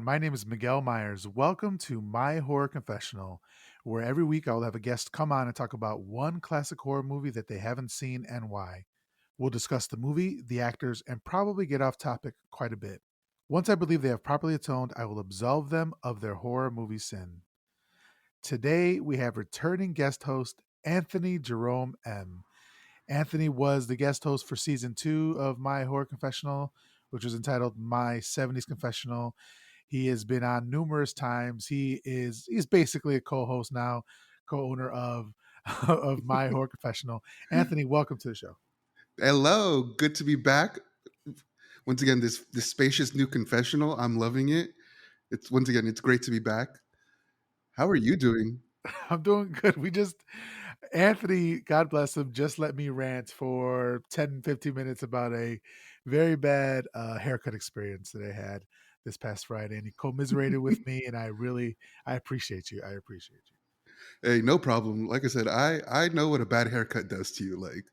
My name is Miguel Myers. Welcome to My Horror Confessional, where every week I will have a guest come on and talk about one classic horror movie that they haven't seen and why. We'll discuss the movie, the actors, and probably get off topic quite a bit. Once I believe they have properly atoned, I will absolve them of their horror movie sin. Today we have returning guest host Anthony Jerome M. Anthony was the guest host for season 2 of My Horror Confessional, which was entitled My 70s Confessional. He has been on numerous times. He's basically a co-host now, co-owner of of My Horror Confessional. Anthony, welcome to the show. Hello, good to be back. Once again, this spacious new confessional. I'm loving it. It's great to be back. How are you doing? I'm doing good. Anthony, God bless him, just let me rant for 10, 15 minutes about a very bad haircut experience that I had this past Friday. And he commiserated with me, and I appreciate you. I appreciate you. Hey, no problem. Like I said, I know what a bad haircut does to you. Like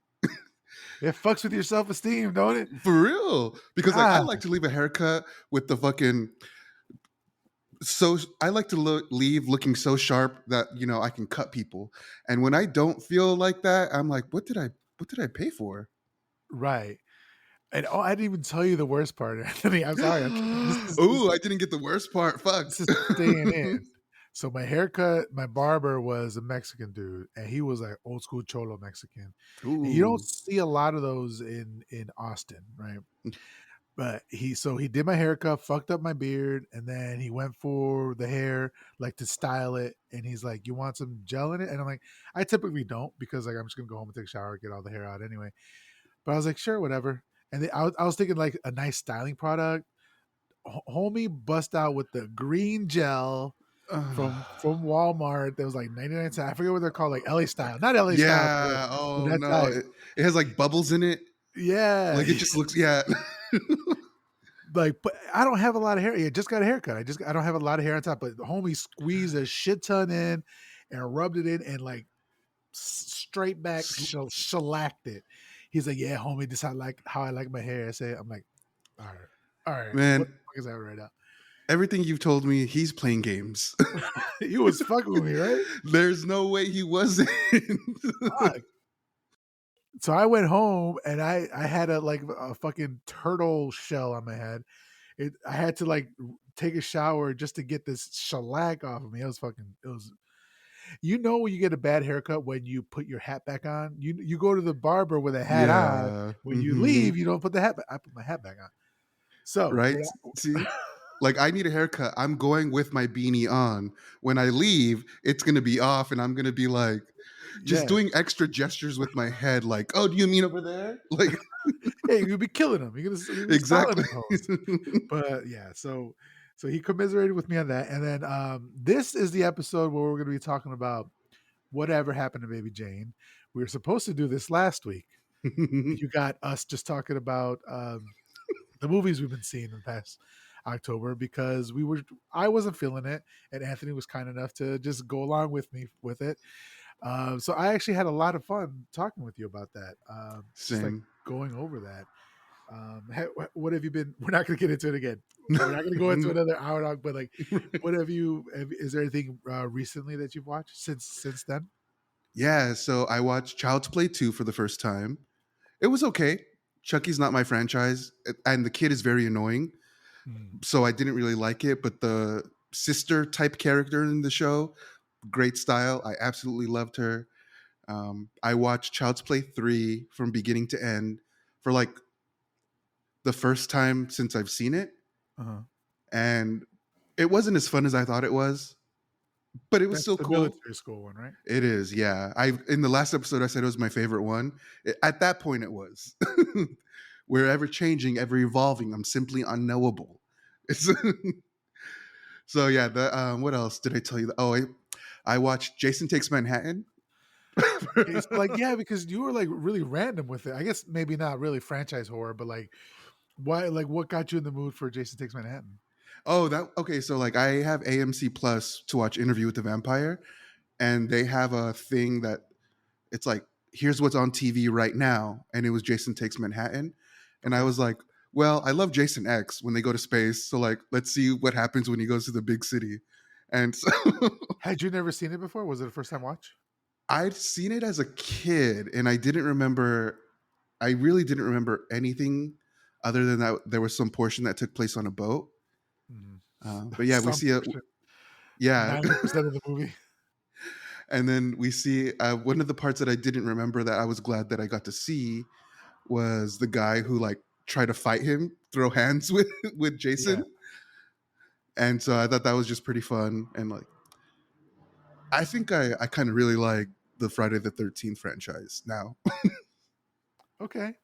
It fucks with your self-esteem, don't it? for real. Because I God. like to leave a haircut with the fucking I like to leave looking so sharp that I can cut people. And when I don't feel like that, I'm like, what did I pay for? Right. And I didn't even tell you the worst part, Anthony. I'm sorry. Oh, I didn't get the worst part. Fuck. This is staying in. So my barber was a Mexican dude, and he was like old school cholo Mexican. And you don't Ooh. see a lot of those in Austin, right? But he did my haircut, fucked up my beard, and then he went for the hair, like to style it. And he's like, "You want some gel in it?" And I'm like, "I typically don't because like I'm just gonna go home and take a shower, get all the hair out anyway." But I was like, "Sure, whatever." And I was thinking like a nice styling product. Homie bust out with the green gel from Walmart. That was like 99 cents. I forget what they're called, like LA style, not LA style, Yeah. but Oh that no. type. It has like bubbles in it. Yeah, Like it just looks. Yeah. like, but I don't have a lot of hair. Yeah, just got a haircut. I don't have a lot of hair on top. But the homie squeezed a shit ton in and rubbed it in and like straight back shellacked it. He's like, "Yeah, homie, this how I like my hair." I'm like, "All right, all right, what the Man, fuck is that right now?" everything you've told me, he's playing games. He was fucking with me, right? There's no way he wasn't. Fuck. So I went home and I had a fucking turtle shell on my head. I had to like take a shower just to get this shellac off of me. It was when you get a bad haircut when you put your hat back on. You go to the barber with a hat on. Yeah. When you leave, you don't put the hat back. I put my hat back on. So Right? See? Like I need a haircut. I'm going with my beanie on. When I leave, it's gonna be off, and I'm gonna be like just yeah. doing extra gestures with my head, like, oh, do you mean over there? Like Hey, you'll be killing him. You're gonna be styling exactly. him hoes. But yeah, so he commiserated with me on that. And then this is the episode where we're gonna be talking about whatever happened to Baby Jane. We were supposed to do this last week. You got us just talking about the movies we've been seeing in the past October because I wasn't feeling it, and Anthony was kind enough to just go along with me with it. So I actually had a lot of fun talking with you about that. Just like Same. going over that. What have you been? We're not going to get into it again. We're not going to go into another hour long. But like, what have you? Is there anything recently that you've watched since then? Yeah, so I watched Child's Play 2 for the first time. It was okay. Chucky's not my franchise, and the kid is very annoying. Mm. So I didn't really like it, but the sister type character in the show, great style. I absolutely loved her. I watched Child's Play 3 from beginning to end for like the first time since I've seen it. Uh-huh. And it wasn't as fun as I thought it was, but it was That's still the cool. military school one, right? It is, yeah. In the last episode I said it was my favorite one. At that point it was. We're ever changing, ever evolving. I'm simply unknowable. It's so yeah, what else did I tell you? I watched Jason Takes Manhattan. It's like, yeah, because you were like really random with it. I guess maybe not really franchise horror, but like, why? Like, what got you in the mood for Jason Takes Manhattan? Oh, that okay. So like, I have AMC Plus to watch Interview with the Vampire, and they have a thing that it's like, here's what's on TV right now, and it was Jason Takes Manhattan, and I Okay. was like, well, I love Jason X when they go to space. So like, let's see what happens when he goes to the big city. And so Had you never seen it before? Was it a first time watch? I'd seen it as a kid, and I didn't remember. I really didn't remember anything other than that there was some portion that took place on a boat. Mhm. But yeah, we Some see a portion, yeah, 90% of the movie. and then we see one of the parts that I didn't remember that I was glad that I got to see was the guy who like tried to fight him, throw hands with Yeah. Jason, and so I thought that was just pretty fun. And like, I think I kind of really like the Friday the 13th franchise now. Okay.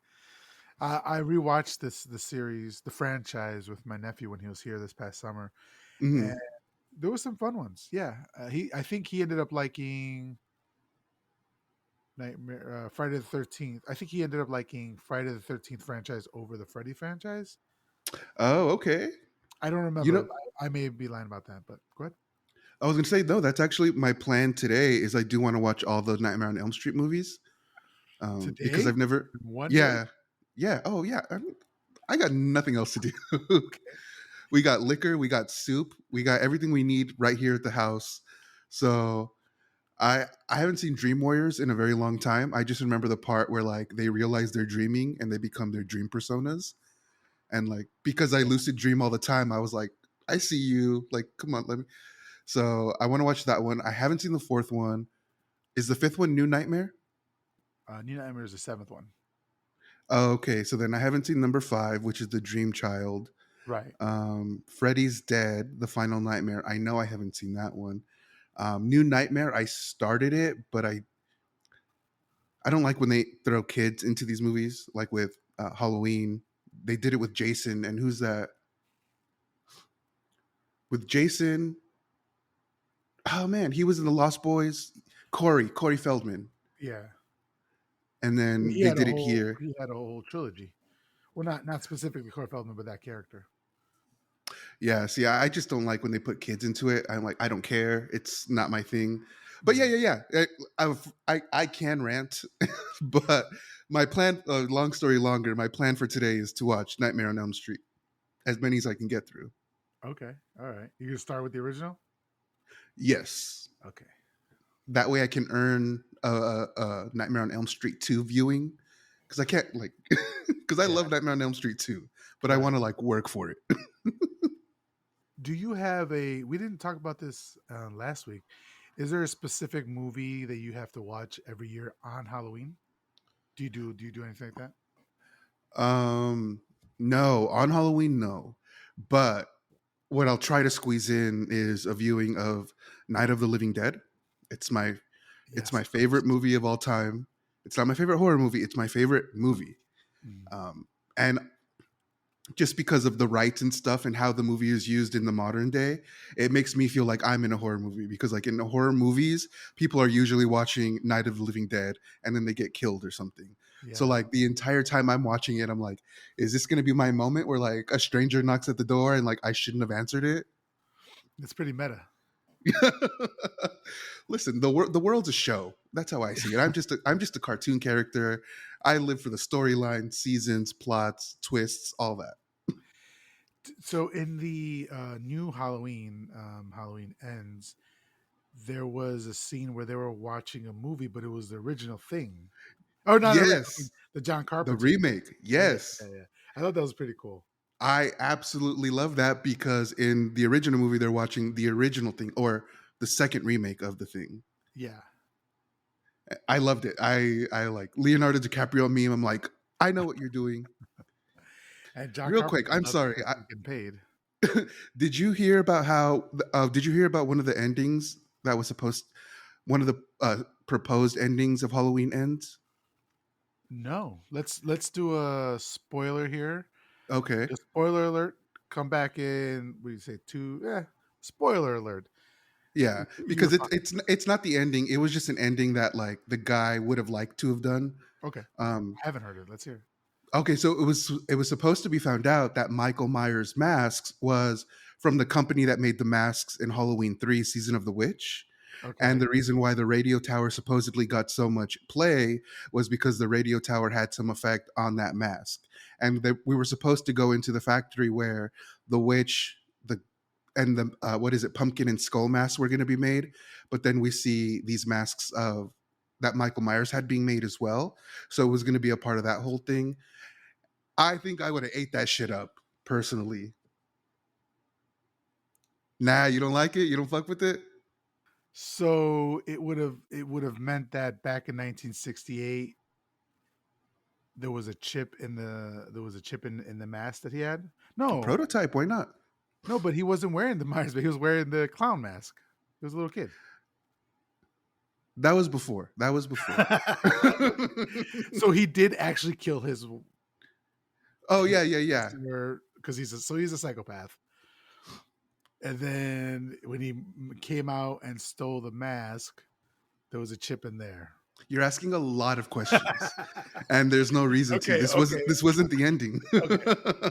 I rewatched the series, the franchise with my nephew when he was here this past summer, and Mhm. there were some fun ones. Yeah. I think he ended up liking Nightmare Friday the 13th. I think he ended up liking Friday the 13th franchise over the Freddy franchise. Oh, okay. I don't You know, remember. I may be lying about that, but go ahead. I was gonna say no. That's actually my plan today. Is I do want to watch all the Nightmare on Elm Street movies because Today? I've never. In one day? Yeah, yeah. Oh, yeah. I got nothing else to do. Okay. We got liquor, we got soup, we got everything we need right here at the house. So I haven't seen Dream Warriors in a very long time. I just remember the part where like they realize they're dreaming and they become their dream personas. And like because I Yeah. lucid dream all the time, I was like, I see you. Like, come on, let me. So I want to watch that one. I haven't seen the fourth one. Is the fifth one New Nightmare? New Nightmare is the seventh one. Oh, okay. So then I haven't seen number five, which is the Dream Child. Right. Freddy's Dead, The Final Nightmare. I know I haven't seen that one. New Nightmare. I started it, but I don't like when they throw kids into these movies, like with Halloween. They did it with Jason, and who's that? With Jason. Oh man, he was in the Lost Boys. Corey Feldman, Yeah. and then He they had a did it whole here. he had a whole trilogy. Well, not specifically Corey Feldman, but that character. Yeah, see, I just don't like when they put kids into it. I'm like, I don't care. It's not my thing. But Mm. yeah. I can rant, but my plan. Long story longer. My plan for today is to watch Nightmare on Elm Street as many as I can get through. Okay. All right. You can start with the original? Yes, Okay. that way I can earn a Nightmare on Elm Street 2 viewing because I can't like because I Yeah. love Nightmare on Elm Street 2, but I Right. want to like work for it. Do you have a we didn't talk about this last week. Is there a specific movie that you have to watch every year on Halloween? Do you do anything like that? um, no, on Halloween, no, but what I'll try to squeeze in is a viewing of Night of the Living Dead. It's my it's Yes, my of course. favorite movie of all time. It's not my favorite horror movie. It's my favorite movie. Mm. And just because of the rights and stuff and how the movie is used in the modern day, it makes me feel like I'm in a horror movie because like in the horror movies, people are usually watching Night of the Living Dead and then they get killed or something. So Yeah, like the entire time I'm watching it, I'm like, is this gonna be my moment where like a stranger knocks at the door and like I shouldn't have answered it? it's pretty meta. Listen, the world's a show. That's how I see it. I'm just a cartoon character. I live for the storyline, seasons, plots, twists, all that. So in the new Halloween, Halloween Ends, there was a scene where they were watching a movie, but it was the original thing. Oh, not the original thing, Yes, the John the Carpenter thing. remake. Yeah, Yes, yeah, yeah. I thought that was pretty cool. I absolutely love that because in the original movie, they're watching the original thing or the second remake of the thing. Yeah, I loved it. I like Leonardo DiCaprio meme. I'm like, I know what you're doing. and John Real quick, Carpenter I'm loves it sorry. because he's getting paid. Did you hear about how? Did you hear about one of the endings that was supposed? One of the proposed endings of Halloween Ends. No, let's do a spoiler here. Okay. Just spoiler alert. Come back in. What do you say? Two? Yeah. Spoiler alert. Yeah, You're because fine. it's not the ending. It was just an ending that like the guy would have liked to have done. Okay. Um, Haven't heard it. Let's hear. okay, so it was supposed to be found out that Michael Myers masks was from the company that made the masks in Halloween 3 Season of the Witch. And Okay. the reason why the radio tower supposedly got so much play was because the radio tower had some effect on that mask. And we were supposed to go into the factory where the witch, the and the what is it, pumpkin and skull masks were going to be made, but then we see these masks of that Michael Myers had being made as well. So it was going to be a part of that whole thing. I think I would have ate that shit up personally. Nah, you don't like it? You don't fuck with it? So it would have meant that back in 1968 there was a chip in the mask that he had. No, Prototype, why not? no, but he wasn't wearing the Myers, but he was wearing the clown mask. He was a little kid. That was before. That was before. So he did actually kill his Oh yeah, yeah, yeah. customer because he's a psychopath. And then when he came out and stole the mask, there was a chip in there. You're asking a lot of questions, and there's no reason to. Okay, okay, This wasn't the ending. okay.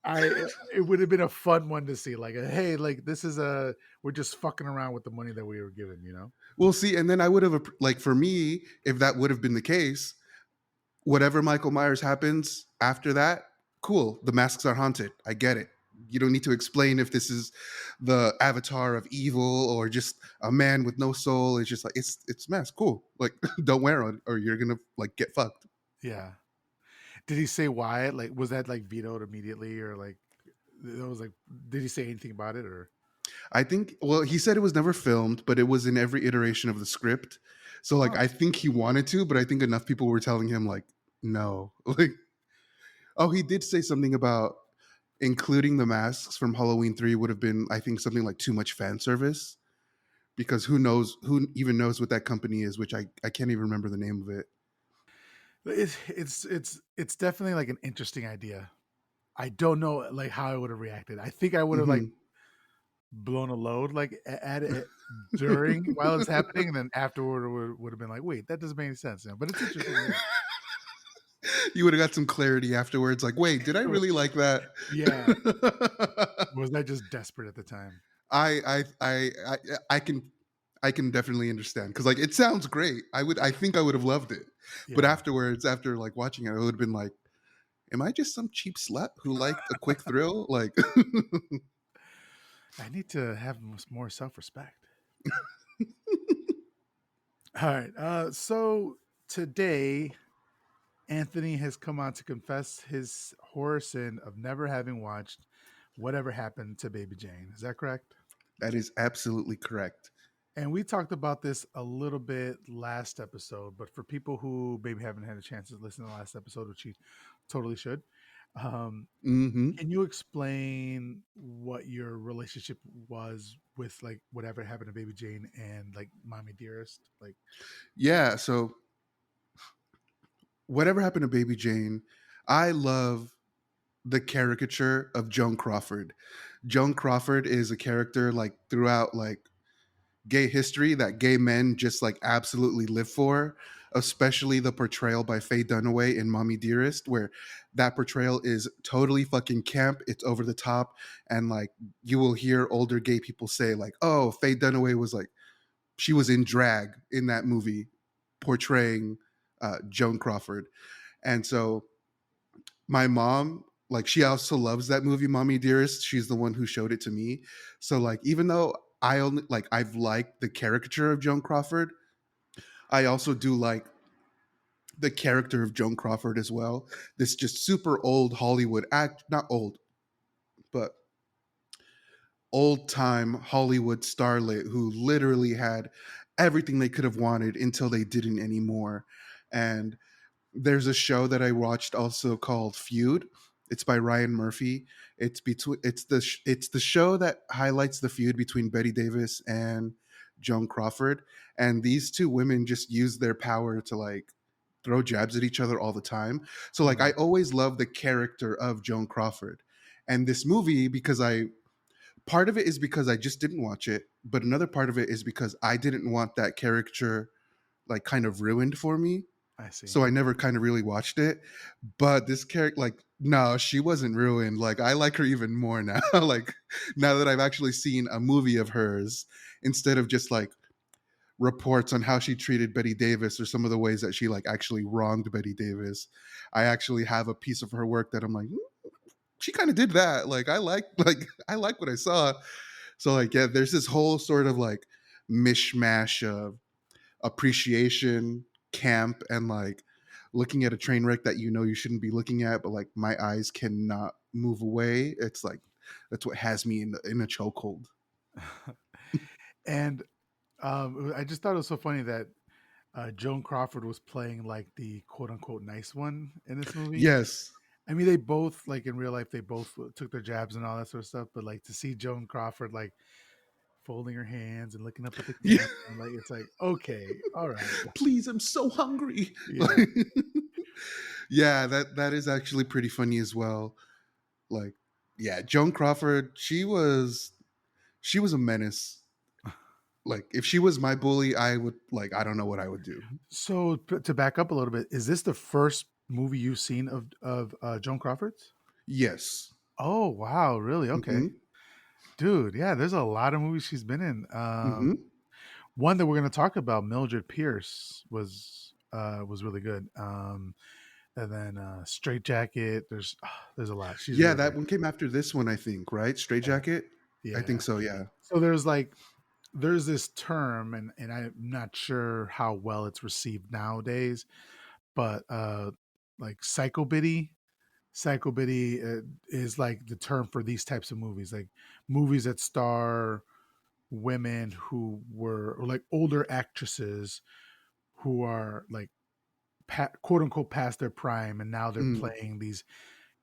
I It would have been a fun one to see. Like, hey, like this is we're just fucking around with the money that we were given, you know? We'll see. And then I would have like for me, if that would have been the case, whatever Michael Myers happens after that, cool. The masks are haunted. I get it. You don't need to explain if this is the avatar of evil or just a man with no soul. It's just like it's mask. Cool. Like don't wear it or you're gonna like get fucked. Yeah. Did he say why? Like, was that like vetoed immediately, or like that was like? Did he say anything about it, or? I think well, he said it was never filmed, but it was in every iteration of the script. So like Oh, I think he wanted to, but I think enough people were telling him like no. Like oh, he did say something about including the masks from Halloween 3 would have been, I think, something like too much fan service because who even knows what that company is, which I can't even remember the name of it. it's definitely like an interesting idea. I don't know like how I would have reacted. I think I would have like Hmm. blown a load like at it during while it's happening, and then afterward would have been like, wait, that doesn't make any sense. You know? But it's interesting. You would have got some clarity afterwards, like, wait, did I Yeah. really like that? Yeah. Was I just desperate at the time? I can I can definitely understand because like it sounds great. I think I would have loved it, but Yeah. afterwards, after like watching it, I would have been like, am I just some cheap slut who liked a quick thrill? Like, I need to have more self respect. All right. So today, Anthony has come on to confess his horror sin of never having watched Whatever Happened to Baby Jane. Is that correct? that is absolutely correct. And we talked about this a little bit last episode, but for people who maybe haven't had a chance to listen to the last episode, which you totally should, um, Hmm. can you explain what your relationship was with like Whatever Happened to Baby Jane and like Mommy Dearest? Like, Yeah. So, whatever happened to Baby Jane? I love the caricature of Joan Crawford. Joan Crawford is a character like throughout like gay history that gay men just like absolutely live for, especially the portrayal by Faye Dunaway in Mommy Dearest, where that portrayal is totally fucking camp. It's over the top. And like you will hear older gay people say, like, oh, Faye Dunaway was like, she was in drag in that movie portraying Joan Crawford. And so my mom, like, she also loves that movie, Mommy Dearest. She's the one who showed it to me. So, like, even though I only like I've liked the caricature of Joan Crawford, I also do like the character of Joan Crawford as well. This just super old Hollywood act, not old, but old time Hollywood starlet who literally had everything they could have wanted until they didn't anymore. And there's a show that I watched also called Feud. It's by Ryan Murphy. It's the show that highlights the feud between Betty Davis and Joan Crawford, and these two women just use their power to like throw jabs at each other all the time. So like I mm, always love the character of Joan Crawford. And this movie, because I part of it is because I just didn't watch it, but another part of it is because I didn't want that caricature like kind of ruined for me, I see. so I never kind of really watched it. But this character, like No, she wasn't ruined. Like, I like her even more now. Like, now that I've actually seen a movie of hers, instead of just like reports on how she treated Betty Davis or some of the ways that she like actually wronged Betty Davis, I actually have a piece of her work that I'm like, she kind of did that. Like, I like like I like what I saw. So like, yeah, there's this whole sort of like mishmash of appreciation, camp, and like looking at a train wreck that you know you shouldn't be looking at, but like my eyes cannot move away. It's like that's what has me in a chokehold. And I just thought it was so funny that Joan Crawford was playing like the quote unquote nice one in this movie. Yes. I mean, they both like in real life, they both took their jabs and all that sort of stuff. But like to see Joan Crawford like folding her hands and looking up at the Yeah. camera, and like it's like okay, all right, Please, I'm so hungry. yeah. Yeah, that is actually pretty funny as well. Like, yeah, Joan Crawford, she was a menace. Like, if she was my bully, I would like I don't know what I would do. So to back up a little bit, is this the first movie you've seen of Joan Crawford's? Yes. Oh wow, really? Okay, Hmm. dude. Yeah, there's a lot of movies she's been in. Hmm. One that we're going to talk about, Mildred Pierce, was really good. And then Straight Jacket. There's a lot. She's Yeah, really that great. one came after this one, I think, right? Straight Yeah. Jacket? I Yeah. think so, yeah. So there's this term, and I'm not sure how well it's received nowadays, but like psychobiddy is like the term for these types of movies, like movies that star women who were or like older actresses who are like quote unquote past their prime and now they're Mm, playing these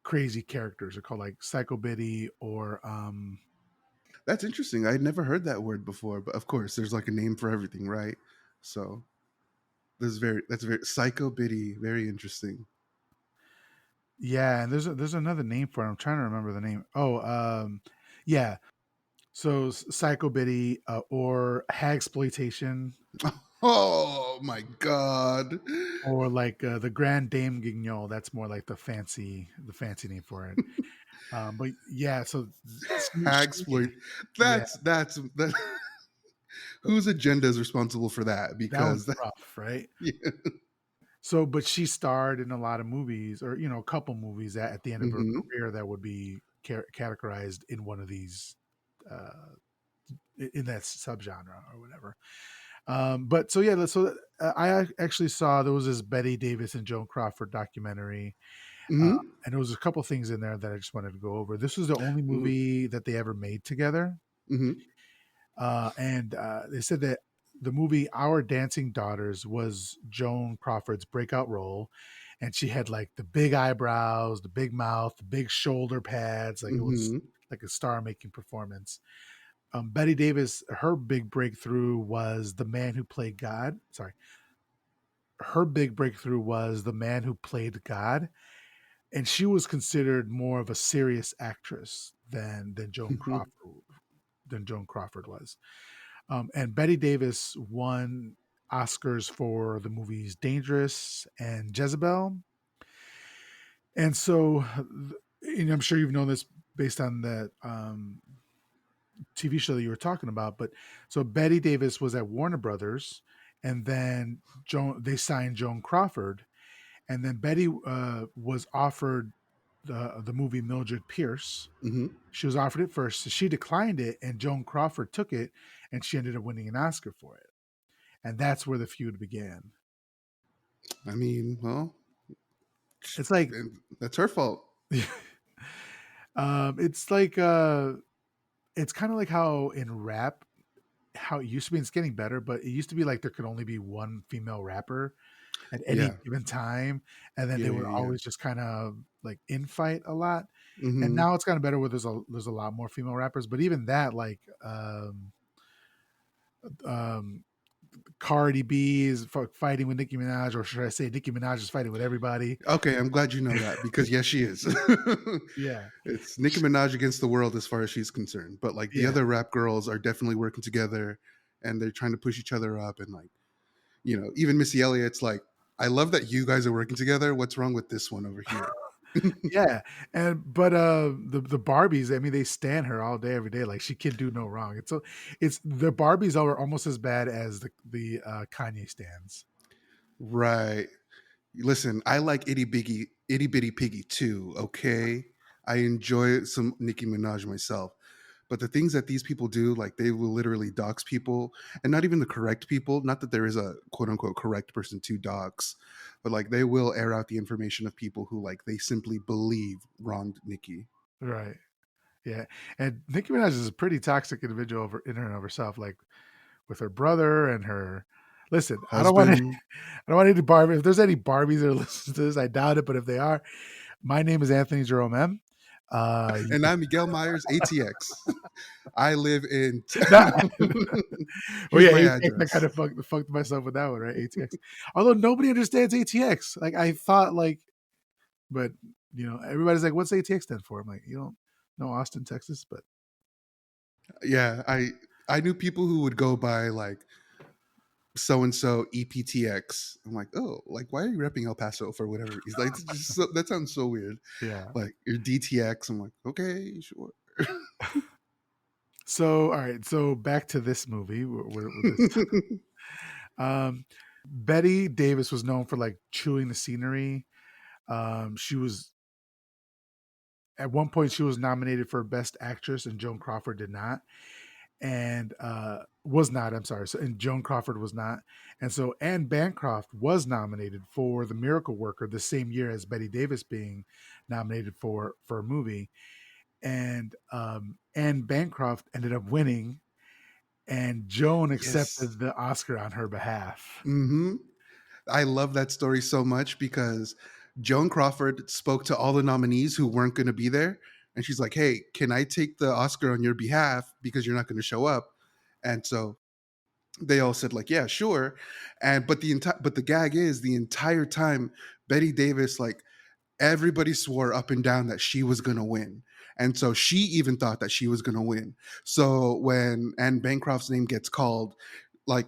crazy characters. They're called like psychobiddy or that's interesting. I'd never heard that word before, but of course, there's like a name for everything, right? So that's very psycho bitty, very interesting. yeah, and there's another name for it. I'm trying to remember the name. Oh, yeah. So psychobiddy or hag exploitation Oh my god. or like the Grand Dame Guignol. That's more like the fancy name for it. But yeah, so Hagsploit. yeah, That's that whose agenda is responsible for that? that one's Because rough, right? yeah. So, but she starred in a lot of movies, or a couple movies at the end of her Hmm. career that would be categorized in one of these, uh, in that subgenre or whatever. But so yeah, so I actually saw there was this Betty Davis and Joan Crawford documentary, uh, Hmm. and there was a couple things in there that I just wanted to go over. This was the only Hmm. movie that they ever made together, Hmm. and they said that the movie Our Dancing Daughters was Joan Crawford's breakout role, and she had like the big eyebrows, the big mouth, the big shoulder pads. Like it was Hmm. like a star-making performance. Betty Davis, her big breakthrough was The Man Who Played God. Sorry, her big breakthrough was The Man Who Played God, and she was considered more of a serious actress than Joan Crawford was. And Betty Davis won Oscars for the movies Dangerous and Jezebel. And so, and I'm sure you've known this based on that TV show that you were talking about. But so Betty Davis was at Warner Brothers, and then they signed Joan Crawford, and then Betty was offered the movie Mildred Pierce. Hmm. She was offered it first, so she declined it, and Joan Crawford took it, and she ended up winning an Oscar for it. And that's where the feud began. I mean, well, It's like that's her fault. it's like it's kind of like how in rap how it used to be, and it's getting better, but it used to be like there could only be one female rapper at any Yeah. given time, and then Yeah, they would yeah, yeah. always just kind of like infight a lot. And Hmm. now it's gotten better where there's a lot more female rappers, but even that like um Cardi B is fighting with Nicki Minaj, or should I say Nicki Minaj is fighting with everybody. Okay, I'm glad you know that because yes, she is. Yeah. It's Nicki Minaj against the world as far as she's concerned. But like the Yeah. other rap girls are definitely working together and they're trying to push each other up. And like, even Missy Elliott's like, I love that you guys are working together. What's wrong with this one over here? Yeah, the Barbies, I mean, they stan her all day, every day. Like she can do no wrong. It's the Barbies are almost as bad as the Kanye stans. Right. Listen, I like Itty Bitty Piggy too. Okay, I enjoy some Nicki Minaj myself. But the things that these people do, like they will literally dox people, and not even the correct people. Not that there is a quote unquote correct person to dox, but like they will air out the information of people who like they simply believe wronged Nicki. Right. Yeah. And Nicki Minaj is a pretty toxic individual in and of herself, like with her brother and her. Listen, I don't want to. Husband, I don't want any Barbie. If there's any Barbies that are listening to this, I doubt it. But if they are, my name is Anthony Jerome M. You and can I'm Miguel Myers, ATX. I live in. not. Oh Here's yeah, my ATX. I kind address. of fucked myself with that one, right? ATX. Although nobody understands ATX. Like I thought, like, but everybody's like, "What's ATX stand for?" I'm like, you don't know Austin, Texas, but Yeah, I knew people who would go by like so and so EPTX. I'm like, oh, like why are you repping El Paso for whatever? He's like, it's just that sounds so weird. yeah. Like your DTX. I'm like, okay, sure. So all right, so back to this movie. With this, um, Betty Davis was known for like chewing the scenery. She was at one point she was nominated for Best Actress, and Joan Crawford did not. And was not. I'm sorry. So and Joan Crawford was not. And so Anne Bancroft was nominated for The Miracle Worker the same year as Betty Davis being nominated for a movie. And Anne Bancroft ended up winning, and Joan Yes. accepted the Oscar on her behalf. Hmm. I love that story so much because Joan Crawford spoke to all the nominees who weren't going to be there. And she's like, hey, can I take the Oscar on your behalf because you're not going to show up? And so they all said like, yeah, sure. And but the gag is the entire time Betty Davis, like, everybody swore up and down that she was going to win. And so she even thought that she was going to win. So when Anne Bancroft's name gets called, like,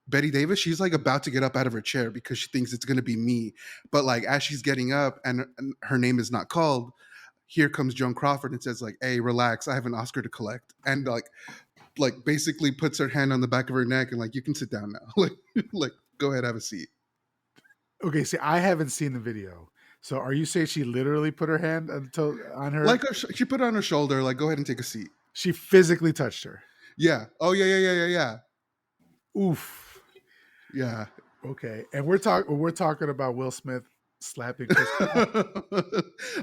Betty Davis, she's like about to get up out of her chair because she thinks it's going to be me. But like as she's getting up and her name is not called, here comes Joan Crawford and says like, "Hey, relax, I have an Oscar to collect." And like basically puts her hand on the back of her neck and like, "You can sit down now." Like go ahead, have a seat. Okay, see, I haven't seen the video. So are you saying she literally put her hand on her? Like she put it on her shoulder, like, "Go ahead and take a seat." She physically touched her. Yeah. Oh yeah, yeah, yeah, yeah, Oof. yeah. Okay, and we're talking about Will Smith slapping Chris Pratt. Yeah.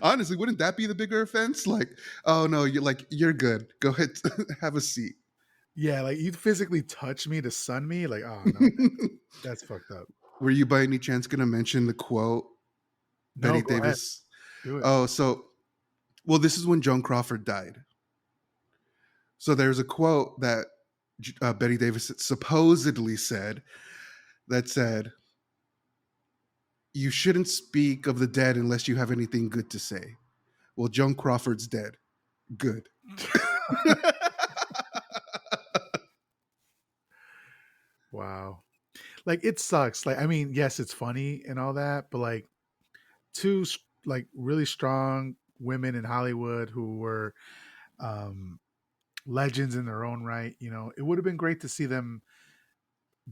Honestly, wouldn't that be the bigger offense? Like, oh no, you're good. Go ahead, have a seat. Yeah, like you physically touch me to sun me. Like, oh no, that's fucked up. Were you by any chance gonna mention the quote No, Betty go ahead, Davis? do it. Oh, so well, this is when Joan Crawford died. So there's a quote that Betty Davis supposedly said that said, "You shouldn't speak of the dead unless you have anything good to say." Well, Joan Crawford's dead. Good. Wow, like it sucks. Like, I mean, yes, it's funny and all that, but like two like really strong women in Hollywood who were um legends in their own right. It would have been great to see them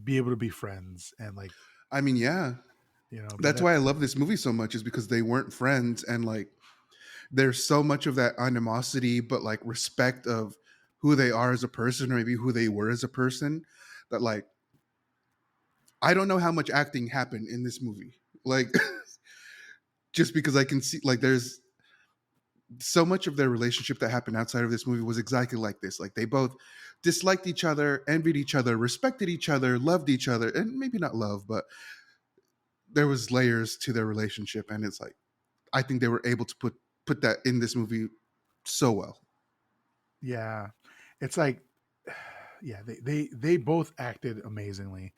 be able to be friends and like I mean, yeah. but That's why I love this movie so much is because they weren't friends and like there's so much of that animosity but like respect of who they are as a person or maybe who they were as a person that like I don't know how much acting happened in this movie. Like just because I can see like there's so much of their relationship that happened outside of this movie was exactly like this. Like they both disliked each other, envied each other, respected each other, loved each other, and maybe not love, but there was layers to their relationship, and it's like I think they were able to put that in this movie so well. yeah, it's like yeah, they both acted amazingly.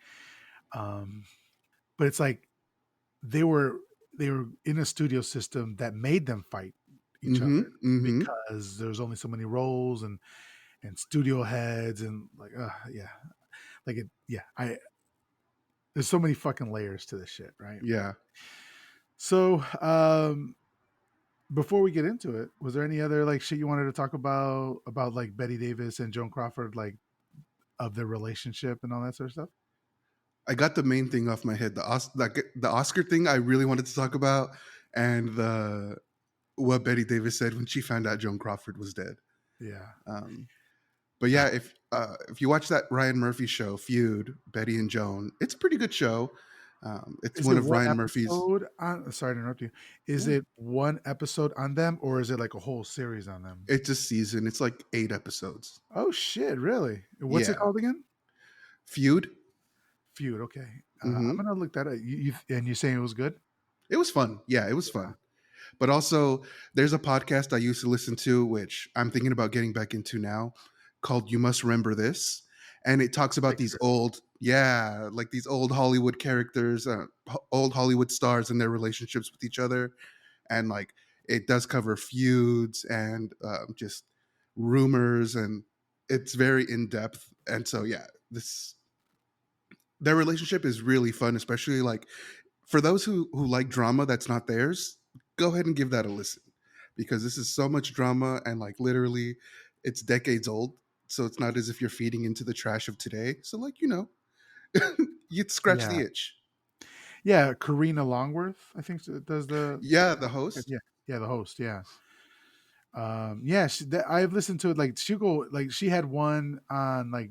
Um but it's like they were they were in a studio system that made them fight each Mm-hmm. other Mm-hmm. because there's only so many roles and studio heads and like yeah, like it yeah, I there's so many fucking layers to this shit, right? Yeah. So Before we get into it, was there any other like shit you wanted to talk about like Betty Davis and Joan Crawford, like of their relationship and all that sort of stuff? I got the main thing off my head. The Oscar thing I really wanted to talk about, and the what Betty Davis said when she found out Joan Crawford was dead. Yeah. Um, but yeah, if you watch that Ryan Murphy show, Feud, Betty and Joan, it's a pretty good show. It's Is one it of one Ryan Murphy's. episode on? Sorry to interrupt you. Is Yeah, it one episode on them, or is it like a whole series on them? it's a season. It's like 8 episodes. Oh shit! Really? What's it Yeah, called again? Feud. Feud. Okay, I'm Hmm. gonna look that up. And you're saying it was good? It was fun. Yeah, it was Yeah. fun. But also, there's a podcast I used to listen to, which I'm thinking about getting back into now, called "You Must Remember This," and it talks about these Victor. old, yeah, like these old Hollywood characters, old Hollywood stars and their relationships with each other, and like it does cover feuds and just rumors, and it's very in depth. And so, yeah, this their relationship is really fun, especially like for those who like drama that's not theirs. Go ahead and give that a listen because this is so much drama and like literally it's decades old, so it's not as if you're feeding into the trash of today. So like you'd scratch Yeah, the itch. yeah. Karina Longworth, I think, does the Yeah, the host. yeah, yeah, the host. Yeah, yeah. I've listened to it. Like she go like she had one on like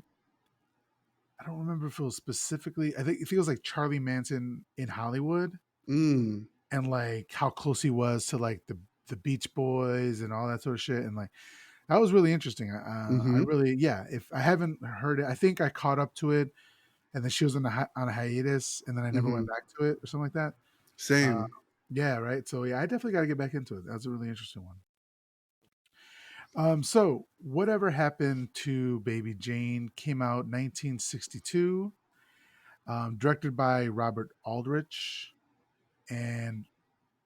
I don't remember if it was specifically. I think it feels like Charlie Manson in Hollywood Mm. and like how close he was to like the Beach Boys and all that sort of shit. And like that was really interesting. I Mm-hmm. really, yeah. If I haven't heard it, I think I caught up to it, and then she was on a hiatus, and then I never went Mm-hmm. back to it or something like that. Uh, Same. yeah, right. So yeah, I definitely got to get back into it. That's a really interesting one. So whatever happened to Baby Jane came out 1962, directed by Robert Aldrich, and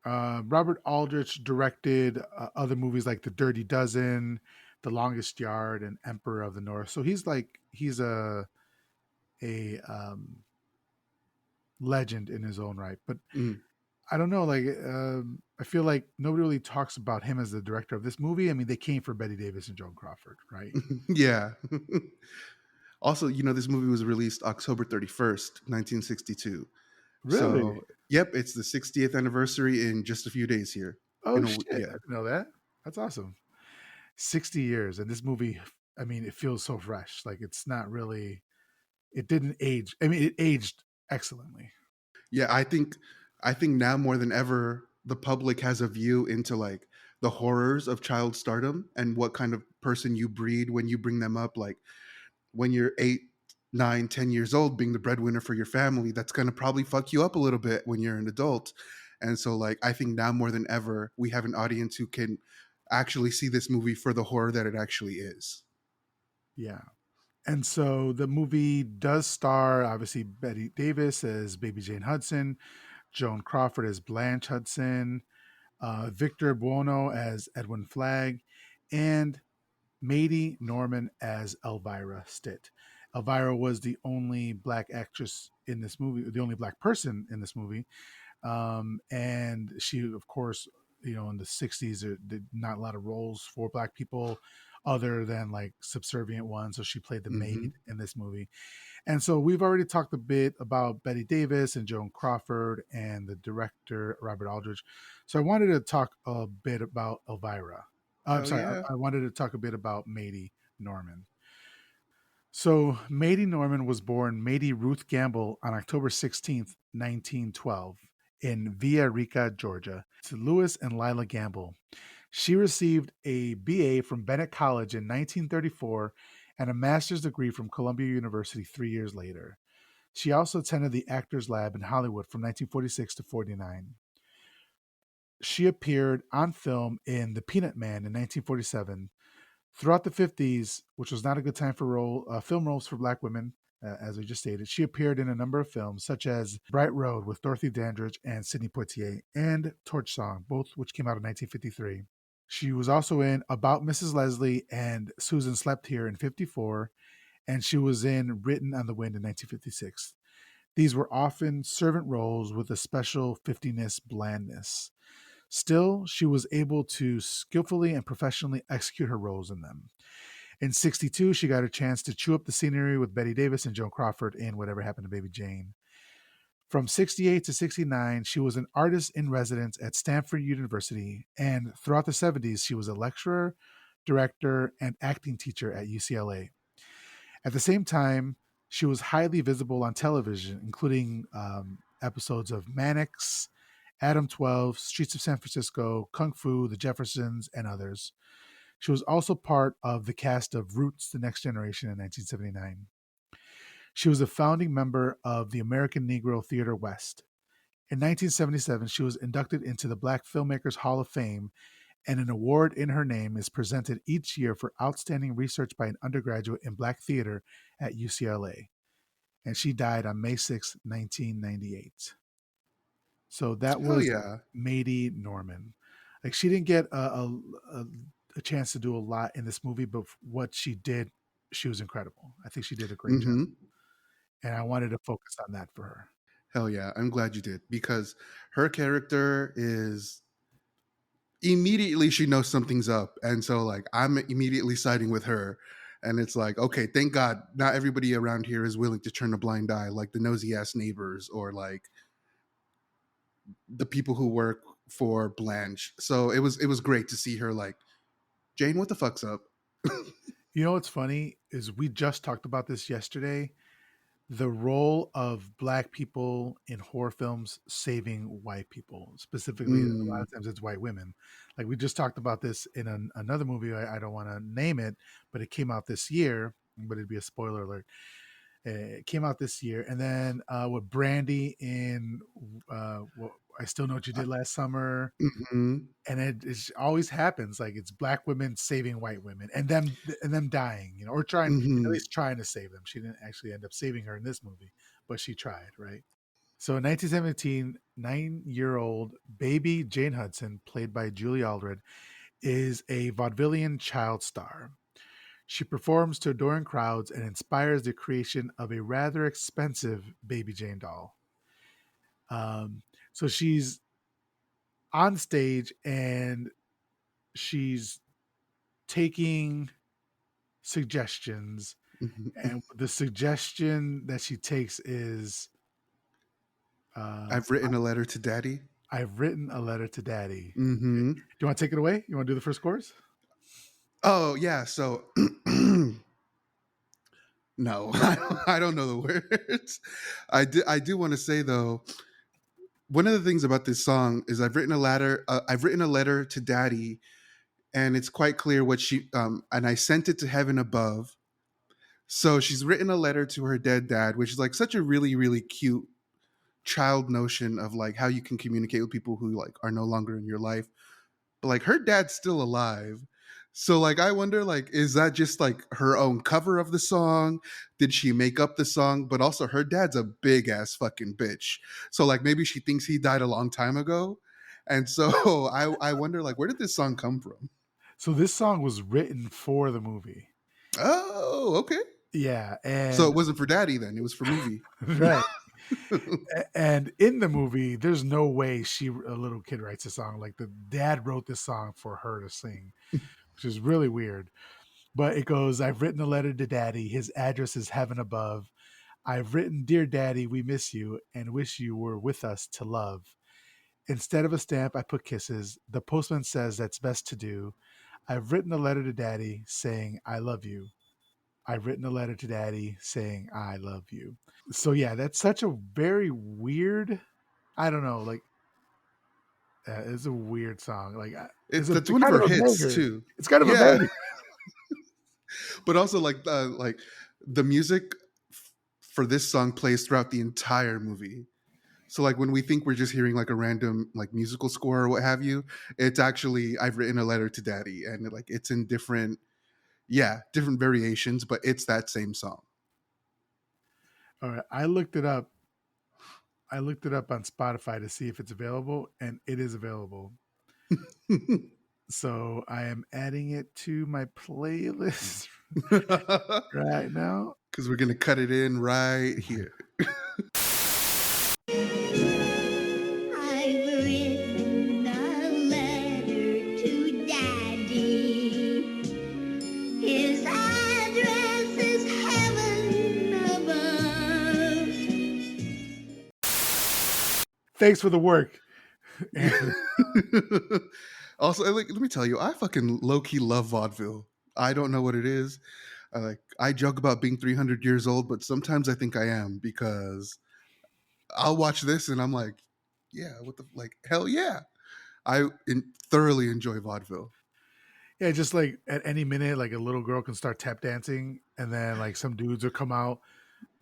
Robert Aldrich directed other movies like The Dirty Dozen, The Longest Yard, and Emperor of the North. So he's a legend in his own right. But Mm. I don't know, like I feel like nobody really talks about him as the director of this movie. I mean, they came for Betty Davis and Joan Crawford, right? Yeah. Also, this movie was released October 31st, 1962. Really? So, yep, it's the 60th anniversary in just a few days here. Oh shit! I Yeah. didn't know that. That's awesome. 60 years, and this movie. I mean, it feels so fresh. Like it's not really. It didn't age. I mean, it aged excellently. Yeah, I think now more than ever the public has a view into like the horrors of child stardom and what kind of person you breed when you bring them up. Like when you're 8, 9, 10 years old, being the breadwinner for your family, that's going to probably fuck you up a little bit when you're an adult. And so, like, I think now more than ever, we have an audience who can actually see this movie for the horror that it actually is. Yeah. And so the movie does star obviously Betty Davis as Baby Jane Hudson, Joan Crawford as Blanche Hudson, Victor Buono as Edwin Flagg, and Mady Norman as Elvira Stitt. Elvira was the only black actress in this movie, the only black person in this movie. And she, of course, in the 60s, there did not a lot of roles for black people other than like subservient ones. So she played the Hmm. maid in this movie. And so we've already talked a bit about Betty Davis and Joan Crawford and the director, Robert Aldrich. So I wanted to talk a bit about Elvira. I'm Hell sorry, yeah. I wanted to talk a bit about Mady Norman. So Mady Norman was born Mady Ruth Gamble on October 16th, 1912, in Villa Rica, Georgia, to Louis and Lila Gamble. She received a BA from Bennett College in 1934 and a master's degree from Columbia University 3 years later. She also attended the Actors Lab in Hollywood from 1946 to 49. She appeared on film in The Peanut Man in 1947. Throughout the 50s, which was not a good time for film roles for black women, as we just stated, she appeared in a number of films, such as Bright Road with Dorothy Dandridge and Sidney Poitier, and Torch Song, both which came out in 1953. She was also in About Mrs. Leslie and Susan Slept Here in 54, and she was in Written on the Wind in 1956. These were often servant roles with a special 50ness blandness. Still, she was able to skillfully and professionally execute her roles in them. In 62, she got a chance to chew up the scenery with Bette Davis and Joan Crawford in Whatever Happened to Baby Jane. From 68 to 69, she was an artist in residence at Stanford University, and throughout the 70s, she was a lecturer, director, and acting teacher at UCLA. At the same time, she was highly visible on television, including episodes of Mannix, Adam 12, Streets of San Francisco, Kung Fu, The Jeffersons, and others. She was also part of the cast of Roots, The Next Generation in 1979. She was a founding member of the American Negro Theater West. In 1977, she was inducted into the Black Filmmakers Hall of Fame, and an award in her name is presented each year for outstanding research by an undergraduate in Black theater at UCLA. And she died on May 6, 1998. So that Hell was yeah. Mady Norman. Like, she didn't get a chance to do a lot in this movie, but what she did, she was incredible. I think she did a great job. Mm-hmm. And I wanted to focus on that for her. Hell yeah. I'm glad you did, because her character is immediately, she knows something's up. And so like I'm immediately siding with her. And it's like, okay, thank God not everybody around here is willing to turn a blind eye, like the nosy ass neighbors or like the people who work for Blanche. So it was great to see her like, Jane, what the fuck's up? You know what's funny is we just talked about this yesterday. The role of Black people in horror films saving white people, specifically, a lot Mm, of times it's white women. Like, we just talked about this in another movie. I don't want to name it, but it came out this year. But it'd be a spoiler alert. It came out this year, and then with Brandy in what I Still Know What You Did Last Summer, mhm, and it always happens. Like, it's Black women saving white women, and them dying, or trying, at mhm. least trying to save them. She didn't actually end up saving her in this movie, but she tried, right? So in 1917, 9-year-old baby Jane Hudson, played by Julie Aldrich, is a vaudevillian child star. She performs to adoring crowds and inspires the creation of a rather expensive Baby Jane doll. So she's on stage and she's taking suggestions, and the suggestion that she takes is, uh, I've written a letter to Daddy. "I've written a letter to Daddy." Hmm. Do you want to take it away? You want to do the first chorus? Oh yeah, so no, I don't know the words. I do want to say though, one of the things about this song is I've written a letter to Daddy, and it's quite clear what she and I sent it to heaven above. So she's written a letter to her dead dad, which is like such a really really cute child notion of like how you can communicate with people who like are no longer in your life. But like her dad's still alive. So like I wonder, like, is that just like her own cover of the song? Did she make up the song? But also her dad's a big ass fucking bitch. So like maybe she thinks he died a long time ago. And so I wonder, like, where did this song come from? So this song was written for the movie. Oh, okay. Yeah, So and it wasn't for Daddy then, it was for movie. right. And in the movie, there's no way a little kid writes a song. Like, the dad wrote this song for her to sing, which is really weird. But it goes, "I've written a letter to Daddy. His address is heaven above. I've written, Dear Daddy, we miss you and wish you were with us to love. Instead of a stamp, I put kisses. The postman says that's best to do. I've written a letter to Daddy saying, I love you. I've written a letter to Daddy saying, I love you." So yeah, that's such a very weird. I don't know, like, it's a weird song. Like, That's it's one of kind her of a hits banger. too. It's kind of a Yeah. banger. But also like the music for this song plays throughout the entire movie. So like when we think we're just hearing like a random like musical score or what have you, it's actually I've written a letter to Daddy, and like it's in different variations, but it's that same song. All right, I looked it up. I looked it up on Spotify to see if it's available, and it is available. So I am adding it to my playlist right now. Because we're gonna cut it in right here. I've written a Thanks for the work, Anthony. Also, let me tell you, I fucking low key love vaudeville. I don't know what it is. I joke about being 300 years old, but sometimes I think I am because I'll watch this and I'm like, yeah, what the like hell yeah. Thoroughly enjoy vaudeville. Yeah, just like at any minute, like a little girl can start tap dancing, and then like some dudes will come out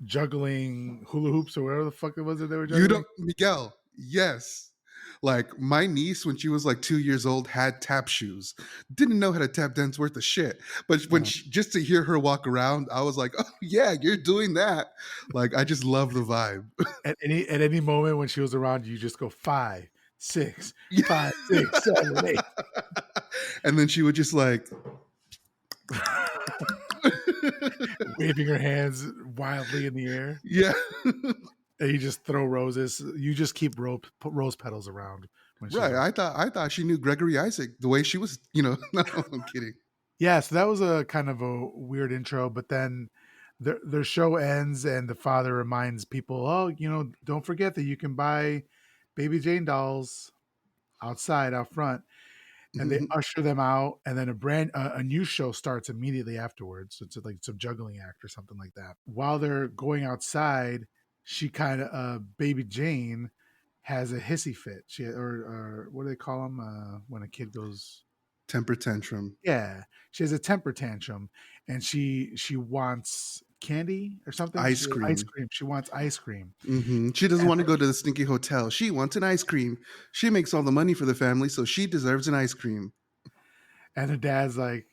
juggling hula hoops or whatever the fuck it was that they were You juggling. don't, Miguel. Yes. Like my niece, when she was like 2 years old, had tap shoes. Didn't know how to tap dance worth of shit. But when Yeah. she, just to hear her walk around, I was like, oh yeah, you're doing that. Like I just love the vibe. At any moment when she was around, you just go five, six, Yeah. 5, 6, 7, 8, And then she would just like, waving her hands wildly in the air. yeah, And you just throw roses. You just keep rose petals around when she's right. around. I thought she knew Gregory Isaac the way she was. No, I'm kidding. Yeah, so that was a kind of a weird intro, but then their show ends and the father reminds people, oh, don't forget that you can buy Baby Jane dolls outside, out front, and they usher them out, and then a new show starts immediately afterwards. So it's like some juggling act or something like that. While they're going outside, she kind of Baby Jane has a hissy fit. Or what do they call them when a kid goes? Temper tantrum. Yeah, she has a temper tantrum, and she wants candy or something. Ice Ice cream. cream. She wants ice cream. She doesn't And want to go to the stinky hotel. She wants an ice cream. She makes all the money for the family, so she deserves an ice cream. And her dad's like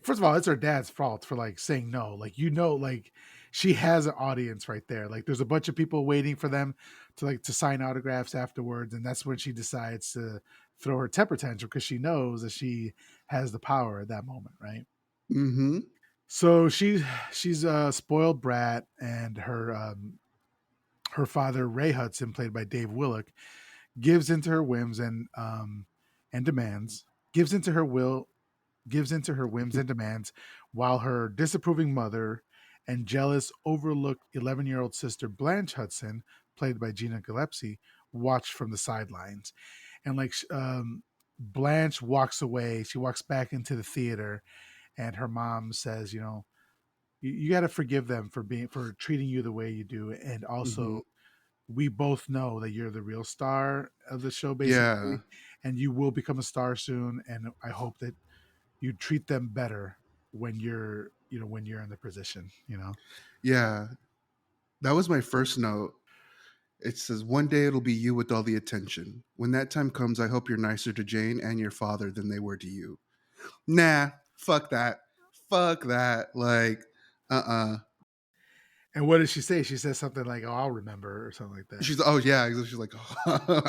first of all, it's her dad's fault for like saying no. Like like she has an audience right there. Like there's a bunch of people waiting for them to sign autographs afterwards, and that's when she decides to throw her temper tantrum because she knows that she has the power at that moment, right? Mm-hmm. So she's a spoiled brat, and her father Ray Hudson, played by Dave Willock, gives into her whims and demands. Gives into her will gives into her whims and demands, while her disapproving mother and jealous, overlooked 11-year-old sister Blanche Hudson, played by Gina Gillespie, watch from the sidelines. And Blanche walks away. She walks back into the theater, and her mom says, you got to forgive them for treating you the way you do, and Mm-hmm. also we both know that you're the real star of the show, Yeah. basically, and you will become a star soon. And I hope that you treat them better when you're in the position. Yeah. That was my first note. It says, one day it'll be you with all the attention. When that time comes, I hope you're nicer to Jane and your father than they were to you. Nah, fuck that. Fuck that. Like, uh-uh. And what does she say? She says something like, "Oh, I'll remember," or something like that. Oh yeah. She's like,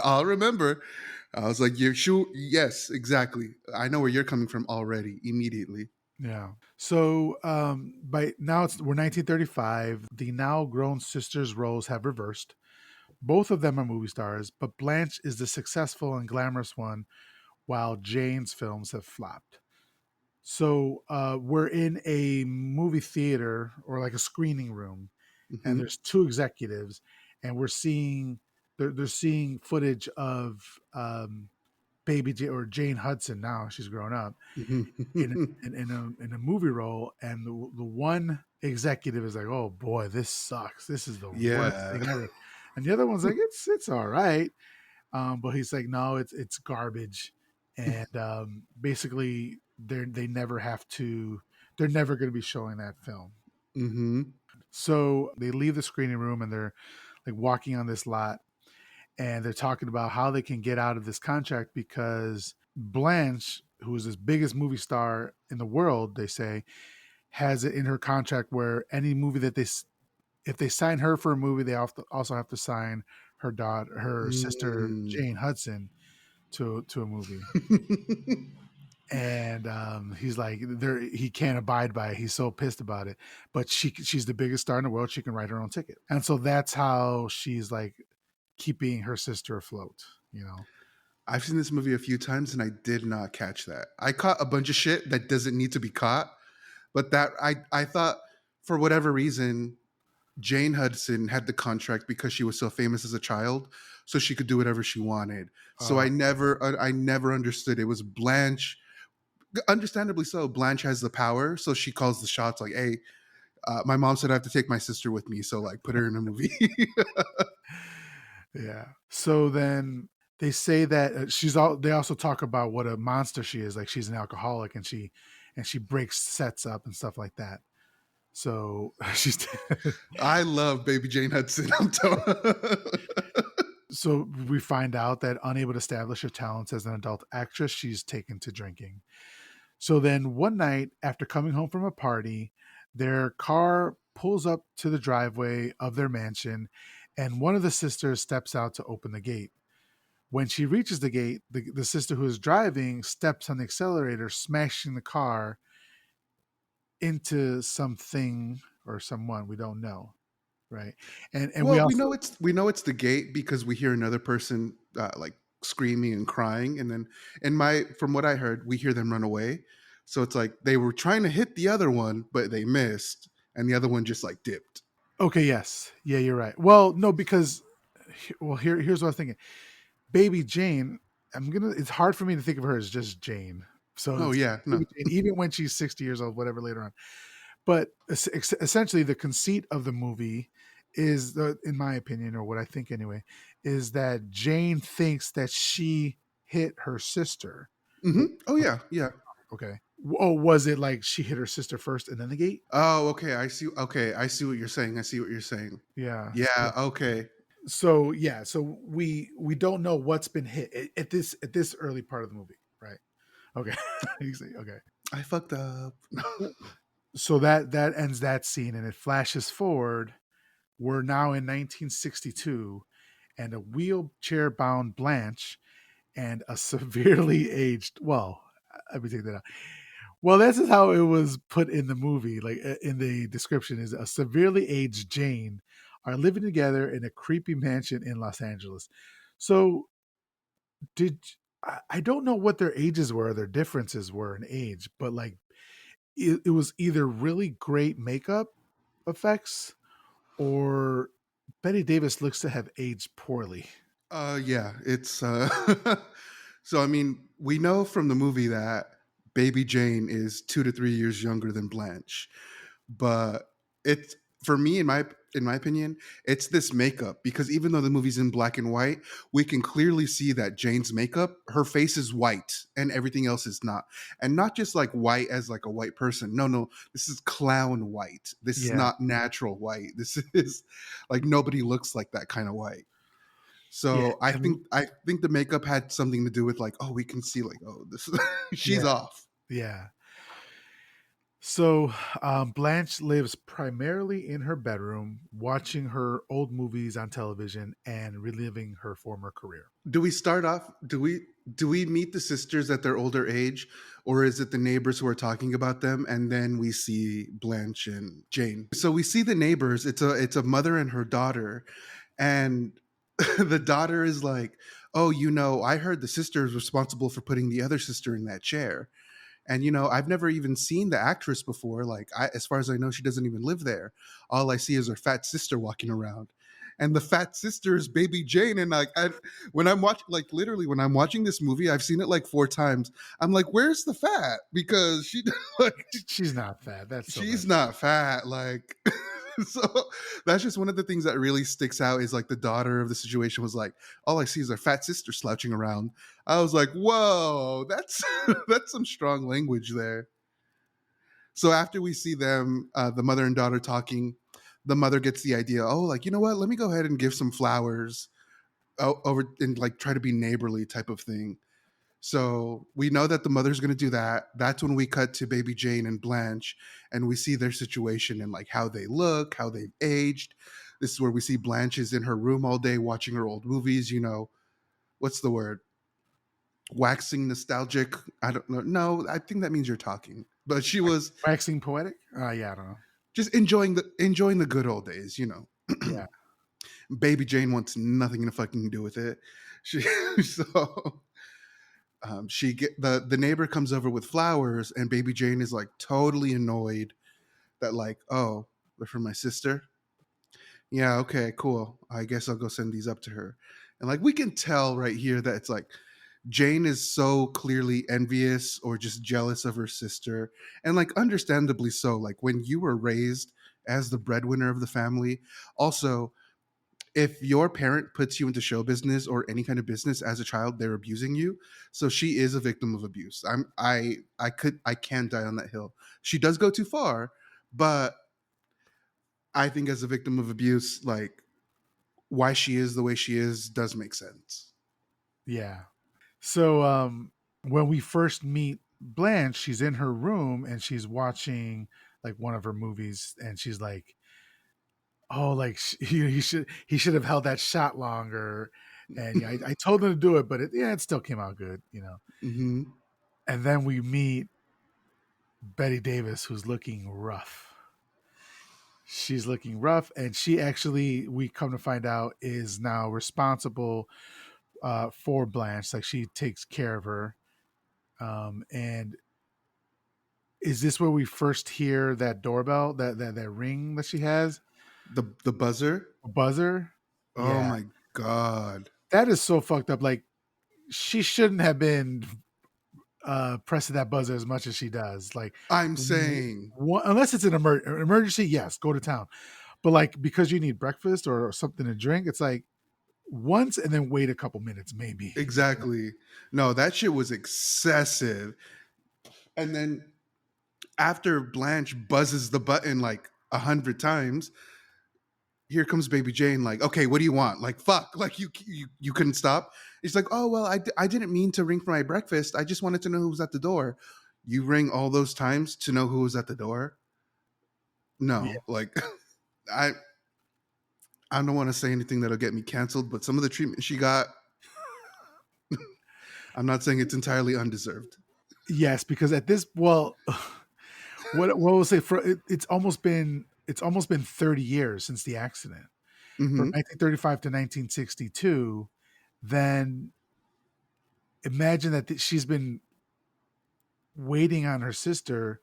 I'll remember. I was like, you're sure? Yes, exactly. I know where you're coming from already, immediately. Yeah. So by now we're 1935. The now grown sisters' roles have reversed. Both of them are movie stars, but Blanche is the successful and glamorous one, while Jane's films have flopped. So we're in a movie theater or like a screening room, and Mm-hmm. there's two executives, and they're seeing footage of or Jane Hudson. Now she's grown up in in a movie role, and the one executive is like, "Oh boy, this sucks. This is the worst Yeah. thing ever," and the other one's like, "It's all right," but he's like, "No, it's garbage," and basically they never have to. They're never going to be showing that film. Mm-hmm. So they leave the screening room and they're like walking on this lot, and they're talking about how they can get out of this contract because Blanche, who is this biggest movie star in the world, they say, has it in her contract where any movie that if they sign her for a movie, they also have to sign her sister Mm. Jane Hudson to a movie. And he's like, he can't abide by it. He's so pissed about it. But she's the biggest star in the world. She can write her own ticket, and so that's how she's like keeping her sister afloat. I've seen this movie a few times and I did not catch that. I caught a bunch of shit that doesn't need to be caught, but that I thought for whatever reason Jane Hudson had the contract because she was so famous as a child, so she could do whatever she wanted. So Uh, I never understood. It was Blanche. Understandably so. Blanche has the power, so she calls the shots. Like, hey, my mom said I have to take my sister with me, so like, put her in a movie. yeah. So then they say that she's all. They also talk about what a monster she is. Like she's an alcoholic, and she breaks sets up and stuff like that. So she's I love Baby Jane Hudson. I'm telling. so we find out that unable to establish her talents as an adult actress, she's taken to drinking. So then one night after coming home from a party, their car pulls up to the driveway of their mansion, and one of the sisters steps out to open the gate. When she reaches the gate, the sister who is driving steps on the accelerator, smashing the car into something or someone we don't know, right? And we Well, also we know it's the gate because we hear another person like screaming and crying, and then in my from what I heard, we hear them run away. So it's like they were trying to hit the other one, but they missed, and the other one just like dipped. okay, yes, yeah, you're right. Well, no, because here's what I was thinking. Baby Jane, it's hard for me to think of her as just Jane. So Oh it's yeah, no. Baby Jane, even when she's 60 years old, whatever later on. But essentially, the conceit of the movie is, in my opinion, or what I think anyway, is that Jane thinks that she hit her sister. Oh yeah, yeah. Okay. Oh, was it like she hit her sister first and then the gate? Oh, okay. I see. Okay, I see what you're saying. I see what you're saying. Yeah. Yeah. Okay. So yeah, so we don't know what's been hit at this early part of the movie, right? Okay. You see, okay. I fucked up. So that ends that scene and it flashes forward. We're now in 1962 and a wheelchair bound Blanche and a severely aged, well, let me take that out. Well, this is how it was put in the movie, like in the description, is a severely aged Jane are living together in a creepy mansion in Los Angeles. So did I don't know what their ages were, their differences were in age, but like it was either really great makeup effects or Betty Davis looks to have aged poorly. Yeah, it's so I mean, we know from the movie that Baby Jane is 2 to 3 years younger than Blanche. But it's for me in my opinion, it's this makeup because even though the movie's in black and white, we can clearly see that Jane's makeup, her face is white and everything else is not. And not just like white as like a white person. No, no, this is clown white. This is Yeah, not natural white. This is like nobody looks like that kind of white. yeah, So I think the makeup had something to do with like, oh, we can see like, oh, this she's yeah, off. yeah. So Blanche lives primarily in her bedroom, watching her old movies on television and reliving her former career. Do we start off? Do we meet the sisters at their older age, or is it the neighbors who are talking about them, and then we see Blanche and Jane? So we see the neighbors. It's a mother and her daughter, and the daughter is like, "Oh, you know, I heard the sister is responsible for putting the other sister in that chair." And you know, I've never even seen the actress before. Like, as far as I know, she doesn't even live there. All I see is her fat sister walking around, and the fat sister is Baby Jane. And like, when I'm watching, like literally, when I'm watching this movie, I've seen it like 4 times. I'm like, where's the fat? Because she, like, She's not fat. That's so bad. she's not fat. Like, so that's just one of the things that really sticks out is like the daughter of the situation was like, all I see is her fat sister slouching around. I was like, whoa, that's that's some strong language there. So after we see them, the mother and daughter talking, the mother gets the idea. Oh, like you know what? Let me go ahead and give some flowers over and like try to be neighborly type of thing. So we know that the mother's going to do that. That's when we cut to Baby Jane and Blanche, and we see their situation and like how they look, how they've aged. This is where we see Blanche is in her room all day watching her old movies. You know, what's the word? Waxing nostalgic. I don't know. No, I think that means you're talking. But she was Waxing poetic? Yeah, I don't know. just enjoying the good old days. You know, Yeah. Baby Jane wants nothing to fucking do with it. She so she get the neighbor comes over with flowers, and Baby Jane is like totally annoyed that like, oh, they're from my sister. Yeah, okay, cool. I guess I'll go send these up to her. And like we can tell right here that it's like Jane is so clearly envious or just jealous of her sister. And like understandably so. Like when you were raised as the breadwinner of the family, also if your parent puts you into show business or any kind of business as a child, they're abusing you. So she is a victim of abuse. I can die on that hill. She does go too far, but I think as a victim of abuse, like why she is the way she is does make sense. Yeah. So when we first meet Blanche, she's in her room and she's watching like one of her movies, and she's like, "Oh, like he should have held that shot longer." And yeah, I told him to do it, but it still came out good, you know. Hmm. And then we meet Betty Davis, who's looking rough. She's looking rough, and she actually, we come to find out, is now responsible for Blanche. Like she takes care of her. And is this where we first hear that doorbell, that ring that she has, The buzzer. a buzzer? Oh Yeah, my god. that is so fucked up. Like she shouldn't have been pressing that buzzer as much as she does. Like, I'm saying unless it's an emergency, yes, go to town. But like because you need breakfast or something to drink, it's like once and then wait a couple minutes, maybe. exactly. No, that shit was excessive. And then after Blanche buzzes the button like 100 times, here comes baby Jane like, okay, what do you want? Like, fuck, like you couldn't stop. It's like, oh well, I didn't mean to ring for my breakfast, I just wanted to know who was at the door. You ring all those times to know who was at the door? Yeah. No, like i I don't want to say anything that'll get me canceled, but some of the treatment she got, I'm not saying it's entirely undeserved. Yes, because at this, well, what we'll say, it's almost been 30 years since the accident, from Hmm. 1935 to 1962. Then imagine that she's been waiting on her sister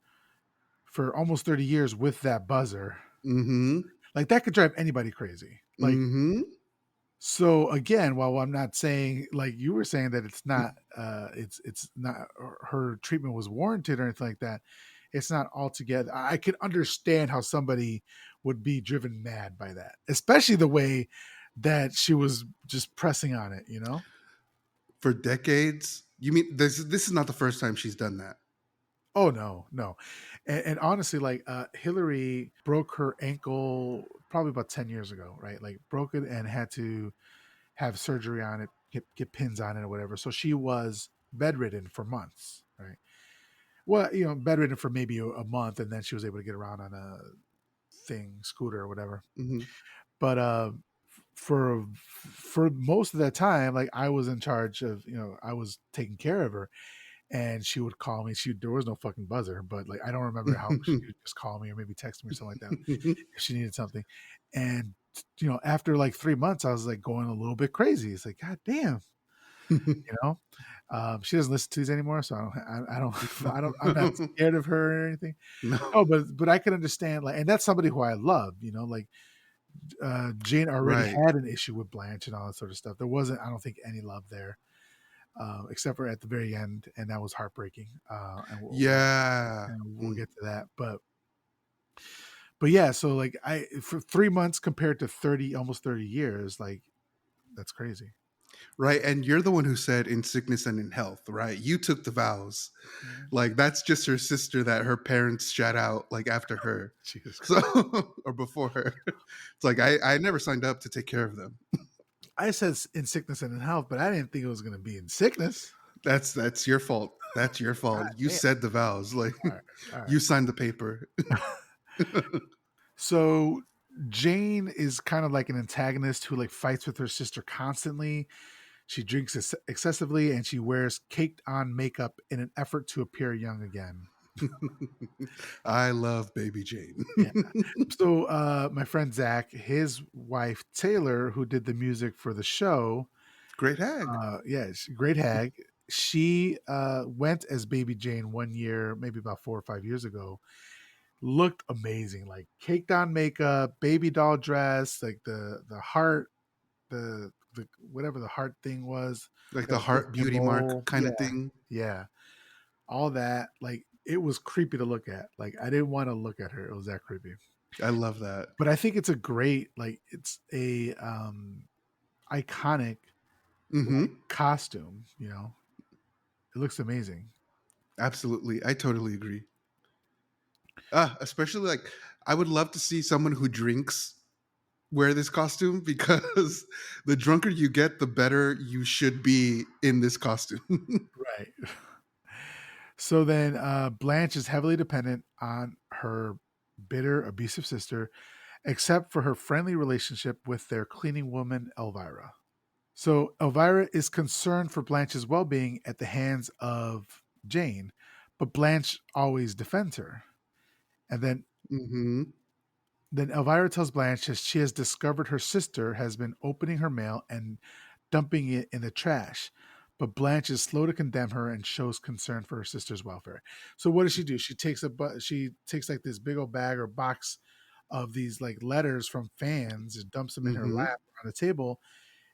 for almost 30 years with that buzzer. Hmm. Like that could drive anybody crazy. Like, Hmm. so again, while I'm not saying, like you were saying, that it's not, her treatment was warranted or anything like that, it's not altogether. I can understand how somebody would be driven mad by that, especially the way that she was just pressing on it, you know? For decades. You mean this is not the first time she's done that? Oh no, no. And honestly, like Hillary broke her ankle probably about 10 years ago, right? Like broke it and had to have surgery on it, get pins on it or whatever. So she was bedridden for months, right? Well, bedridden for maybe a month, and then she was able to get around on a scooter or whatever. Hmm. But for most of that time, like I was in charge of, I was taking care of her, and she would call me. There was no fucking buzzer, but like I don't remember how she would just call me or maybe text me or something like that if she needed something. And after like 3 months, I was like going a little bit crazy. It's like, God damn, you know. She doesn't listen to these anymore, so I don't, I'm not scared of her or anything. No, No, but I can understand, like, and that's somebody who I love, like Jane already right. had an issue with Blanche and all that sort of stuff. There wasn't, I don't think, any love there, except for at the very end, and that was heartbreaking. And Yeah. we'll Mm. get to that, but yeah. So like, for 3 months compared to 30, almost 30 years, like that's crazy. Right. And you're the one who said in sickness and in health, right? You took the vows. Mhm. Like that's just her sister that her parents shut out like after her. Jesus So Christ. or before her. It's like I never signed up to take care of them. I said in sickness and in health, but I didn't think it was going to be in sickness. That's your fault. That's your fault. God You damn. said the vows. Like All right. All you right. signed the paper. So Jane is kind of like an antagonist who like fights with her sister constantly. She drinks excessively, and she wears caked on makeup in an effort to appear young again. I love baby Jane. Yeah. So my friend Zach, his wife Taylor, who did the music for the show, Great hag. yes, great hag. She went as baby Jane one year, maybe about 4 or 5 years ago, looked amazing. Like caked on makeup, baby doll dress, like the heart, the whatever the heart thing was Like that the was supposed heart to be a beauty mark mole. kind Yeah, of thing. yeah. All that. Like it was creepy to look at. Like I didn't want to look at her. It was that creepy. I love that. But I think it's a great, like it's a iconic Mm-hmm. like costume, you know. It looks amazing. Absolutely. I totally agree. Especially like I would love to see someone who drinks wear this costume because the drunker you get, the better you should be in this costume. Right. So then Blanche is heavily dependent on her bitter, abusive sister, except for her friendly relationship with their cleaning woman, Elvira. So Elvira is concerned for Blanche's well being at the hands of Jane, but Blanche always defends her. And Mm-hmm. then Elvira tells Blanche that she has discovered her sister has been opening her mail and dumping it in the trash. But Blanche is slow to condemn her and shows concern for her sister's welfare. So what does she do? She takes like this big old bag or box of these like letters from fans and dumps them in her Mm-hmm. lap on the table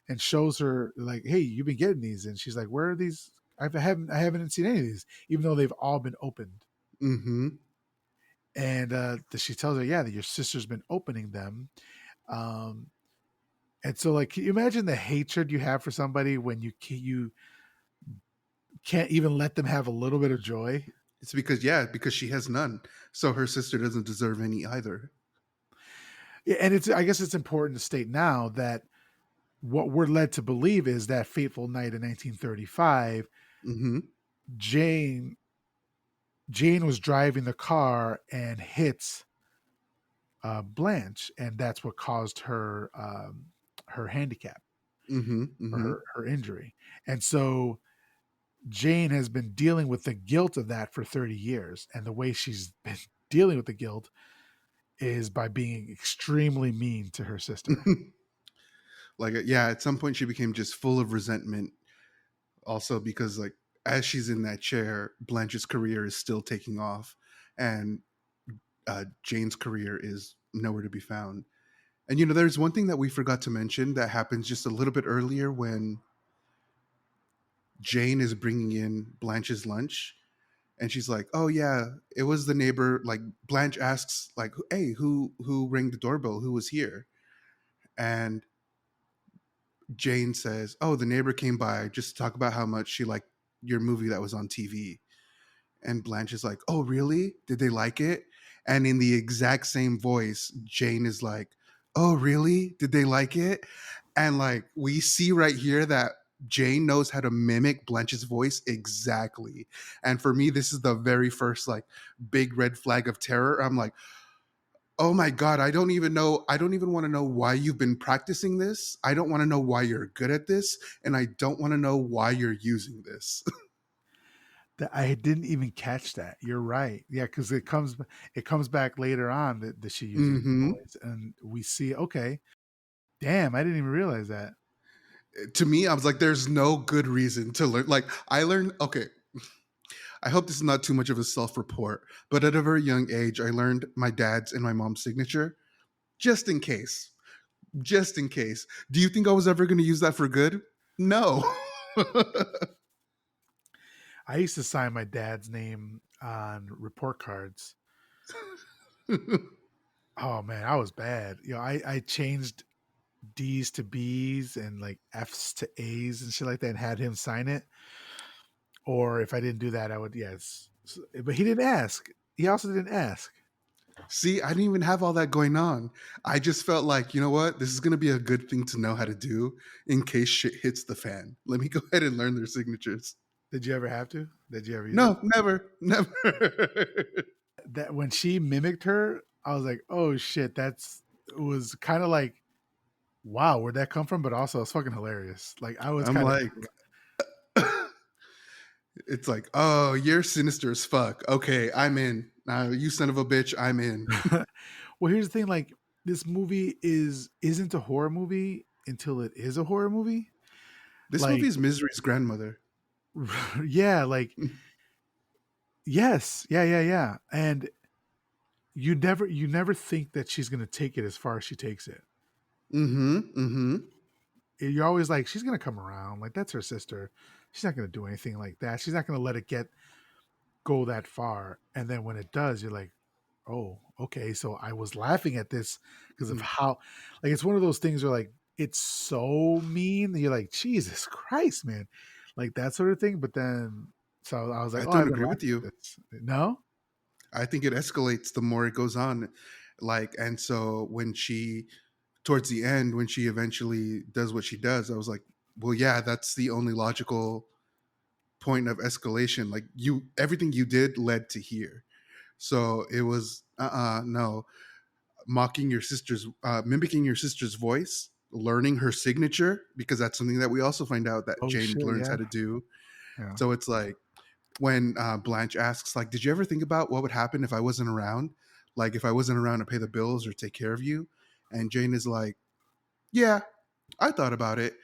and shows her like, "Hey, you've been getting these," and she's like, "Where are these? I haven't seen any of these, even though they've all been opened." Mm-hmm. And she tells her, "Yeah, that your sister's been opening them." Um, and so, like, can you imagine the hatred you have for somebody when you can't even let them have a little bit of joy? It's because she has none. So her sister doesn't deserve any either. Yeah, and it's I guess it's important to state now that what we're led to believe is that fateful night in 1935, Mm-hmm. Jane Jane was driving the car and hits Blanche, and that's what caused her handicap Mm-hmm. or Mm-hmm. her injury. And so Jane has been dealing with the guilt of that for 30 years, and the way she's been dealing with the guilt is by being extremely mean to her sister. Like yeah, at some point she became just full of resentment. Also because like as she's in that chair, Blanche's career is still taking off, and Jane's career is nowhere to be found. And there's one thing that we forgot to mention that happens just a little bit earlier when Jane is bringing in Blanche's lunch, and she's like, "Oh yeah, it was the neighbor." Like Blanche asks, like, "Hey, who rang the doorbell? Who was here?" And Jane says, "Oh, the neighbor came by just to talk about how much she liked your movie that was on TV." And Blanche is like, "Oh, really? Did they like it?" And in the exact same voice, Jane is like, "Oh, really? Did they like it?" And like we see right here that Jane knows how to mimic Blanche's voice exactly. And for me, this is the very first like big red flag of terror. I'm like, "Oh my god, I don't even know. I don't even want to know why you've been practicing this. I don't want to know why you're good at this, and I don't want to know why you're using this." That I didn't even catch that. You're right. Yeah, because it comes back later on that she uses the Mhm. voice, and we see. Okay, damn, I didn't even realize that. To me, I was like, there's no good reason to learn. Like, I learned, okay, I hope this is not too much of a self report, but at a very young age, I learned my dad's and my mom's signature just in case. Just in case. Do you think I was ever going to use that for good? No. I used to sign my dad's name on report cards. Oh man, I was bad. I changed D's to B's and like F's to A's and shit like that, and had him sign it. Or if I didn't do that, I would yes. But he didn't ask. He also didn't ask. See, I didn't even have all that going on. I just felt like, you know what? This is going to be a good thing to know how to do in case shit hits the fan. Let me go ahead and learn their signatures. Did you ever have to? Did you ever use it? No, never, never. That when she mimicked her, I was like, oh shit, that's it was kind of like, wow, where'd that come from? But also it's fucking hilarious. Like I was I'm kind of like, it's like, oh, you're sinister as fuck. Okay, I'm in. You son of a bitch, I'm in. well, here's the thing, like this movie isn't a horror movie until it is a horror movie. This movie Like is Misery's grandmother. yeah, like yes, yeah. And you never think that she's gonna take it as far as she takes it. Mm-hmm. Mm-hmm. You're always like, she's gonna come around. Like, that's her sister. She's not gonna do anything like that. She's not gonna let it go that far. And then when it does, you're like, oh, okay. So I was laughing at this because of Mm-hmm. how, like, it's one of those things where like it's so mean that you're like, Jesus Christ, man, like that sort of thing. But then, so I was like, I oh, don't I've been agree with laughing you. at this. No, I think it escalates the more it goes on. Like, and so when she, towards the end, when she eventually does what she does, I was like, well, yeah, that's the only logical point of escalation. Like, everything you did led to here. So it was, no, mimicking your sister's voice, learning her signature, because that's something that we also find out that oh Jane shit, learns yeah, how to do. yeah. So it's like, when Blanche asks, like, did you ever think about what would happen if I wasn't around? Like, if I wasn't around to pay the bills or take care of you? And Jane is like, yeah, I thought about it,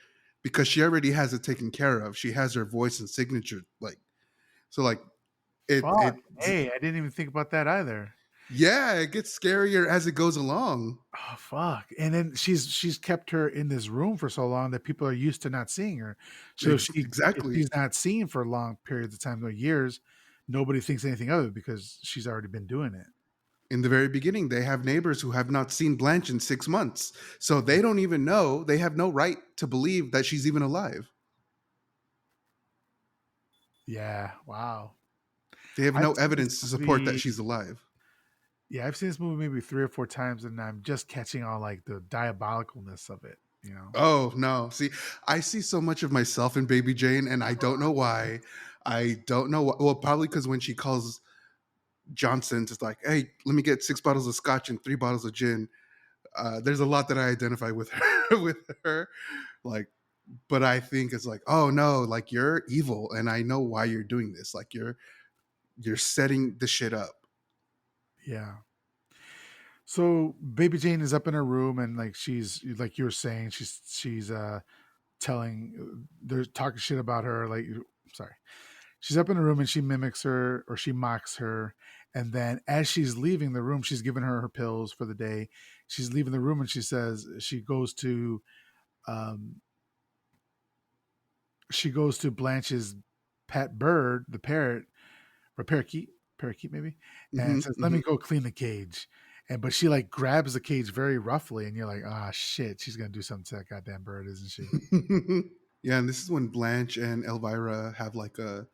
because she already has it taken care of. She has her voice and signature. Like, so like Fuck. it, Hey, I didn't even think about that either. yeah, it gets scarier as it goes along. Oh fuck! And then she's kept her in this room for so long that people are used to not seeing her. So if Exactly. she's not seen for long periods of time or years, nobody thinks anything of it because she's already been doing it. In the very beginning, they have neighbors who have not seen Blanche in 6 months. So they don't even know, they have no right to believe that she's even alive. Yeah. Wow. They have I've no seen this evidence to support that movie. she's alive. Yeah, I've seen this movie maybe 3 or 4 times, and I'm just catching on like the diabolicalness of it. You know. Oh, no. See, I see so much of myself in Baby Jane, and I don't know why. I don't know. Well, probably because when she calls Johnson, it's like, hey, let me get 6 bottles of scotch and 3 bottles of gin. There's a lot that I identify with her, with her. Like, but I think it's like, oh no, like you're evil, and I know why you're doing this. Like you're setting the shit up. Yeah. So Baby Jane is up in her room, and like she's like you were saying, she's telling they're talking shit about her. Like, sorry, she's up in her room and she mimics her or she mocks her. And then as she's leaving the room, she's given her her pills for the day. She's leaving the room and um, she goes to Blanche's pet bird, the parrot or parakeet maybe, and Hmm. says, "Let Hmm. me go clean the cage." And but she like grabs the cage very roughly, and you're like, "Ah, shit, she's gonna do something to that goddamn bird, isn't she?" Yeah, and this is when Blanche and Elvira have like a.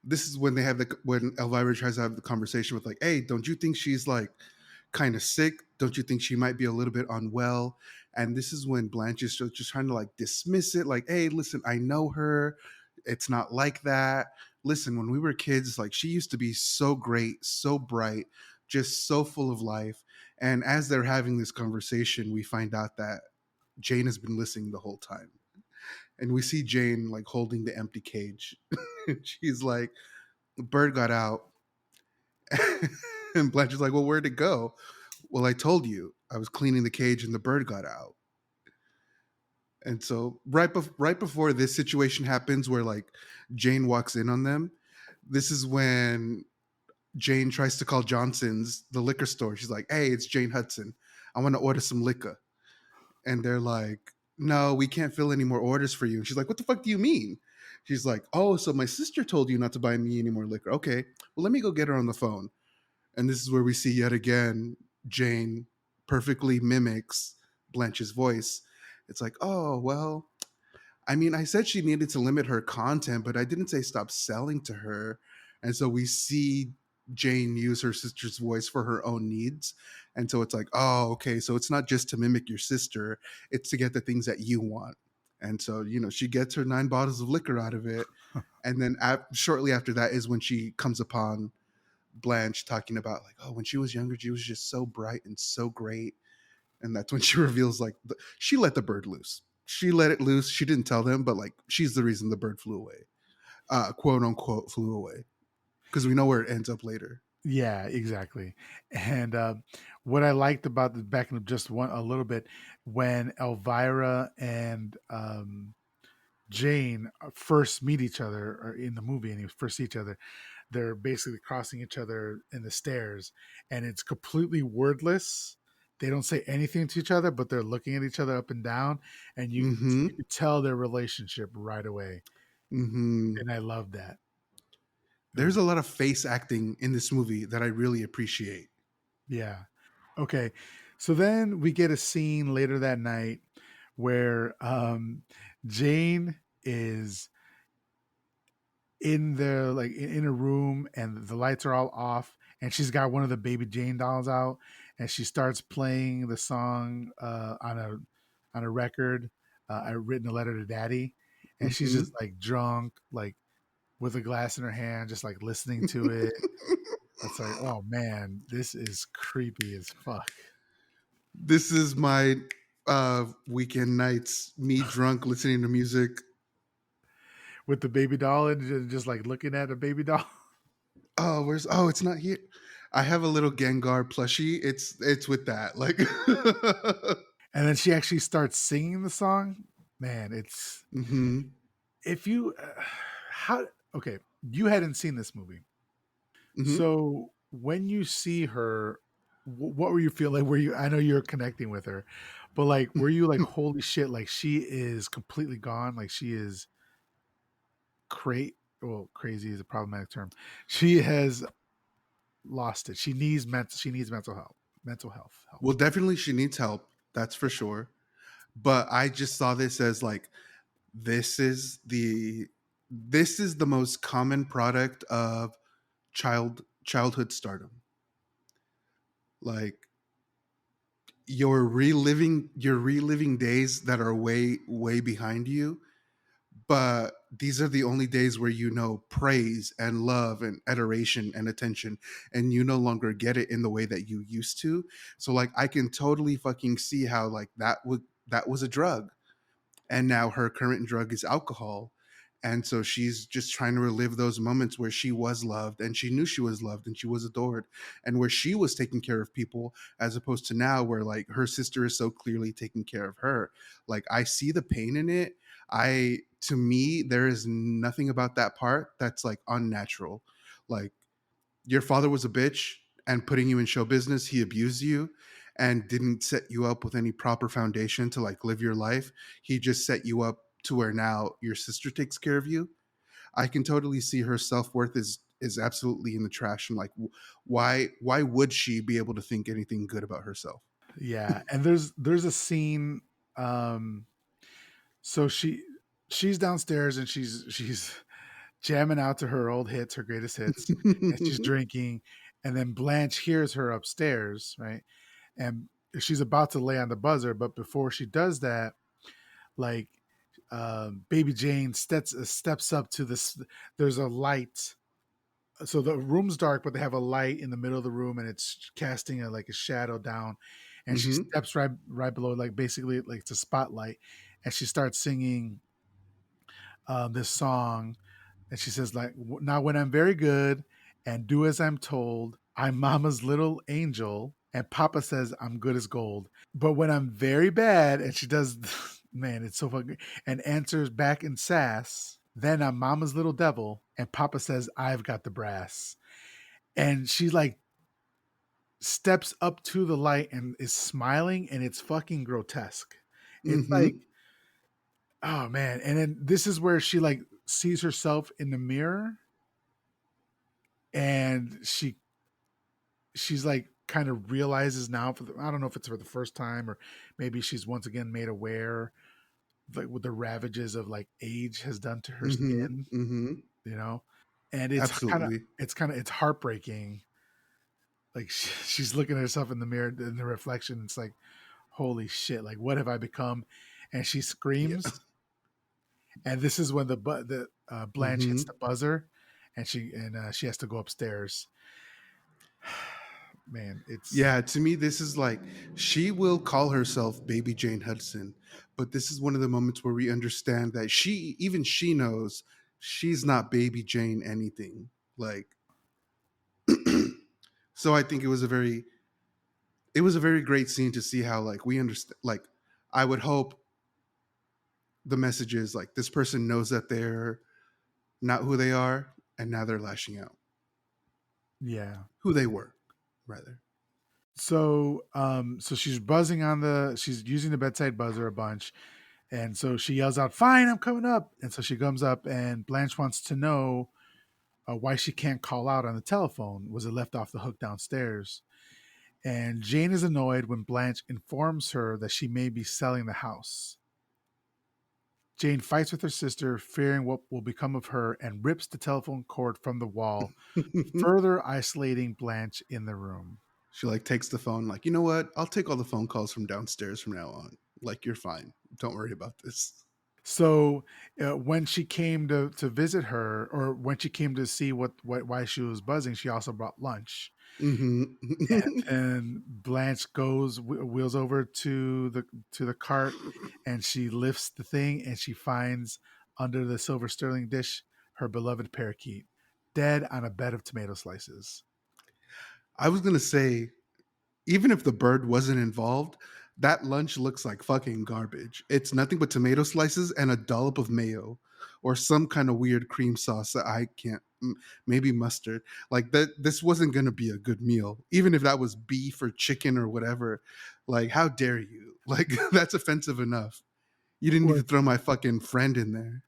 This is when they have the when Elvira tries to have the conversation with like, hey, don't you think she's like kind of sick? Don't you think she might be a little bit unwell? And this is when Blanche is just trying to like dismiss it, like, hey, listen, I know her. It's not like that. Listen, when we were kids, like she used to be so great, so bright, just so full of life. And as they're having this conversation, we find out that Jane has been listening the whole time. And we see Jane like holding the empty cage. She's like, the bird got out. And Blanche is like, well, where'd it go? Well, I told you I was cleaning the cage and the bird got out. And so right before this situation happens where like Jane walks in on them, this is when Jane tries to call Johnson's, the liquor store. She's like, hey, it's Jane Hudson. I want to order some liquor. And they're like, no, we can't fill any more orders for you. And she's like, what the fuck do you mean? She's like, oh, so my sister told you not to buy me any more liquor. Okay, well, let me go get her on the phone. And this is where we see yet again Jane perfectly mimics Blanche's voice. It's like, oh, well, I mean, I said she needed to limit her content, but I didn't say stop selling to her. And so we see Jane use her sister's voice for her own needs. And so it's like, oh, okay, so it's not just to mimic your sister, it's to get the things that you want. And so, she gets her 9 bottles of liquor out of it. And then shortly after that is when she comes upon Blanche talking about like, oh, when she was younger, she was just so bright and so great. And that's when she reveals like she let the bird loose. She let it loose. She didn't tell them, but like she's the reason the bird flew away, quote unquote, flew away, because we know where it ends up later. Yeah, exactly. And what I liked about the backing up just one a little bit when Elvira and Jane first meet each other or in the movie and you first see each other, they're basically crossing each other in the stairs, and it's completely wordless. They don't say anything to each other, but they're looking at each other up and down, and Mm-hmm. you could tell their relationship right away. Mm-hmm. And I love that. It There's was a lot of face acting in this movie that I really appreciate. Yeah. Okay. So then we get a scene later that night where Jane is in the in a room, and the lights are all off, and she's got one of the baby Jane dolls out, and she starts playing the song on a record. I written a letter to daddy, and she's Mm-hmm. just like drunk, like with a glass in her hand, just like listening to it. It's like, oh man, this is creepy as fuck. This is my weekend nights, me drunk listening to music. With the baby doll and just like looking at a baby doll. Oh, where's it's not here. I have a little Gengar plushie. It's with that. Like And then she actually starts singing the song. Man, it's hmm if you how okay, you hadn't seen this movie. hmm So when you see her, what were you feeling? Were you? I know you're connecting with her, but like, were you like, holy shit? Like she is completely gone. Like she is well, crazy is a problematic term. She has lost it. She needs mental health help. Well, definitely she needs help. That's for sure. But I just saw this as like this is the this is the most common product of childhood stardom. Like you're reliving days that are way behind you, but these are the only days where you know praise and love and adoration and attention, and you no longer get it in the way that you used to. So like I can totally fucking see how like that was a drug, and now her current drug is alcohol. And so she's just trying to relive those moments where she was loved and she knew she was loved and she was adored, and where she was taking care of people, as opposed to now where like her sister is so clearly taking care of her. Like I see the pain in it. I To me there is nothing about that part that's like unnatural. Like your father was a bitch and putting you in show business, he abused you and didn't set you up with any proper foundation to like live your life. He just set you up to where now your sister takes care of you. I can totally see her self-worth is absolutely in the trash, and like why would she be able to think anything good about herself? Yeah, and there's a scene. Um, so she's downstairs and she's jamming out to her old hits, her greatest hits, and she's drinking. And then Blanche hears her upstairs, right? And she's about to lay on the buzzer, but before she does that, like baby Jane steps up to this. There's a light, so the room's dark, but they have a light in the middle of the room, and it's casting a shadow down. And she hmm steps right below, like basically like it's a spotlight, and she starts singing this song, and she says like, "Now when I'm very good and do as I'm told, I'm Mama's little angel, and Papa says I'm good as gold. But when I'm very bad," and she does, man, it's so fucking, and answers back in sass, "then I'm Mama's little devil, and Papa says I've got the brass." And she like steps up to the light and is smiling, and it's fucking grotesque. It's like, hmm oh man. And then this is where she like sees herself in the mirror, and she's like kind of realizes now I don't know if it's for the first time, or maybe she's once again made aware like what the ravages of like age has done to her hmm skin, hmm you know. And Absolutely. it's heartbreaking. Like she's looking at herself in the mirror, in the reflection. It's like, holy shit, like what have I become? And she Yeah. screams, and this is when the Blanche hits hmm the buzzer, and she has to go upstairs. Man, it's Yeah, to me, this is like she will call herself Baby Jane Hudson, but this is one of the moments where we understand that even she knows she's not Baby Jane anything. Like, so I think it was a very great scene to see how like we understand. Like, I would hope the message is like this person knows that they're not who they are, and now they're lashing out. Yeah. who they were, rather. So she's buzzing on she's using the bedside buzzer a bunch. And so she yells out, "Fine, I'm coming up." And so she comes up, and Blanche wants to know why she can't call out on the telephone. Was it left off the hook downstairs? And Jane is annoyed when Blanche informs her that she may be selling the house. Jane fights with her sister, fearing what will become of her, and rips the telephone cord from the wall, further isolating Blanche in the room. She like takes the phone, like, you know what? I'll take all the phone calls from downstairs from now on. Like, you're fine. Don't worry about this. So when she came to visit her, or when she came to see why she was buzzing, she also brought lunch. Mm-hmm. And Blanche wheels over to the cart, and she lifts the thing, and she finds under the silver sterling dish her beloved parakeet, dead on a bed of tomato slices. I was gonna say, even if the bird wasn't involved, that lunch looks like fucking garbage. It's nothing but tomato slices and a dollop of mayo or some kind of weird cream sauce that I can't, maybe mustard. Like that, this wasn't going to be a good meal, even if that was beef or chicken or whatever. Like, how dare you? Like, that's offensive enough. You didn't need Or to throw my fucking friend in there.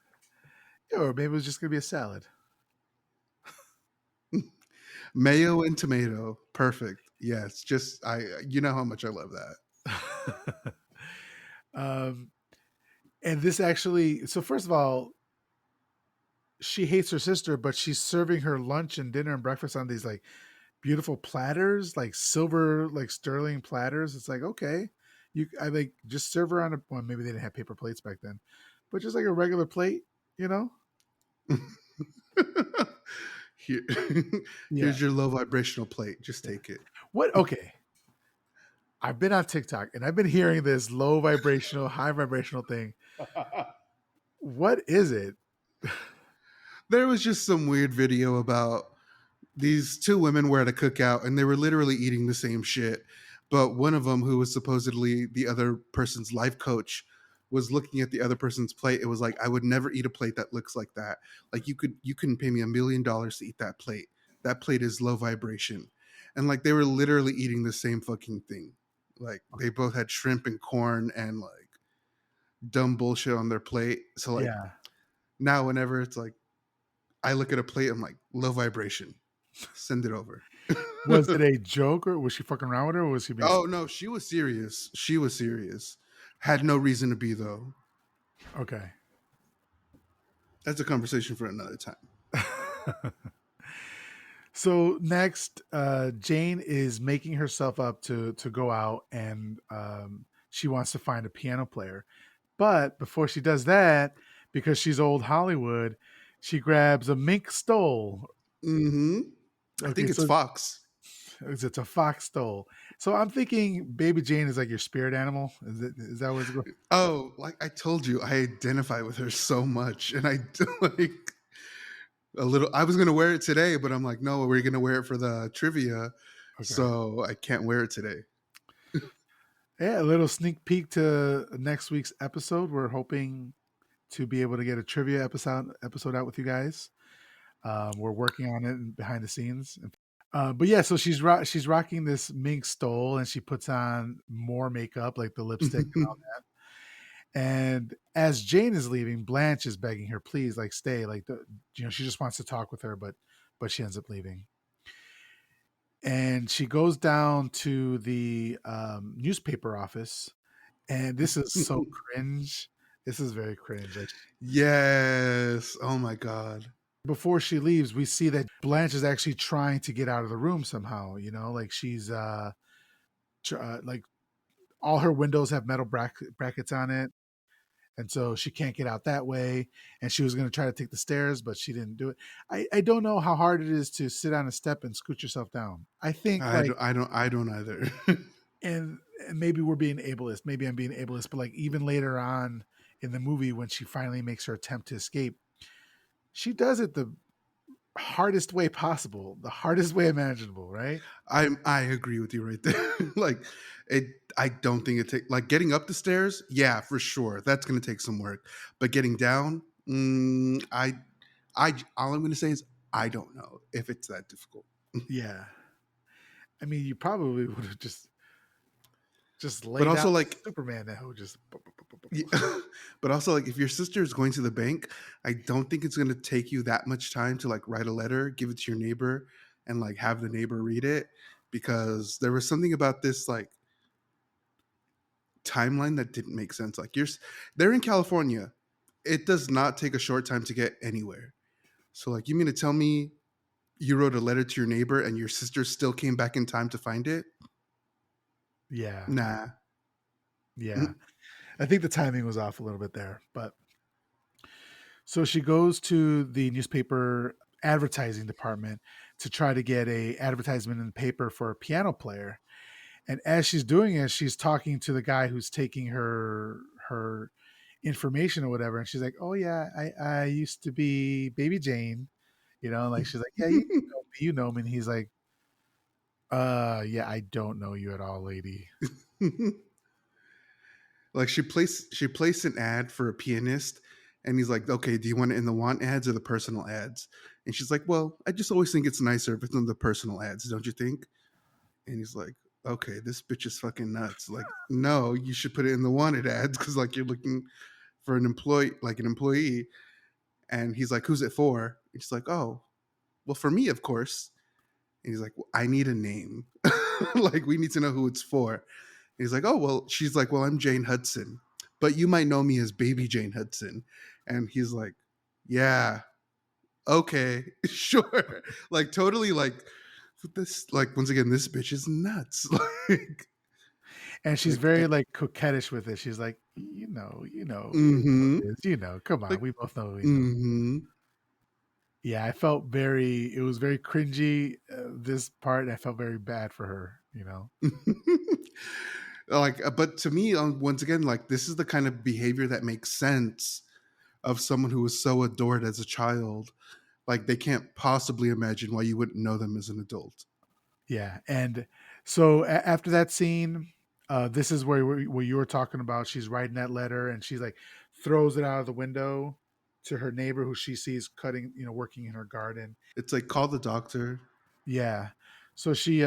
maybe it was just gonna be a salad. Mayo and tomato. Perfect. Yes. Just, you know how much I love that. um, and this actually, so first of all, she hates her sister, but she's serving her lunch and dinner and breakfast on these like beautiful platters, like silver, like sterling platters. It's like, okay, I like just serve her on well, maybe they didn't have paper plates back then, but just like a regular plate, you know? Here, Yeah. here's your low vibrational plate. Just Yeah. take it. What? Okay. I've been on TikTok and I've been hearing this low vibrational, high vibrational thing. What is it? There was just some weird video about these two women were at a cookout and they were literally eating the same shit. But one of them, who was supposedly the other person's life coach, was looking at the other person's plate. It was like, I would never eat a plate that looks like that. Like you couldn't pay me $1 million to eat that plate. That plate is low vibration. And like they were literally eating the same fucking thing. Like they both had shrimp and corn and like dumb bullshit on their plate. So like Yeah. now whenever it's like I look at a plate, I'm like, low vibration. Send it over. Was it a joke, or was she fucking around with her, or was she being Oh no, she was serious. She was serious. Had no reason to be though. okay? That's a conversation for another time. So next, Jane is making herself up to go out, and she wants to find a piano player. But before she does that, because she's old Hollywood, she grabs a mink stole. Mm-hmm. I Okay, think it's so Fox. it's a fox stole. So I'm thinking Baby Jane is like your spirit animal. Is that what's going? Oh, like I told you, I identify with her so much, and I do like a little. I was gonna wear it today, but I'm like, no, we're gonna wear it for the trivia, Okay. so I can't wear it today. Yeah, a little sneak peek to next week's episode. We're hoping to be able to get a trivia episode out with you guys. We're working on it behind the scenes. But yeah, so she's rocking this mink stole, and she puts on more makeup, like the lipstick and all that. And as Jane is leaving, Blanche is begging her, "Please, like, stay." Like, she just wants to talk with her, but she ends up leaving. And she goes down to the newspaper office, and this is so cringe. This is very cringe. Like, Yes. Oh my god. before she leaves, we see that Blanche is actually trying to get out of the room somehow. Like she's like all her windows have metal brackets on it, and so she can't get out that way. And she was going to try to take the stairs, but she didn't do it. I don't know how hard it is to sit on a step and scoot yourself down. I think like, I don't either. and maybe we're being ableist. Maybe I'm being ableist, but like even later on in the movie, when she finally makes her attempt to escape, she does it the hardest way possible, the hardest way imaginable, right? I agree with you right there. Like it I don't think it take like getting up the stairs, yeah, for sure. That's gonna take some work. But getting down, I all I'm gonna say is I don't know if it's that difficult. Yeah. I mean, you probably would have just But lay down also like Superman now, just yeah, but also like if your sister is going to the bank, I don't think it's going to take you that much time to like write a letter, give it to your neighbor, and like have the neighbor read it, because there was something about this like timeline that didn't make sense. Like they're in California. It does not take a short time to get anywhere. So like you mean to tell me you wrote a letter to your neighbor and your sister still came back in time to find it? yeah. Nah. Yeah. I think the timing was off a little bit there, but so she goes to the newspaper advertising department to try to get a advertisement in the paper for a piano player. And as she's doing it, she's talking to the guy who's taking her information or whatever. And she's like, "Oh yeah, I used to be Baby Jane," like she's like, "Yeah, you know me." And he's like, yeah, I don't know you at all, lady." Like she placed an ad for a pianist, and he's like, okay, do you want it in the want ads or the personal ads? And she's like, well, I just always think it's nicer if it's in the personal ads, don't you think? And he's like, okay, this bitch is fucking nuts. Like, no, you should put it in the wanted ads because like you're looking for an employee. And he's like, who's it for? And she's like, oh, well, for me, of course. And he's like, well, I need a name. Like, we need to know who it's for. And he's like, oh, well, she's like, well, I'm Jane Hudson, but you might know me as Baby Jane Hudson. And he's like, yeah, okay, sure. Like, totally, like, this, like, once again, this bitch is nuts. And she's like, very like coquettish with it. She's like, you know mm-hmm, what it is. Come on, like, we both know we know. mm-hmm. Yeah, I felt it was very cringy, this part, and I felt very bad for her. Like, but to me, once again, like, this is the kind of behavior that makes sense of someone who was so adored as a child. Like, they can't possibly imagine why you wouldn't know them as an adult. Yeah, and so after that scene, this is where you were talking about. She's writing that letter, and she's like throws it out of the window to her neighbor who she sees cutting, working in her garden. It's like, call the doctor. Yeah, so she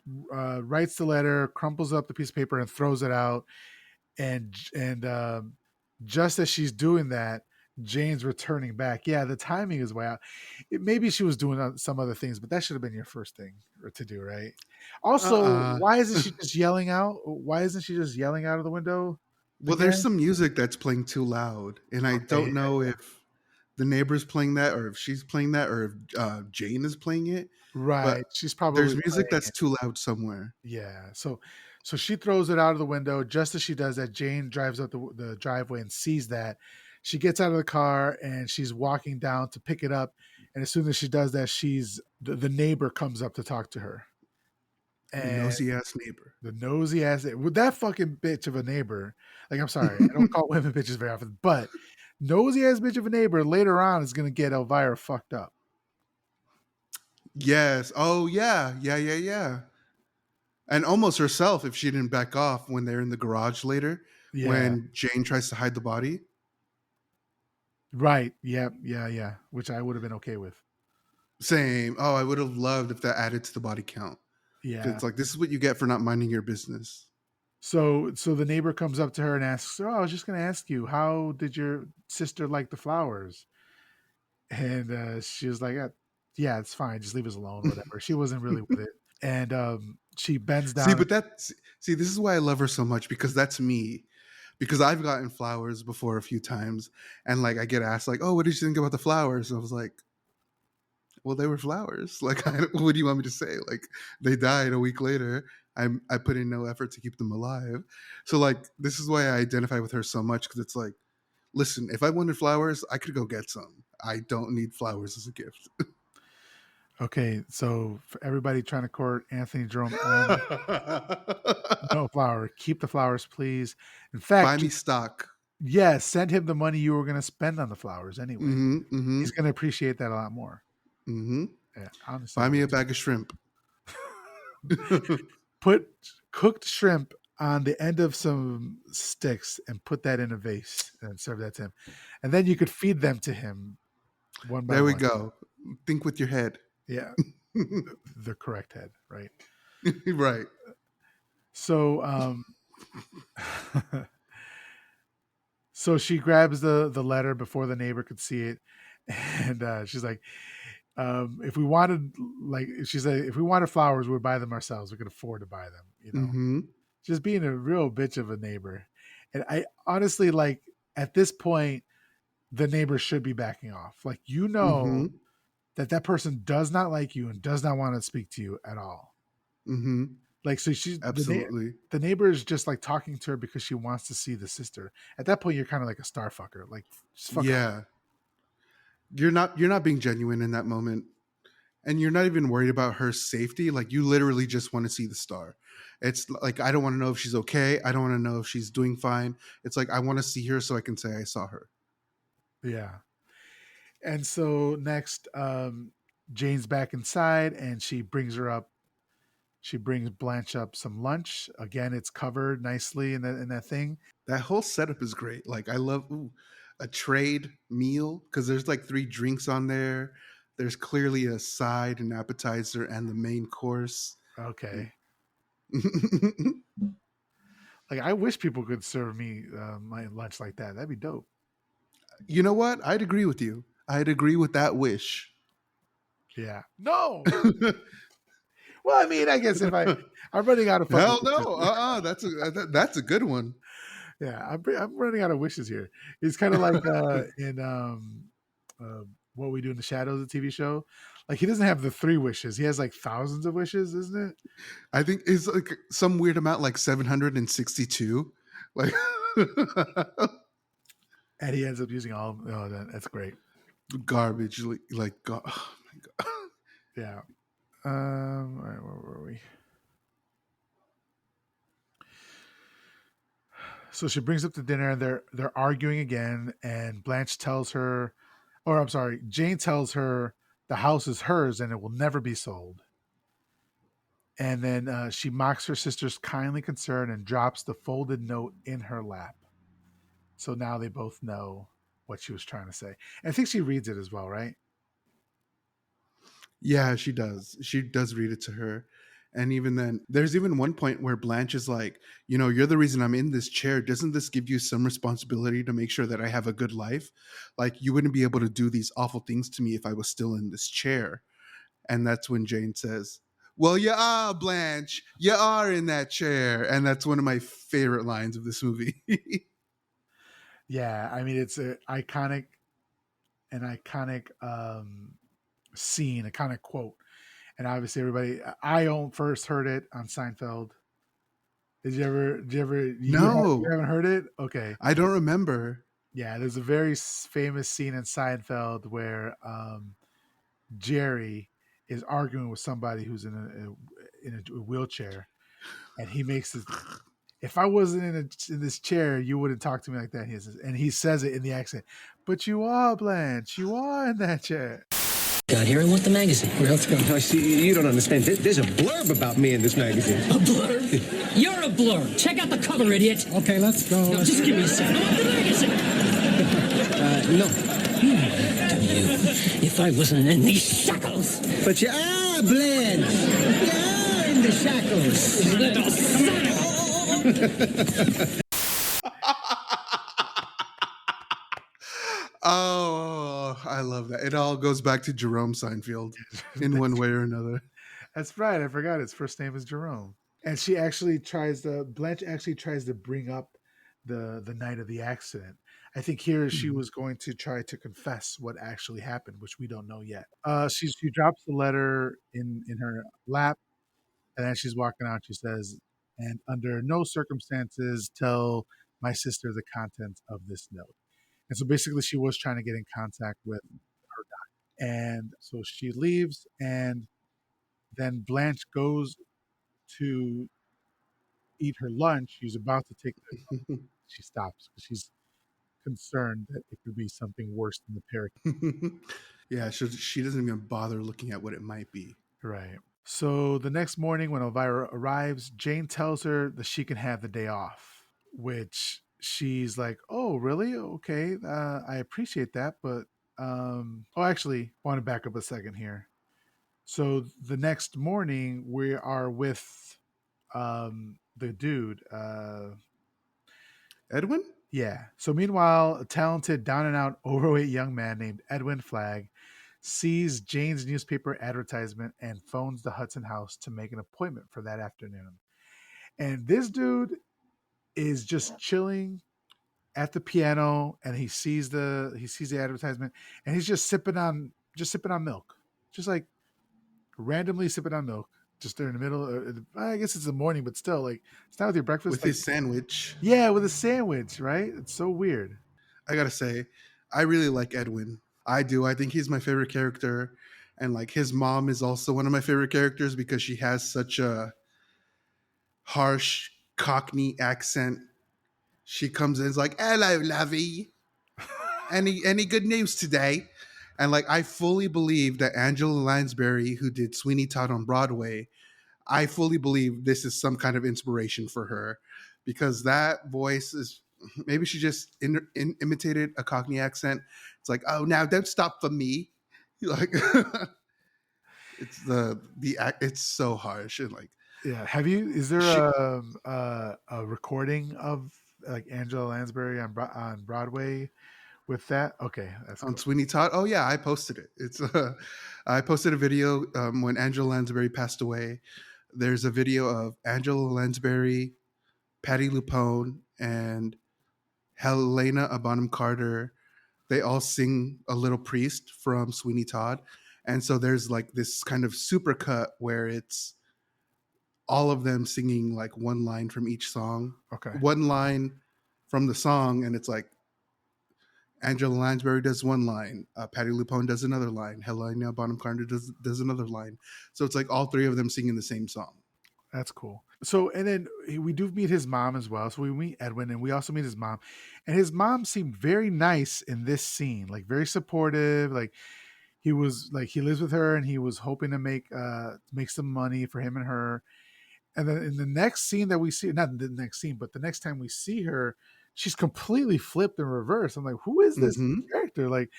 writes the letter, crumples up the piece of paper, and throws it out. And just as she's doing that, Jane's returning back. Yeah, the timing is way out. Maybe she was doing some other things, but that should have been your first thing to do, right? Also, Uh-uh. why isn't she just yelling out? Why isn't she just yelling out of the window Well, there's again? some music that's playing too loud, and I Okay, don't know if the neighbor's playing that, or if she's playing that, or if Jane is playing it. But right. She's there's probably music playing that's it. too loud somewhere. Yeah. So she throws it out of the window. Just as she does that, Jane drives up the driveway and sees that. She gets out of the car and she's walking down to pick it up. And as soon as she does that, the neighbor comes up to talk to her. The And nosy ass neighbor. the nosy ass with that fucking bitch of a neighbor. Like, I'm sorry, I don't call women bitches very often, but nosy ass bitch of a neighbor later on is gonna get Elvira fucked up. Yes. Oh yeah. Yeah. Yeah. Yeah. And almost herself if she didn't back off when they're in the garage later, Yeah. when Jane tries to hide the body. Right. Yeah. Yeah. Yeah. Which I would have been okay with. Same. Oh, I would have loved if that added to the body count. Yeah. It's like, this is what you get for not minding your business. So the neighbor comes up to her and asks, "Oh, I was just going to ask you, how did your sister like the flowers?" And she was like, "Yeah, it's fine. Just leave us alone, whatever." She wasn't really with it, and she bends See, down. but this is why I love her so much, because that's me. Because I've gotten flowers before a few times, and like I get asked like, "Oh, what did you think about the flowers?" And I was like, "Well, they were flowers. Like, what do you want me to say? Like, they died a week later. I put in no effort to keep them alive. So like, this is why I identify with her so much, because it's like, listen, if I wanted flowers, I could go get some. I don't need flowers as a gift. Okay, so for everybody trying to court Anthony Jerome and no flower, keep the flowers, please. In Buy fact, me stock. yeah, send him the money you were going to spend on the flowers anyway. Mm-hmm. Mm-hmm. He's going to appreciate that a lot more. Mm-hmm. Yeah, honestly, Buy me a please. bag of shrimp. Put cooked shrimp on the end of some sticks and put that in a vase and serve that to him. And then you could feed them to him one by There we one. go. Think with your head. Yeah. the correct head, right? Right. So so she grabs the letter before the neighbor could see it, and she's like, if we wanted, like, she said, if we wanted flowers, we'd buy them ourselves. We could afford to buy them, you know. Mm-hmm. Just being a real bitch of a neighbor. And I honestly, like, at this point, the neighbor should be backing off. Like, you Mm-hmm. know that that person does not like you and does not want to speak to you at all. Mm-hmm. Like, so she's Absolutely. the neighbor is just like talking to her because she wants to see the sister. At that point, you're kind of like a star fucker. Like, just fuck off. Yeah. You're not being genuine in that moment. And you're not even worried about her safety. Like you literally just want to see the star. It's like I don't want to know if she's okay. I don't want to know if she's doing fine. It's like I want to see her so I can say I saw her. Yeah. And so next, Jane's back inside and she brings her up. She brings Blanche up some lunch. Again, it's covered nicely in that thing. That whole setup is great. Like I love a trade meal because there's like 3 drinks on there. There's clearly a side, an appetizer, and the main course. Okay. Like, I wish people could serve me my lunch like that. That'd be dope. You know what? I'd agree with you. I'd agree with that wish. Yeah. No. Well, I mean, I guess if I'm running out of fucking Hell wishes. no. That's a good one. Yeah, I'm running out of wishes here. It's kind of like in What We Do in the Shadows, the TV show. Like, he doesn't have the 3 wishes. He has like thousands of wishes, isn't it? I think it's like some weird amount, like 762. Like And he ends up using all. Oh, that's great. garbage. Like oh my god. Yeah. All right, where were we? So she brings up the dinner, and they're arguing again. And Blanche tells her, or I'm sorry, Jane tells her the house is hers and it will never be sold. And then she mocks her sister's kindly concern and drops the folded note in her lap. So now they both know what she was trying to say. And I think she reads it as well, right? Yeah, she does. She does read it to her. And even then, there's even one point where Blanche is like, you're the reason I'm in this chair. Doesn't this give you some responsibility to make sure that I have a good life? Like, you wouldn't be able to do these awful things to me if I was still in this chair. And that's when Jane says, well, you are, Blanche. You are in that chair. And that's one of my favorite lines of this movie. Yeah, I mean, it's an iconic scene, a kind of quote. And obviously, everybody, first heard it on Seinfeld. You No, haven't heard it? Okay. I don't remember. Yeah, there's a very famous scene in Seinfeld where Jerry is arguing with somebody who's in a wheelchair, and he makes this. If I wasn't in this chair, you wouldn't talk to me like that. And he says it in the accent, but you are, Blanche. You are in that chair. Got here, I want the magazine. Well, let's go. No, see, you don't understand. There's a blurb about me in this magazine. A blurb? You're a blurb. Check out the cover, idiot. Okay, let's go. No, just give me a second. I want the magazine. No. If I wasn't in these shackles. But you are, Blanche. You are in the shackles. Little son of Oh, I love that. It all goes back to Jerome Seinfeld in one way or another. That's right. I forgot his first name is Jerome. And Blanche actually tries to bring up the night of the accident. I think here she was going to try to confess what actually happened, which we don't know yet. She drops the letter in her lap, and as she's walking out, she says, "And under no circumstances tell my sister the contents of this note." And so basically, she was trying to get in contact with her guy. And so she leaves, and then Blanche goes to eat her lunch. She's about to take the she stops because she's concerned that it could be something worse than the parakeet. Yeah, she doesn't even bother looking at what it might be. Right. So the next morning when Elvira arrives, Jane tells her that she can have the day off, which she's like, "Oh, really? Okay. I appreciate that, but actually, I want to back up a second here. So the next morning, we are with the dude. Edwin? Yeah. So meanwhile, a talented, down and out, overweight young man named Edwin Flagg sees Jane's newspaper advertisement and phones the Hudson house to make an appointment for that afternoon. And this dude is just chilling at the piano, and he sees the advertisement, and he's just sipping on milk, just like randomly sipping on milk, just during the middle. I guess it's the morning, but still, like, it's not with your breakfast. With Like, his sandwich. yeah, with a sandwich, right? It's so weird. I gotta say, I really like Edwin. I do. I think he's my favorite character. And like his mom is also one of my favorite characters because she has such a harsh Cockney accent. She comes in, is like, "Hello, lovey. Any good news today?" And like I fully believe that Angela Lansbury, who did Sweeney Todd on Broadway, I fully believe this is some kind of inspiration for her because that voice is maybe she just imitated a Cockney accent. It's like, oh, now don't stop for me. Like it's it's so harsh and like Yeah. Is there she a recording of like Angela Lansbury on Broadway with that? Okay, that's on cool. Sweeney Todd. Oh yeah, I posted it. It's I posted a video when Angela Lansbury passed away. There's a video of Angela Lansbury, Patti LuPone, and Helena Bonham Carter. They all sing a little priest from Sweeney Todd. And so there's like this kind of super cut where it's all of them singing like one line from each song, Okay. one line from the song. And it's like Angela Lansbury does one line, Patti LuPone does another line, Helena Bonham Carter does another line. So it's like all three of them singing the same song. That's cool. So, and then we do meet his mom as well. So we meet Edwin, and we also meet his mom. And his mom seemed very nice in this scene, like very supportive. Like he lives with her, and he was hoping to make some money for him and her. And then in the next scene that we see, not the next scene, but the next time we see her, she's completely flipped and reversed. I'm like, who is this Mm-hmm. character? Like,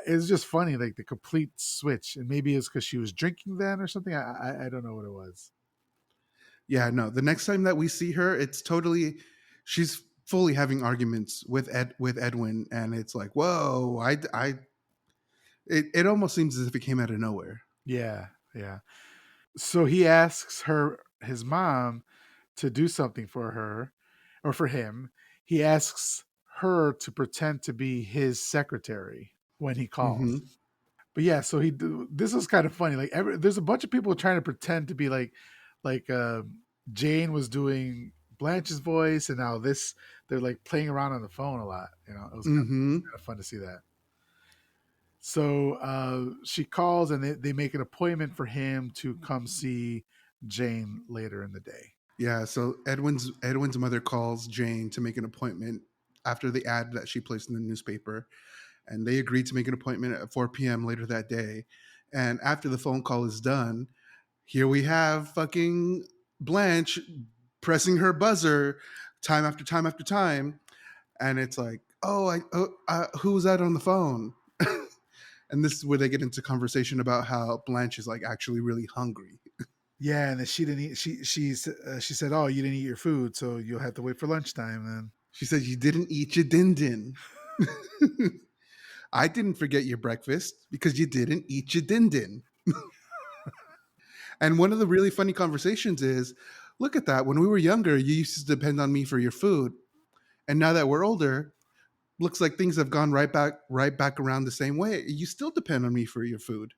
it's just funny, like the complete switch. And maybe it's because she was drinking then or something. I don't know what it was. Yeah, no. The next time that we see her, it's totally she's fully having arguments with Edwin, and it's like, whoa, it almost seems as if it came out of nowhere. Yeah, yeah. So he asks his mom, to do something for her or for him. He asks her to pretend to be his secretary when he calls. Mm-hmm. But yeah, so this was kind of funny. Like there's a bunch of people trying to pretend to be like Jane was doing Blanche's voice, and now they're like playing around on the phone a lot. It was Mm-hmm. kind of fun to see that. So she calls, and they make an appointment for him to come see Jane later in the day. Yeah, so Edwin's mother calls Jane to make an appointment after the ad that she placed in the newspaper, and they agreed to make an appointment at 4 p.m. later that day. And after the phone call is done, here we have fucking Blanche pressing her buzzer time after time after time, and it's like, who was that on the phone? And this is where they get into conversation about how Blanche is like actually really hungry. Yeah, and then she didn't eat. She said, "Oh, you didn't eat your food, so you'll have to wait for lunchtime." Then She said, "You didn't eat your din din." I didn't forget your breakfast because you didn't eat your din din. And one of the really funny conversations is, look at that. When we were younger, you used to depend on me for your food. And now that we're older, looks like things have gone right back around the same way. You still depend on me for your food.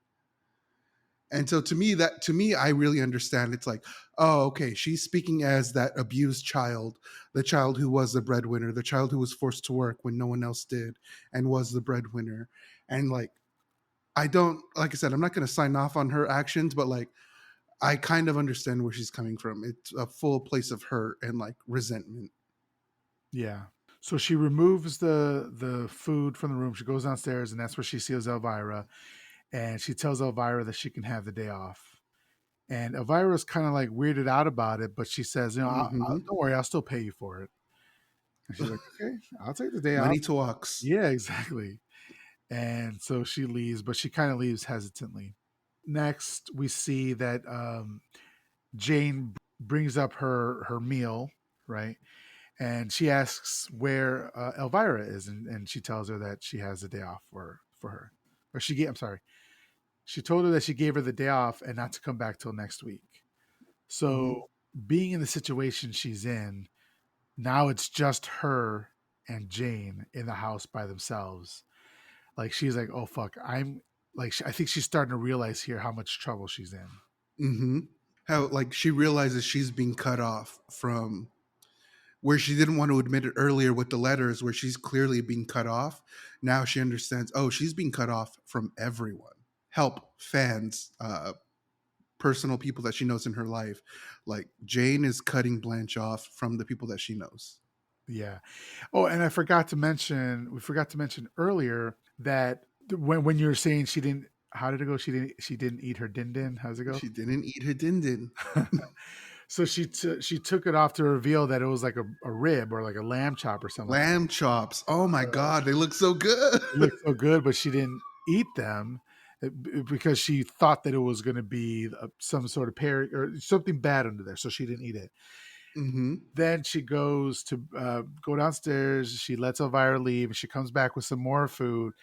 And so to me, I really understand. It's like, oh, okay, she's speaking as that abused child, the child who was the breadwinner, the child who was forced to work when no one else did and was the breadwinner. And like, I don't, like I said, I'm not going to sign off on her actions, but like, I kind of understand where she's coming from. It's a full place of hurt and like resentment. yeah. So she removes the food from the room. She goes downstairs, and that's where she sees Elvira, and she tells Elvira that she can have the day off. And Elvira's kind of like weirded out about it, but she says, Hmm. don't worry, I'll still pay you for it." And she's like, "Okay, I'll take the day off." Money talks. Yeah, exactly. And so she leaves, but she kind of leaves hesitantly. next we see that Jane brings up her meal, right? And she asks where Elvira is, and she tells her that she has a day off for her, or she gave. I'm sorry, she told her that she gave her the day off and not to come back till next week. Mm-hmm. So, being in the situation she's in now, it's just her and Jane in the house by themselves. Like she's like, oh fuck, I'm like, I think she's starting to realize here how much trouble she's in. Mm-hmm. How like she realizes she's being cut off from where she didn't want to admit it earlier with the letters, where she's clearly being cut off. Now she understands, oh, she's being cut off from everyone. Help, fans, personal people that she knows in her life. Like Jane is cutting Blanche off from the people that she knows. Yeah. Oh, and we forgot to mention earlier that when you were saying she didn't, how did it go? She didn't eat her din din. How's it go? She didn't eat her din din. So she took it off to reveal that it was like a rib or like a lamb chop or something like Lamb chops. Oh my God, they look so good. it looked so good, but she didn't eat them because she thought that it was going to be some sort of or something bad under there, so she didn't eat it. Mm-hmm. Then she goes to go downstairs. She lets Elvira leave. She comes back with some more food,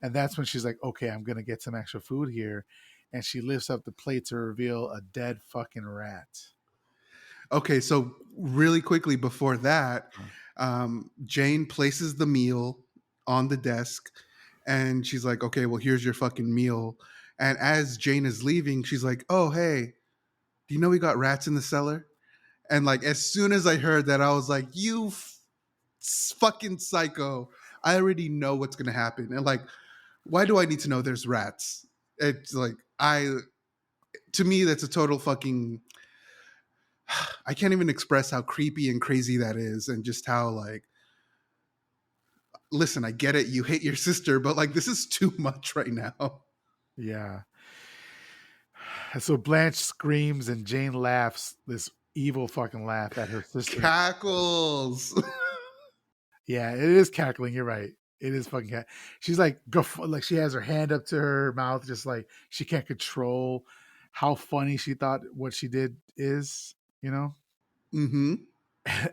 and that's when she's like, "Okay, I'm gonna get some extra food here." And she lifts up the plate to reveal a dead fucking rat. Okay, so really quickly before that, Jane places the meal on the desk and she's like, okay, well, here's your fucking meal. And as Jane is leaving, she's like, oh, hey, do you know we got rats in the cellar? And like, as soon as I heard that, I was like, fucking psycho. I already know what's going to happen. And like, why do I need to know there's rats? It's like, to me, that's a total fucking, I can't even express how creepy and crazy that is, and just how like, listen, I get it, you hate your sister, but like this is too much right now. Yeah. So Blanche screams and Jane laughs this evil fucking laugh at her sister. Cackles. Yeah, it is cackling. You're right. It is fucking cat. She's like, like she has her hand up to her mouth, just like she can't control how funny she thought what she did is, you know? Mm-hmm.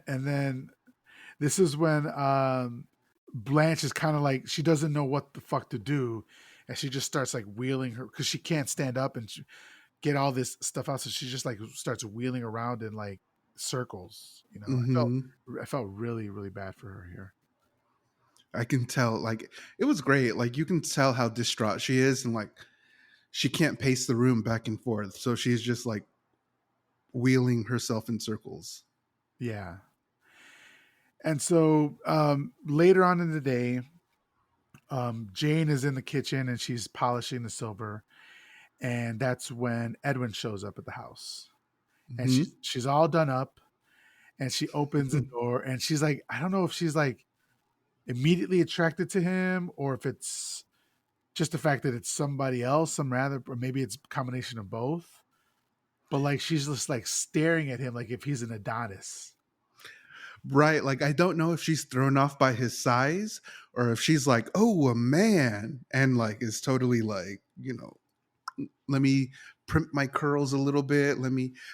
And then this is when Blanche is kind of like, she doesn't know what the fuck to do. And she just starts like wheeling her because she can't stand up and get all this stuff out. So she just like starts wheeling around in like circles, you know? Mm-hmm. I felt really, really bad for her here. I can tell, like, it was great. Like, you can tell how distraught she is, and like, she can't pace the room back and forth. So she's just like wheeling herself in circles. Yeah. And so later on in the day, Jane is in the kitchen and she's polishing the silver. And that's when Edwin shows up at the house. And Mm-hmm. she's all done up and she opens the door and she's like, I don't know if she's like immediately attracted to him or if it's just the fact that it's somebody else, or maybe it's a combination of both. But like she's just like staring at him like if he's an Adonis. Right. Like, I don't know if she's thrown off by his size or if she's like, oh, a man, and like is totally like, let me primp my curls a little bit.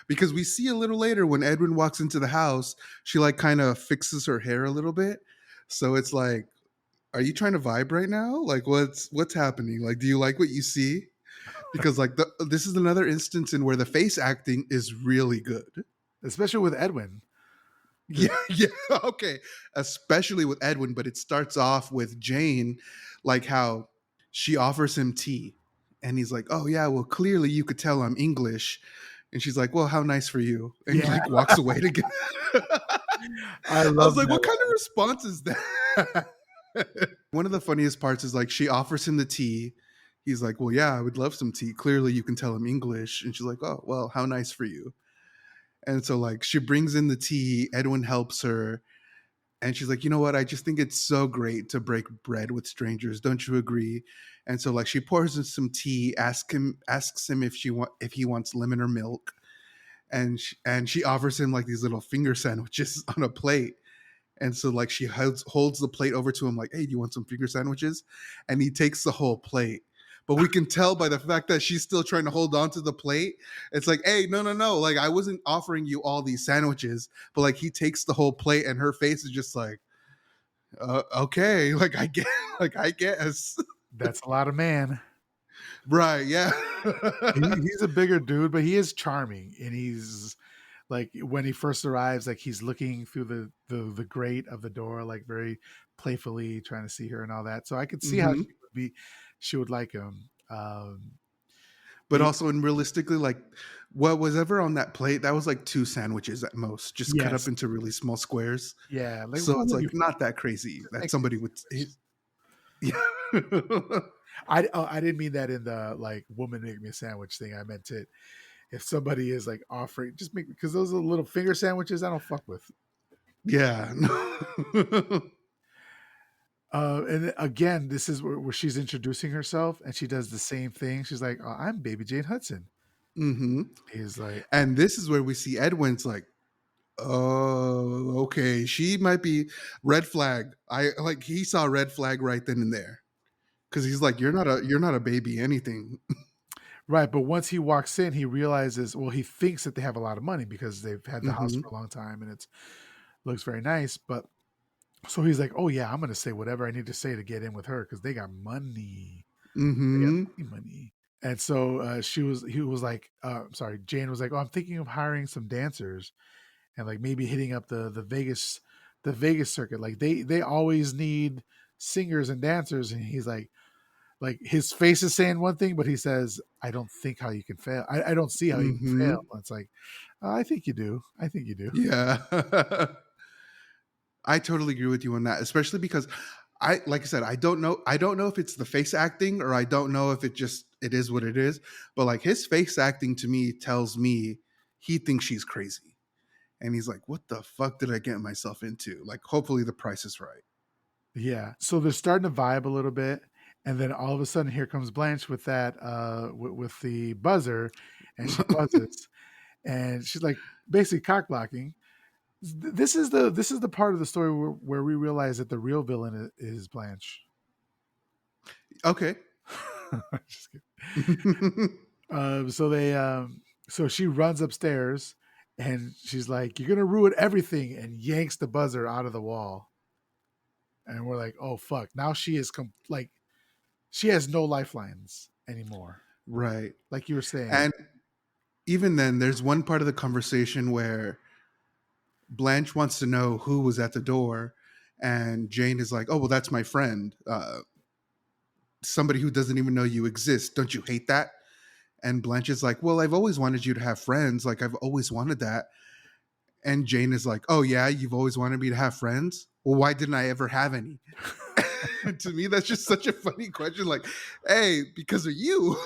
Because we see a little later when Edwin walks into the house, she like kind of fixes her hair a little bit. So it's like, are you trying to vibe right now? Like, what's happening? Like, do you like what you see? Because like this is another instance in where the face acting is really good. Especially with Edwin. Yeah, yeah, okay. Especially with Edwin, but it starts off with Jane, like how she offers him tea. And he's like, oh, yeah, well, clearly you could tell I'm English. And she's like, well, how nice for you. And Yeah. like walks away to get. I I was love like, that. what kind of response is that? One of the funniest parts is like she offers him the tea. He's like, well, yeah, I would love some tea. Clearly you can tell I'm English. And she's like, oh, well, how nice for you. And so like she brings in the tea, Edwin helps her, and she's like, you know what? I just think it's so great to break bread with strangers. Don't you agree? And so like she pours in some tea, asks him if he wants lemon or milk, and she offers him like these little finger sandwiches on a plate. And so like she holds the plate over to him like, hey, do you want some finger sandwiches? And he takes the whole plate. But we can tell by the fact that she's still trying to hold on to the plate. It's like, hey, no. Like, I wasn't offering you all these sandwiches, but like he takes the whole plate and her face is just like, okay, like I get, like I guess. That's a lot of man. Right, yeah. He's a bigger dude, but he is charming, and he's like when he first arrives, like he's looking through the grate of the door, like very playfully trying to see her and all that. So I could see how Hmm. she would like him. But also, and realistically, like what was ever on that plate, that was like 2 sandwiches at most, just cut up Yes, into really small squares. yeah. Like So what it's would like you not that crazy just that make somebody would. Yeah. I didn't mean that in the like woman make me a sandwich thing. I meant it if somebody is like offering just make because those are little finger sandwiches I don't fuck with. Yeah. And again, this is where she's introducing herself, and she does the same thing. She's like, oh, "I'm Baby Jane Hudson." Hmm. He's like, And this is where we see Edwin's like, oh, okay, she might be red flag. I like he saw red flag right then and there because he's like, you're not a baby anything. right. But once he walks in, he realizes, well, he thinks that they have a lot of money because they've had the house Hmm. for a long time and it looks very nice. But so he's like, oh yeah, I'm gonna say whatever I need to say to get in with her because they got money. They got Hmm. money. And so he was like, sorry, Jane was like, oh, I'm thinking of hiring some dancers and like maybe hitting up the Vegas circuit. Like they always need singers and dancers. And he's like his face is saying one thing, but he says, I don't think how you can fail. I don't see how you can Hmm. fail. And it's like, I think you do. I think you do. Yeah. I totally agree with you on that, especially because like I said, I don't know. I don't know if it's the face acting or I don't know if it is what it is. But like his face acting to me tells me he thinks she's crazy, and he's like, "What the fuck did I get myself into?" Like, hopefully the price is right. Yeah. So they're starting to vibe a little bit. And then all of a sudden here comes Blanche with that with the buzzer and she buzzes and she's like basically cock blocking. This is the part of the story where we realize that the real villain is Blanche. Okay. Just so they so she runs upstairs and she's like, "You're gonna ruin everything," and yanks the buzzer out of the wall. And we're like, "Oh fuck!" Now she is like she has no lifelines anymore. Right. Like you were saying, And even then, there's one part of the conversation where Blanche wants to know who was at the door, and Jane is like, "Oh, well, that's my friend. Somebody who doesn't even know you exist. Don't you hate that?" And Blanche is like, "Well, I've always wanted you to have friends. Like, I've always wanted that." And Jane is like, "Oh, yeah, you've always wanted me to have friends? Well, why didn't I ever have any?" To me, that's just such a funny question. Like, hey, because of you,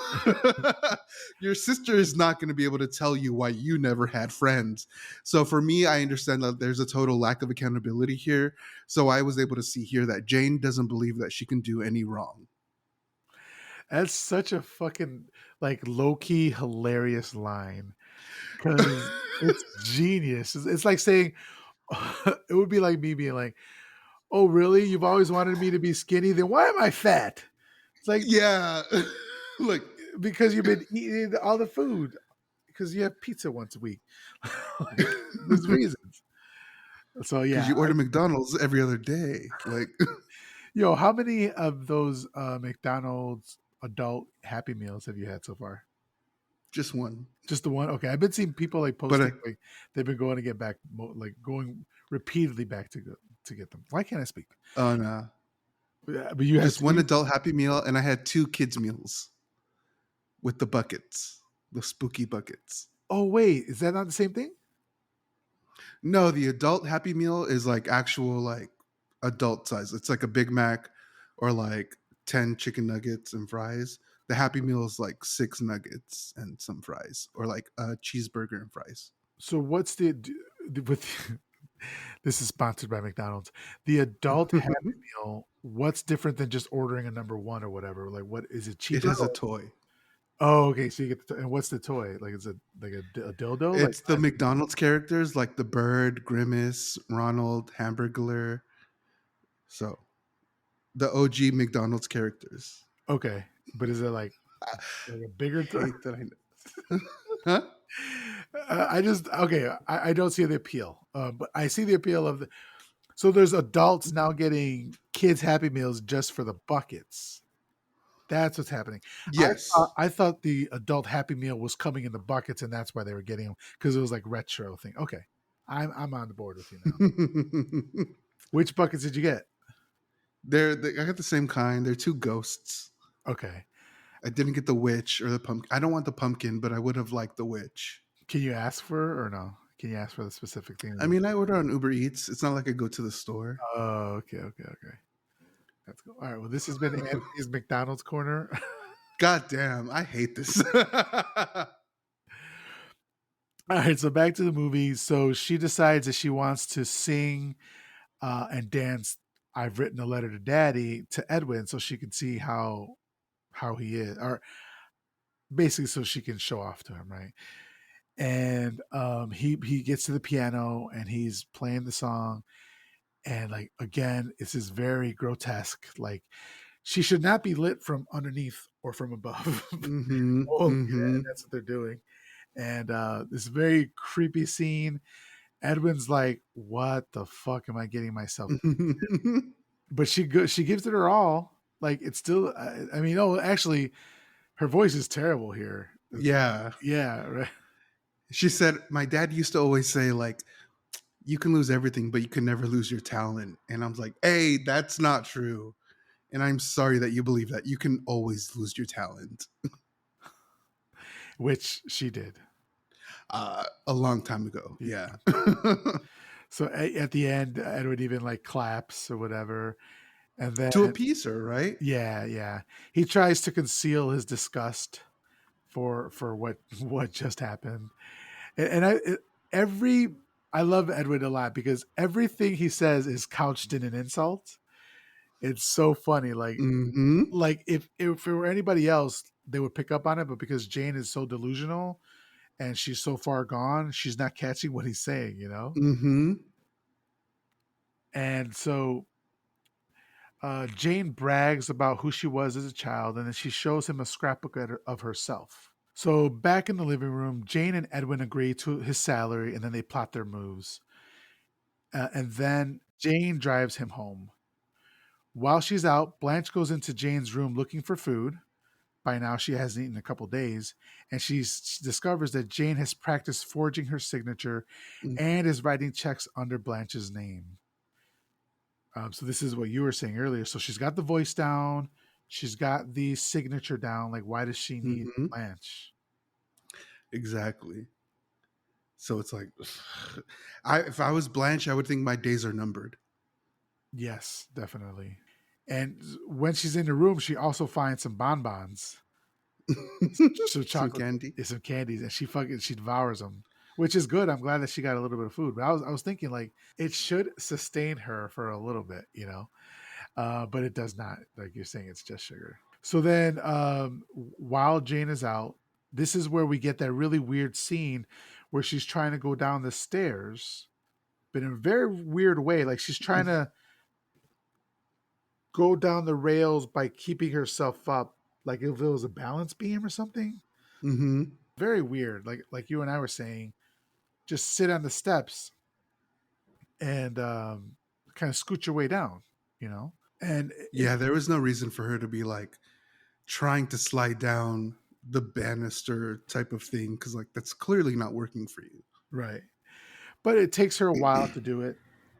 your sister is not going to be able to tell you why you never had friends. So for me, I understand that there's a total lack of accountability here. So I was able to see here that Jane doesn't believe that she can do any wrong. that's such a fucking like low key hilarious line because it's genius. It's like saying it would be like me being like, "Oh, really? You've always wanted me to be skinny? Then why am I fat?" It's like Yeah. Like, because you've been eating all the food because you have pizza once a week. Like, there's reasons. So because yeah, you order McDonald's every other day. Like, yo, how many of those McDonald's adult Happy Meals have you had so far? just one. Just the one? Okay, I've been seeing people like But posting like they've been going to get back, like going repeatedly back to get them. Why can't I speak? oh, no. But you had Just one two. adult Happy Meal, and I had 2 kids' meals with the buckets, the spooky buckets. Oh wait, is that not the same thing? No, the adult Happy Meal is like actual like adult size. It's like a Big Mac or like 10 chicken nuggets and fries. The Happy Meal is like 6 nuggets and some fries, or like a cheeseburger and fries. So what's the with this is sponsored by McDonald's. The adult Happy Meal. What's different than just ordering a number one or whatever? Like, what is it It cheaper? has a toy. Oh, okay. So you get and what's the toy? Like, is it like a dildo? Like, It's the McDonald's characters like the Bird, Grimace, Ronald, Hamburglar. So the OG McDonald's characters. okay. But is it like a bigger Hate that I huh? I just okay. I don't see the appeal, but I see the appeal of the. So there's adults now getting kids Happy Meals just for the buckets. That's what's happening. Yes. I thought the adult Happy Meal was coming in the buckets, and that's why they were getting them because it was like retro thing. Okay, I'm on the board with you now. Which buckets did you get? I got the same kind. They're two ghosts. Okay, I didn't get the witch or the pumpkin. I don't want the pumpkin, but I would have liked the witch. can you ask for or no? Can you ask for the specific thing? I mean, I order on Uber Eats. It's not like I go to the store. Oh, okay. That's cool. All right. Well, this has been Anthony's McDonald's corner. God damn, I hate this. All right, so back to the movie. So she decides that she wants to sing and dance "I've Written a Letter to Daddy" to Edwin, so she can see how he is, or basically so she can show off to him, right? And he gets to the piano and he's playing the song, and like again, this is very grotesque. Like she should not be lit from underneath or from above. Oh, yeah, that's what they're doing. And this very creepy scene. Edwin's like, "What the fuck am I getting myself?" But she gives it her all. Like it's still. I mean, oh, actually, her voice is terrible here. Yeah. Yeah, right. She said, my dad used to always say, like, you can lose everything, but you can never lose your talent. And I'm like, hey, that's not true. And I'm sorry that you believe that. You can always lose your talent. Which she did. A long time ago. Yeah. So at the end, Edward even like claps or whatever, and then To appease her, right? yeah, he tries to conceal his disgust for what just happened, and I love Edward a lot because everything he says is couched in an insult. It's so funny, Mm-hmm. like if it were anybody else, they would pick up on it, but because Jane is so delusional and she's so far gone, she's not catching what he's saying, you know? Mm-hmm. And so Jane brags about who she was as a child, and then she shows him a scrapbook of herself. So back in the living room, Jane and Edwin agree to his salary, and then they plot their moves. And then Jane drives him home. While she's out, Blanche goes into Jane's room looking for food. By now, she hasn't eaten in a couple days, and she discovers that Jane has practiced forging her signature and is writing checks under Blanche's name. So this is what you were saying earlier. So she's got the voice down, she's got the signature down. Like, why does she need Blanche? Exactly. So it's like, if I was Blanche, I would think my days are numbered. Yes, definitely. And when she's in the room, she also finds some bonbons, some chocolate, some candies, and she devours them, which is good. I'm glad that she got a little bit of food. But I was thinking like it should sustain her for a little bit, you know, but it does not. Like you're saying, it's just sugar. So then, while Jane is out, this is where we get that really weird scene where she's trying to go down the stairs, but in a very weird way. Like she's trying to go down the rails by keeping herself up, like if it was a balance beam or something. Mm-hmm. Very weird. Like you and I were saying, just sit on the steps and kind of scoot your way down, you know. And yeah, there was no reason for her to be like trying to slide down the banister type of thing, because like that's clearly not working for you. Right. But it takes her a while to do it,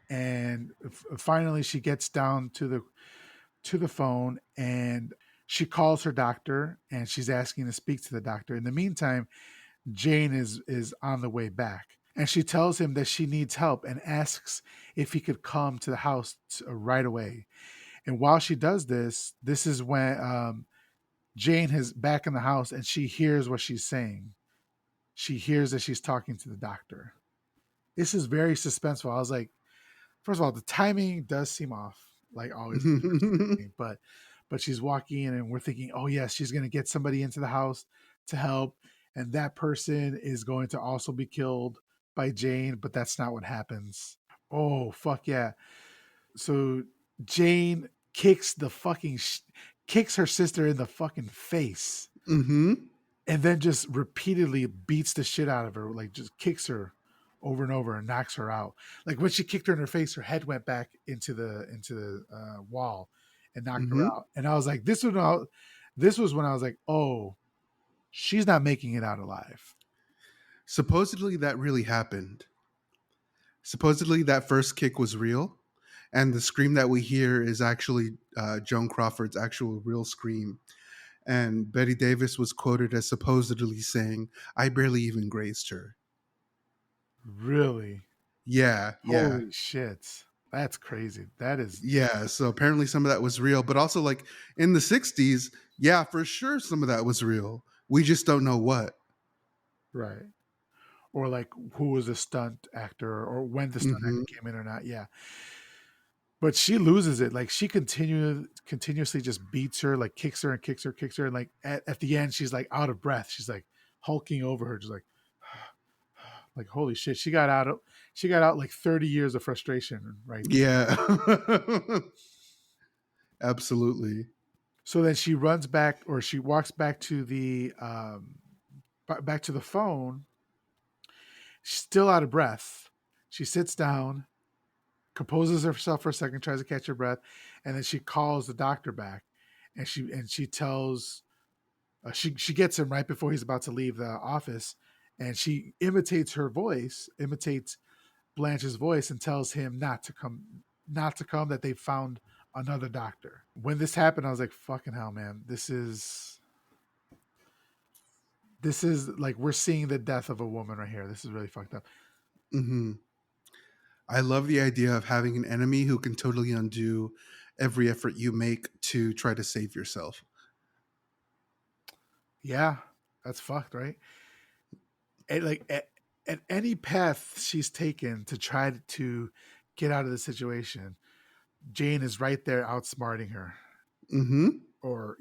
and finally she gets down to the phone and she calls her doctor and she's asking to speak to the doctor. In the meantime, Jane is on the way back, and she tells him that she needs help and asks if he could come to the house right away. And while she does this, this is when Jane is back in the house and she hears what she's saying. She hears that she's talking to the doctor. This is very suspenseful. I was like, first of all, the timing does seem off, like always. but she's walking in and we're thinking, oh yes, she's going to get somebody into the house to help, and that person is going to also be killed by Jane, but that's not what happens. Oh fuck yeah. So Jane kicks the fucking kicks her sister in the fucking face, Mm-hmm. and then just repeatedly beats the shit out of her, like just kicks her over and over and knocks her out. Like when she kicked her in her face, her head went back into the wall and knocked her Mm-hmm. out. And I was like, this was when I was like, oh, she's not making it out alive. Supposedly that really happened. Supposedly that first kick was real, and the scream that we hear is actually Joan Crawford's actual real scream. And Betty Davis was quoted as supposedly saying, "I barely even grazed her." Really? Yeah, yeah, Holy shit. That's crazy. That is yeah. So apparently some of that was real, but also like in the 60s, yeah, for sure some of that was real. We just don't know what. right. Or like who was the stunt actor or when the stunt Mm-hmm. actor came in or not. Yeah. But she loses it. Like she continuously just beats her, like kicks her and kicks her, kicks her. And like at the end, she's like out of breath. She's like hulking over her, just like holy shit. She got out like 30 years of frustration right there. Yeah. Absolutely. So then she runs back or she walks back to back to the phone. She's still out of breath. She sits down, composes herself for a second, tries to catch her breath, and then she calls the doctor back, and she tells she gets him right before he's about to leave the office, and she imitates her voice, imitates Blanche's voice, and tells him not to come. That they found another doctor. When this happened, I was like, "Fucking hell, man! This is like we're seeing the death of a woman right here. This is really fucked up." Mm-hmm. I love the idea of having an enemy who can totally undo every effort you make to try to save yourself. Yeah, that's fucked, right? And like at any path she's taken to try to get out of the situation, Jane is right there outsmarting her. Mm-hmm. Or,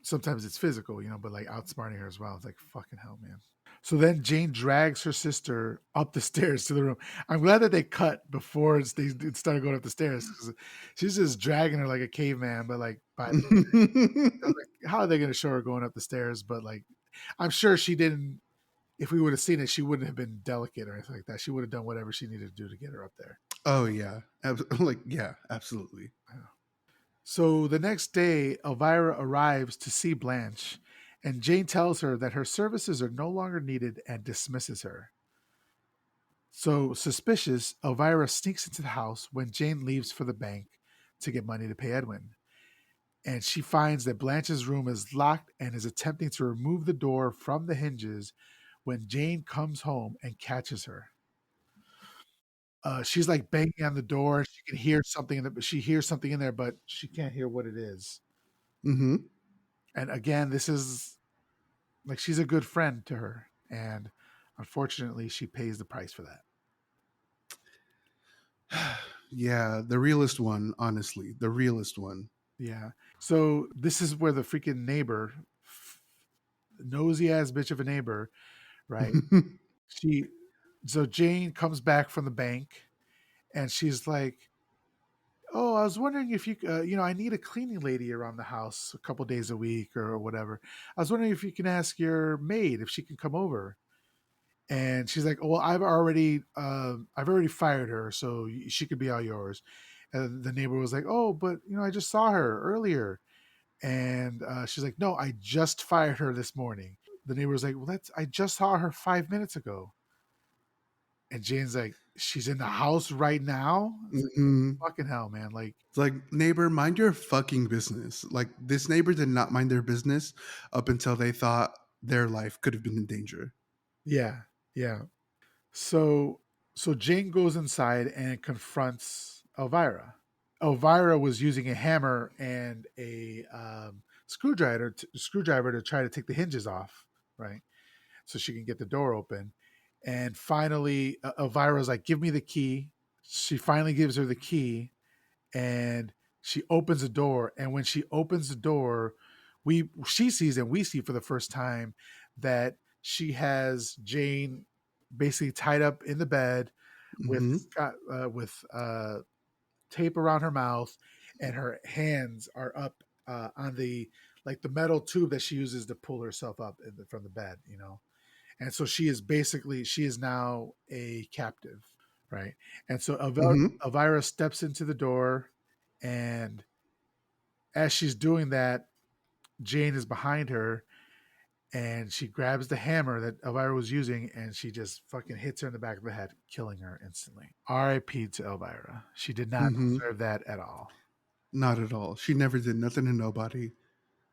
sometimes it's physical, but like outsmarting her as well. It's like fucking hell, man. So then Jane drags her sister up the stairs to the room. I'm glad that they cut before they started going up the stairs, because she's just dragging her like a caveman. But like by the end, I was like, how are they going to show her going up the stairs? But like, I'm sure she didn't. If we would have seen it, she wouldn't have been delicate or anything like that. She would have done whatever she needed to do to get her up there. Oh yeah. Yeah, absolutely. So the next day, Elvira arrives to see Blanche, and Jane tells her that her services are no longer needed and dismisses her. So suspicious, Elvira sneaks into the house when Jane leaves for the bank to get money to pay Edwin. And she finds that Blanche's room is locked and is attempting to remove the door from the hinges when Jane comes home and catches her. She's like banging on the door. She can hear something she hears something in there, but she can't hear what it is. Mm-hmm. And again, this is like she's a good friend to her, and unfortunately, she pays the price for that. Yeah, the realest one, honestly. The realest one. Yeah. So this is where the freaking neighbor, nosy ass bitch of a neighbor, right? She, so Jane comes back from the bank, and she's like, "Oh, I was wondering if I need a cleaning lady around the house a couple days a week or whatever. I was wondering if you can ask your maid if she can come over." And she's like, "Well, I've already fired her, so she could be all yours." And the neighbor was like, "Oh, but I just saw her earlier." And she's like, "No, I just fired her this morning." The neighbor was like, "Well, I just saw her 5 minutes ago." And Jane's like, "She's in the house right now." It's like, Mm-hmm. fucking hell, man! Like, It's like, neighbor, mind your fucking business. Like, this neighbor did not mind their business up until they thought their life could have been in danger. yeah, yeah. So so Jane goes inside and confronts Elvira. Elvira was using a hammer and a screwdriver to try to take the hinges off, right? So she can get the door open. And finally, Elvira's like, "Give me the key." She finally gives her the key, and she opens the door. And when she opens the door, she sees and we see for the first time that she has Jane basically tied up in the bed with Mm-hmm. with tape around her mouth, and her hands are up on the like the metal tube that she uses to pull herself up from the bed, you know. And so she is now a captive, right? And so Mm-hmm. Elvira steps into the door, and as she's doing that, Jane is behind her, and she grabs the hammer that Elvira was using, and she just fucking hits her in the back of the head, killing her instantly. R.I.P. to Elvira. She did not Mm-hmm. deserve that at all. Not at all. She never did nothing to nobody.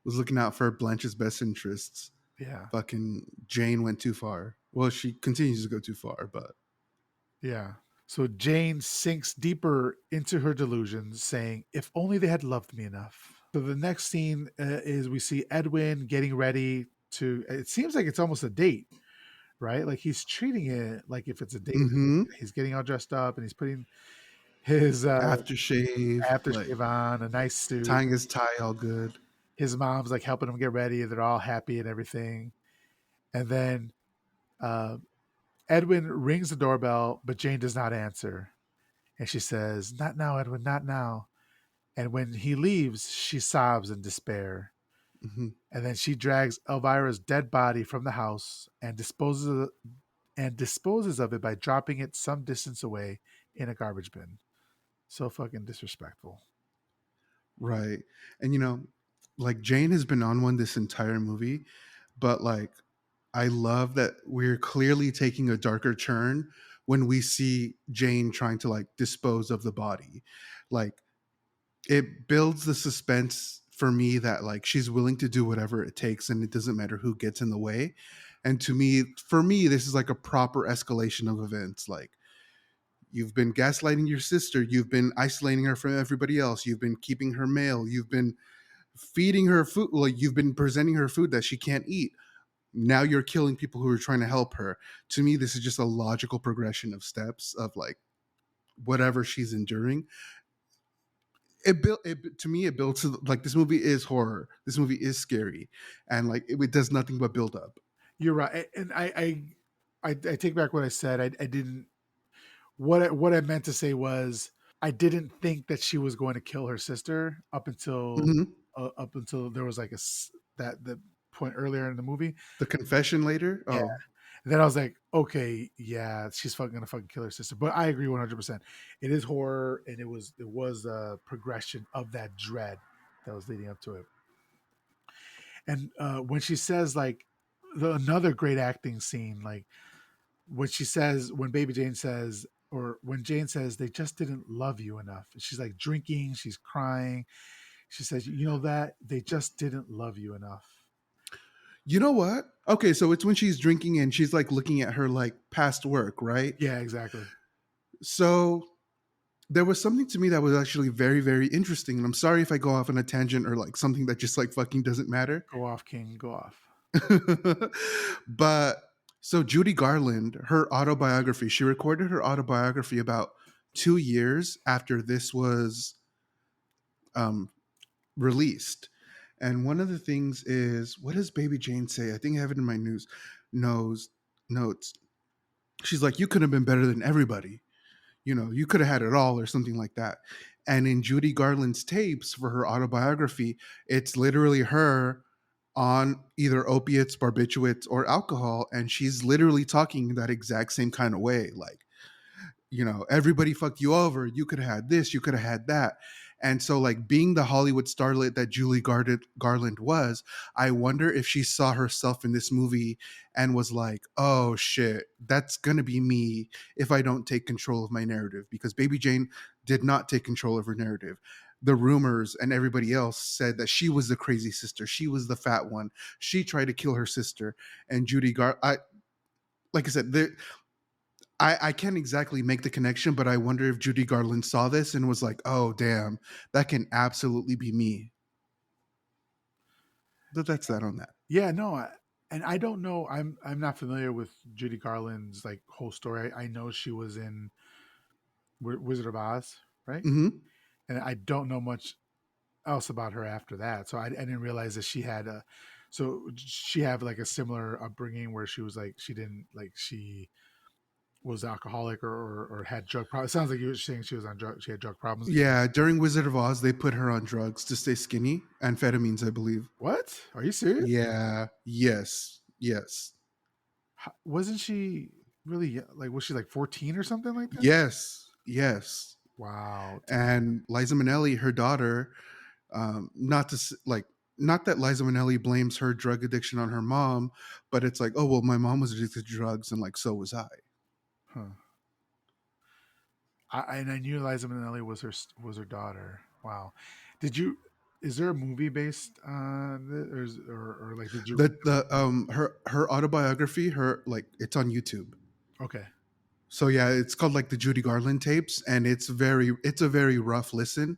Was looking out for Blanche's best interests. Yeah, Fucking Jane went too far. Well, she continues to go too far, but yeah. So Jane sinks deeper into her delusions, saying, "If only they had loved me enough." So the next scene is we see Edwin getting ready to. It seems like it's almost a date, right? Like he's treating it like if it's a date. mm-hmm. He's getting all dressed up and he's putting his Aftershave, like aftershave on, a nice suit. tying his tie all good. His mom's like helping him get ready. They're all happy and everything. And then uh, Edwin rings the doorbell, but Jane does not answer. And she says, "Not now, Edwin, not now." And when he leaves, she sobs in despair. Mm-hmm. And then she drags Elvira's dead body from the house and disposes of it by dropping it some distance away in a garbage bin. So fucking disrespectful. Right. And like Jane has been on one this entire movie, but like I love that we're clearly taking a darker turn when we see Jane trying to like dispose of the body. Like it builds the suspense for me that like she's willing to do whatever it takes and it doesn't matter who gets in the way. And to me, for me, this is like a proper escalation of events. Like you've been gaslighting your sister, you've been isolating her from everybody else, you've been keeping her mail, you've been feeding her food, like you've been presenting her food that she can't eat. Now you're killing people who are trying to help her. To me, this is just a logical progression of steps of like whatever she's enduring. It built it to me. It builds to like this movie is horror. This movie is scary, and like it does nothing but build up. You're right. And I take back what I said. I didn't what I meant to say was I didn't think that she was going to kill her sister Mhm. up until there was like that the point earlier in the movie. The confession later. Yeah. Oh, And then I was like, okay, yeah, she's fucking gonna fucking kill her sister. But I agree 100%. It is horror, and it was a progression of that dread that was leading up to it. And when she says like another great acting scene, like when Baby Jane says, or when Jane says, they just didn't love you enough. She's like drinking, she's crying. She says, you know that they just didn't love you enough. you know what? Okay, so it's when she's drinking and she's like looking at her like past work, right? Yeah, exactly. So there was something to me that was actually very, very interesting. And I'm sorry if I go off on a tangent or like something that just like fucking doesn't matter. Go off, King, go off. But so Judy Garland, her autobiography, she recorded her autobiography about 2 years after this was um, released. And one of the things is, what does Baby Jane say? I think I have it in my nose notes. She's like, you could have been better than everybody. You could have had it all or something like that. And in Judy Garland's tapes for her autobiography, it's literally her on either opiates, barbiturates, or alcohol. And she's literally talking that exact same kind of way. Like, everybody fucked you over. You could have had this, you could have had that. And so, like, being the Hollywood starlet that Julie Garland was, I wonder if she saw herself in this movie and was like, oh shit, that's going to be me if I don't take control of my narrative. Because Baby Jane did not take control of her narrative. The rumors and everybody else said that she was the crazy sister. She was the fat one. She tried to kill her sister. And like I said, I can't exactly make the connection, but I wonder if Judy Garland saw this and was like, "Oh, damn, that can absolutely be me." But that's that on that. Yeah, no, and I don't know. I'm not familiar with Judy Garland's like whole story. I know she was in Wizard of Oz, right? Hmm. And I don't know much else about her after that. So I didn't realize that she had a. So she had like a similar upbringing where she was like she didn't like she was alcoholic or had drug problems. It sounds like you were saying she was on drug. She had drug problems. Yeah, during Wizard of Oz, they put her on drugs to stay skinny, amphetamines, I believe. What? Are you serious? Yeah. Yes. Wasn't she really like? Was she like 14 or something like that? Yes. Wow. And Liza Minnelli, her daughter, not that Liza Minnelli blames her drug addiction on her mom, but it's like, oh well, my mom was addicted to drugs, and like so was I. Huh. And I knew Liza Minnelli was her daughter. Wow. Did you? Is there a movie based on this, or like did you? Her autobiography, her like it's on YouTube. Okay. So yeah, it's called like the Judy Garland tapes, and it's a very rough listen,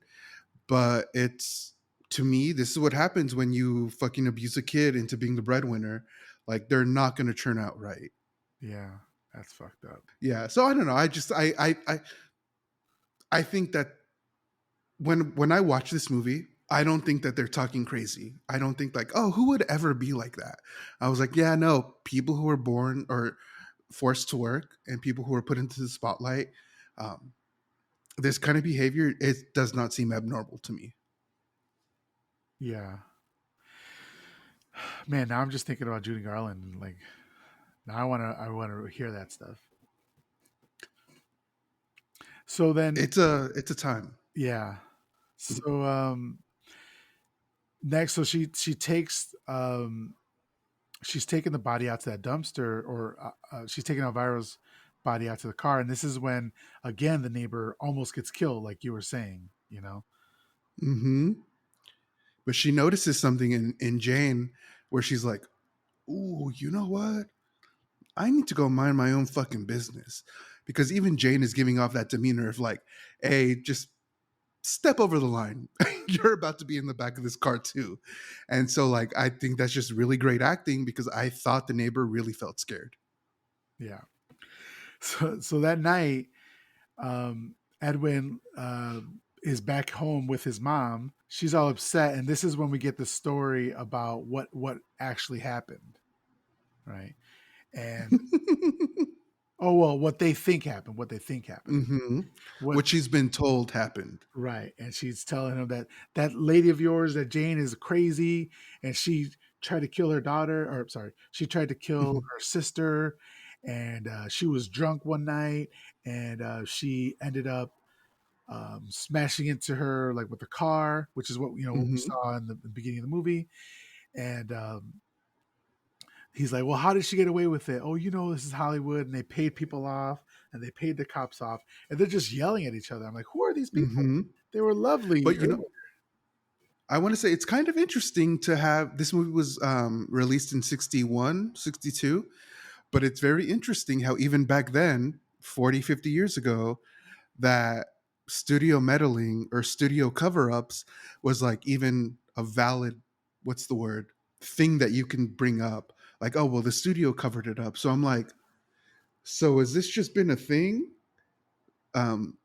but it's to me, this is what happens when you fucking abuse a kid into being the breadwinner. Like they're not gonna turn out right. Yeah, that's fucked up. Yeah. So I don't know. I think that when I watch this movie, I don't think that they're talking crazy. I don't think like, oh, who would ever be like that? I was like, yeah, no, people who were born or forced to work and people who were put into the spotlight, this kind of behavior, it does not seem abnormal to me. Yeah. Man, now I'm just thinking about Judy Garland. And like, now I wanna hear that stuff. So then, It's a time. yeah. So next, so she takes she's taking the body out to that dumpster, or she's taking Elvira's body out to the car, and this is when again the neighbor almost gets killed, like you were saying. Mm-hmm. But she notices something in Jane where she's like, ooh, you know what? I need to go mind my own fucking business. Because even Jane is giving off that demeanor of like, hey, just step over the line. You're about to be in the back of this car too. And so like I think that's just really great acting because I thought the neighbor really felt scared. Yeah. So that night, Edwin is back home with his mom. She's all upset, and this is when we get the story about what actually happened, right? And oh well, what they think happened. What they think happened. Mm-hmm. What What she's been told happened. Right, and she's telling him that lady of yours, that Jane, is crazy, and she tried to kill her daughter, or sorry, she tried to kill Mm-hmm. her sister, and she was drunk one night, and she ended up smashing into her like with the car, which is what we Mm-hmm. saw in the beginning of the movie, and he's like, well, how did she get away with it? Oh, this is Hollywood, and they paid people off, and they paid the cops off, and they're just yelling at each other. I'm like, who are these people? Mm-hmm. They were lovely But earlier. I want to say it's kind of interesting to have this movie was released in 61, 62, but it's very interesting how even back then, 40, 50 years ago, that studio meddling or studio cover-ups was like even a valid, what's the word, thing that you can bring up. Like, oh, well, the studio covered it up. So I'm like, so has this just been a thing? Um,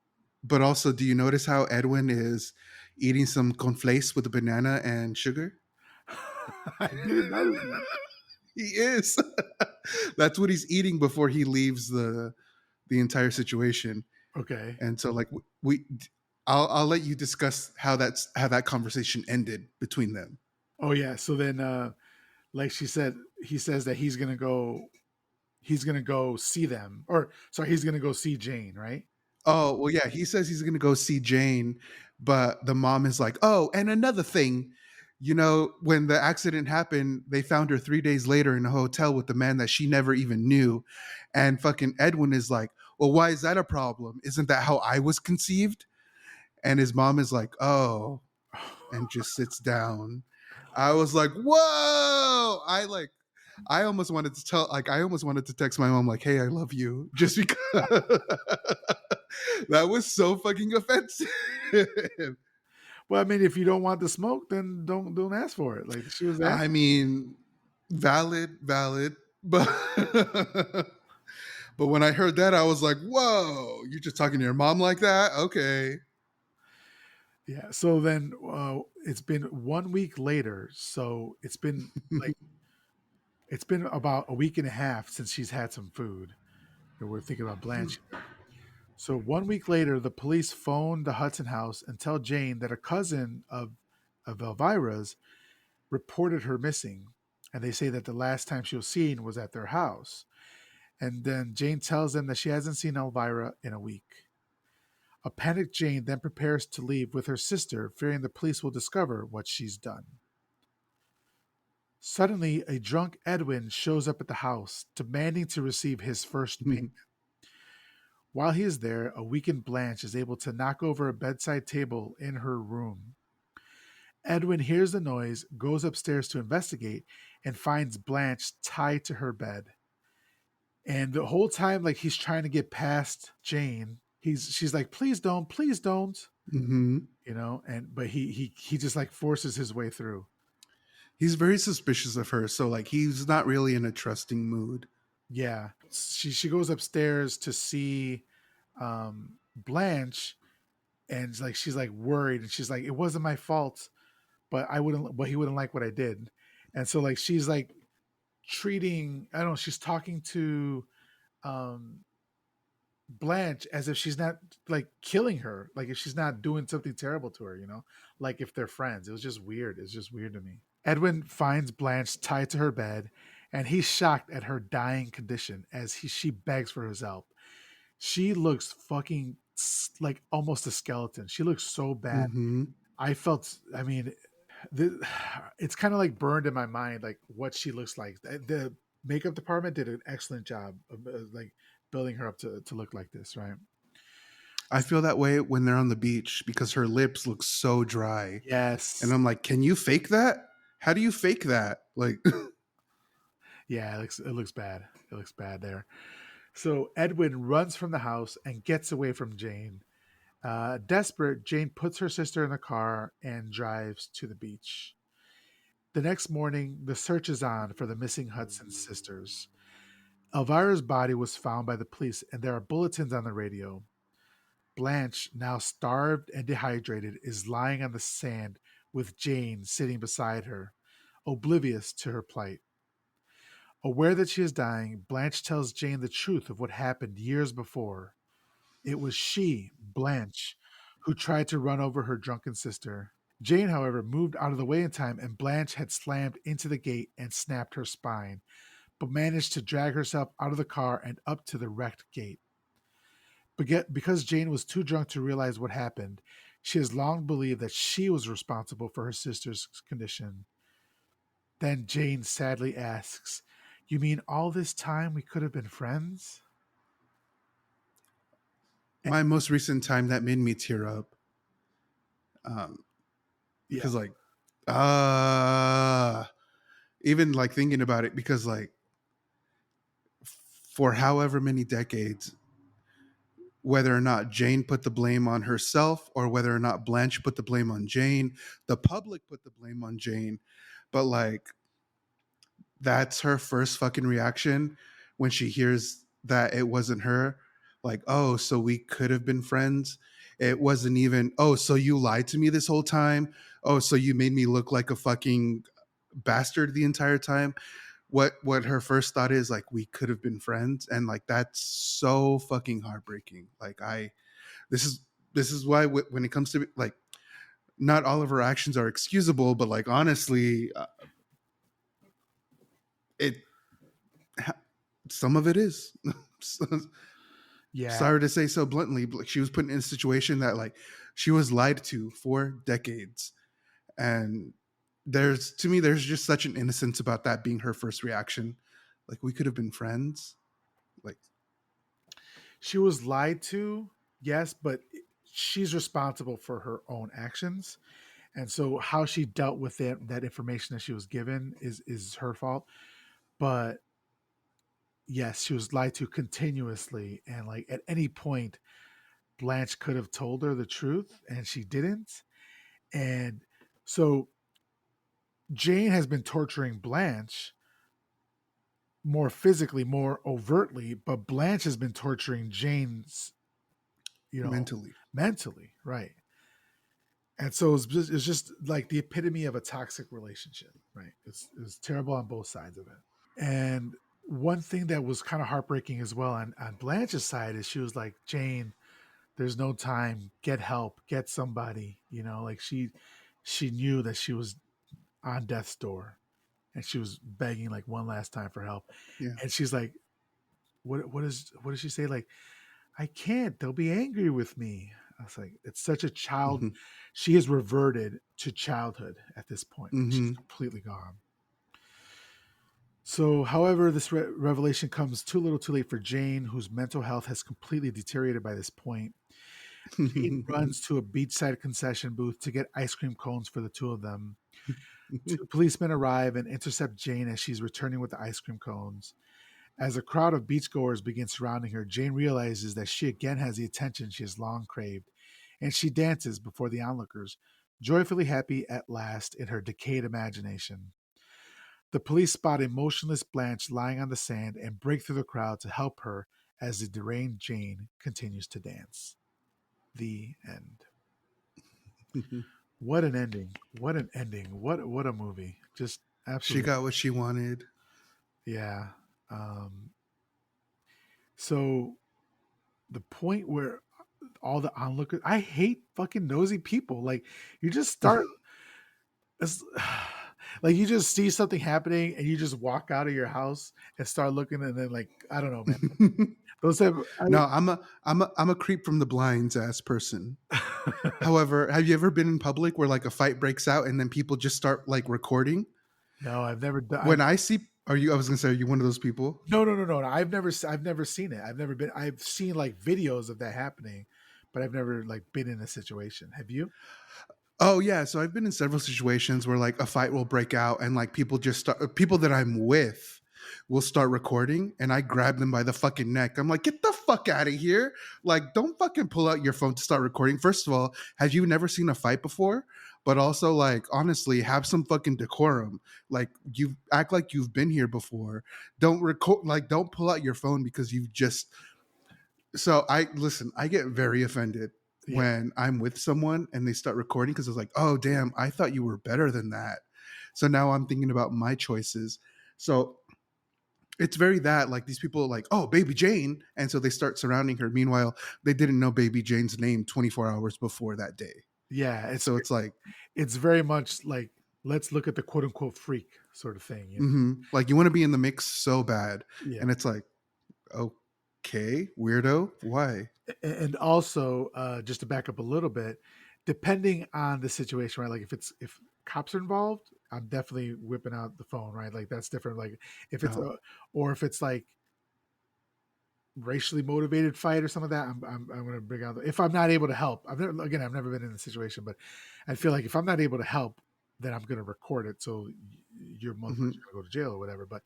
but also, do you notice how Edwin is eating some cornflakes with a banana and sugar? I didn't notice that. He is. That's what he's eating before he leaves the entire situation. Okay. And so, like, I'll let you discuss how that conversation ended between them. Oh yeah. So then, like she said, he says that he's gonna go. He's gonna go see them, or sorry, he's gonna go see Jane, right? Oh, well, yeah, he says he's going to go see Jane, but the mom is like, oh, and another thing, when the accident happened, they found her 3 days later in a hotel with the man that she never even knew. And fucking Edwin is like, well, why is that a problem? Isn't that how I was conceived? And his mom is like, oh, and just sits down. I was like, whoa! I almost wanted to text my mom like, hey, I love you, just because that was so fucking offensive. Well, I mean, if you don't want the smoke, then don't ask for it. Like she was I asking. mean, valid, but but when I heard that, I was like, whoa, you're just talking to your mom like that? Okay. Yeah. So then it's been 1 week later. So it's been about a week and a half since she's had some food. We're thinking about Blanche here. So 1 week later, the police phone the Hudson house and tell Jane that a cousin of Elvira's reported her missing. And they say that the last time she was seen was at their house. And then Jane tells them that she hasn't seen Elvira in a week. A panicked Jane then prepares to leave with her sister, fearing the police will discover what she's done. Suddenly, a drunk Edwin shows up at the house, demanding to receive his first payment. While he is there, a weakened Blanche is able to knock over a bedside table in her room. Edwin hears the noise, goes upstairs to investigate, and finds Blanche tied to her bed. And the whole time, like he's trying to get past Jane, she's like, please don't, Mm-hmm. but he just like forces his way through. He's very suspicious of her, so like he's not really in a trusting mood. Yeah. She goes upstairs to see Blanche, and like she's like worried, and she's like, it wasn't my fault, but he wouldn't like what I did. And so like she's like treating, I don't know, she's talking to um Blanche as if she's not like killing her, like if she's not doing something terrible to her, like if they're friends. It was just weird. It's just weird to me. Edwin finds Blanche tied to her bed, and he's shocked at her dying condition as she begs for his help. She looks fucking like almost a skeleton. She looks so bad. Mm-hmm. I mean, it's kind of like burned in my mind, like what she looks like. The makeup department did an excellent job of like building her up to look like this, right? I feel that way when they're on the beach because her lips look so dry. Yes. And I'm like, can you fake that? How do you fake that? Like, yeah, it looks bad. It looks bad there. So Edwin runs from the house and gets away from Jane. Desperate, Jane puts her sister in the car and drives to the beach. The next morning, the search is on for the missing Hudson sisters. Elvira's body was found by the police, and there are bulletins on the radio. Blanche, now starved and dehydrated, is lying on the sand with Jane sitting beside her, oblivious to her plight. Aware that she is dying, Blanche tells Jane the truth of what happened years before. It was she, Blanche, who tried to run over her drunken sister. Jane, however, moved out of the way in time, and Blanche had slammed into the gate and snapped her spine, but managed to drag herself out of the car and up to the wrecked gate. Because Jane was too drunk to realize what happened, she has long believed that she was responsible for her sister's condition. Then Jane sadly asks, "You mean all this time we could have been friends?" my most recent time that made me tear up. Because Yeah. like, even like thinking about it, because like for however many decades, whether or not Jane put the blame on herself or whether or not Blanche put the blame on Jane, the public put the blame on Jane. But like, that's her first fucking reaction when she hears that it wasn't her. Like, oh, so we could have been friends. It wasn't even, oh, so you lied to me this whole time. Oh, so you made me look like a fucking bastard the entire time. What her first thought is, like, we could have been friends. And like, that's so fucking heartbreaking. Like, this is why when it comes to like, not all of her actions are excusable, but like, honestly, it some of it is. Yeah. Sorry to say so bluntly, but she was put in a situation that like she was lied to for decades. And there's just such an innocence about that being her first reaction. Like, we could have been friends. Like, She was lied to, yes, but she's responsible for her own actions. And so how she dealt with that information that she was given is her fault. But yes, she was lied to continuously, and like at any point Blanche could have told her the truth and she didn't. And so Jane has been torturing Blanche more physically, more overtly, but Blanche has been torturing Jane's, mentally, right? And so it's just like the epitome of a toxic relationship, right? It's terrible on both sides of it. And One thing that was kind of heartbreaking as well on Blanche's side is she was like, Jane, there's no time. Get help. Get somebody. Like she knew that she was on death's door, and she was begging like one last time for help. Yeah. And she's like, what does she say? Like, I can't. They'll be angry with me. I was like, it's such a child. Hmm. She has reverted to childhood at this point. She's Hmm. completely gone. So, however, this revelation comes too little too late for Jane, whose mental health has completely deteriorated by this point. Jane runs to a beachside concession booth to get ice cream cones for the two of them. Two policemen arrive and intercept Jane as she's returning with the ice cream cones. As a crowd of beachgoers begins surrounding her, Jane realizes that she again has the attention she has long craved, and she dances before the onlookers, joyfully happy at last in her decayed imagination. The police spot a motionless Blanche lying on the sand and break through the crowd to help her as the deranged Jane continues to dance. The end. What an ending. What an ending. What a movie. Just She absolutely. got what she wanted. Yeah. Um, so the point where all the onlookers, I hate fucking nosy people. Like you just start it's, like you just see something happening and you just walk out of your house and start looking, and then like I don't know, man. Those have No, I'm a creep from the blinds ass person. However, have you ever been in public where like a fight breaks out and then people just start like recording? No, I've never done. When I see, are you? I was gonna say, are you one of those people? No. I've never seen it. I've never been. I've seen like videos of that happening, but I've never like been in a situation. Have you? Oh yeah, so I've been in several situations where like a fight will break out and like people that I'm with will start recording and I grab them by the fucking neck. I'm like, get the fuck out of here. Like, don't fucking pull out your phone to start recording. First of all, have you never seen a fight before? But also, like, honestly, have some fucking decorum. Like, you act like you've been here before. Don't record, like, don't pull out your phone because you've just so I listen, I get very offended Yeah. when I'm with someone and they start recording because it's like, oh damn, I thought you were better than that. So now I'm thinking about my choices. So it's very that like these people are like, oh, baby Jane. And so they start surrounding her. Meanwhile, they didn't know baby Jane's name 24 hours before that day. Yeah. So it's like, It's very much like let's look at the quote unquote freak sort of thing. like you want to be in the mix so bad. Yeah. And it's like, okay, weirdo. Why? And also, just to back up a little bit, depending on the situation, right? Like if cops are involved, I'm definitely whipping out the phone, right? Like that's different. Like if it's Uh, or if it's like racially motivated fight or some of that, I'm going to bring out. If I'm not able to help, I've never been in the situation, but I feel like if I'm not able to help, then I'm going to record it. So your mother's mhm. going to go to jail or whatever. But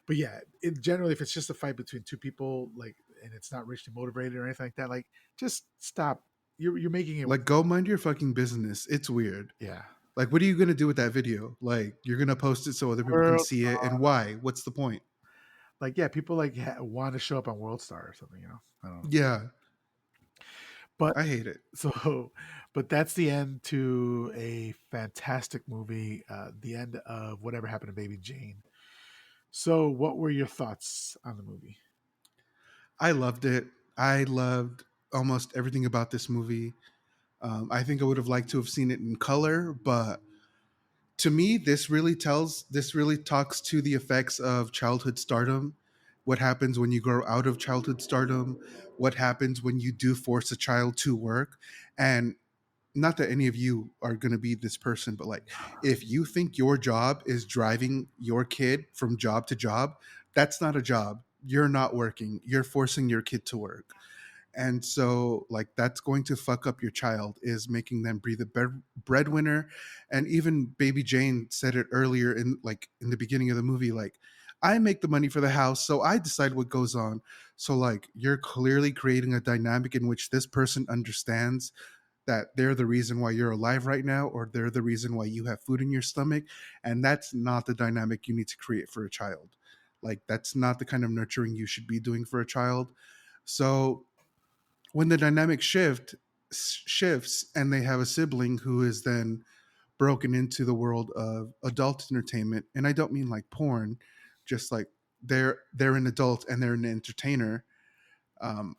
yeah, generally, if it's just a fight between two people, like, and it's not racially motivated or anything like that, like, just stop. You're making it. Like, go mind your fucking business. It's weird. Yeah. Like, what are you going to do with that video? Like, you're going to post it so other people can World see it. And why? What's the point? like yeah, people like want to show up on World Star or something, I don't know. Yeah, But I hate it. so, but that's the end to a fantastic movie. The end of Whatever Happened to Baby Jane. So, what were your thoughts on the movie? I loved it. I loved almost everything about this movie. I think I would have liked to have seen it in color, but to me, this really talks to the effects of childhood stardom. What happens when you grow out of childhood stardom? What happens when you do force a child to work? And not that any of you are going to be this person, but like if you think your job is driving your kid from job to job, that's not a job. You're not working. You're forcing your kid to work. And so like that's going to fuck up your child is making them be the breadwinner. And even baby Jane said it earlier in the beginning of the movie, like I make the money for the house, so I decide what goes on. So like you're clearly creating a dynamic in which this person understands that they're the reason why you're alive right now, or they're the reason why you have food in your stomach. And that's not the dynamic you need to create for a child. Like, that's not the kind of nurturing you should be doing for a child. So, when the dynamic shifts and they have a sibling who is then broken into the world of adult entertainment, and I don't mean like porn, just like they're an adult and they're an entertainer, um,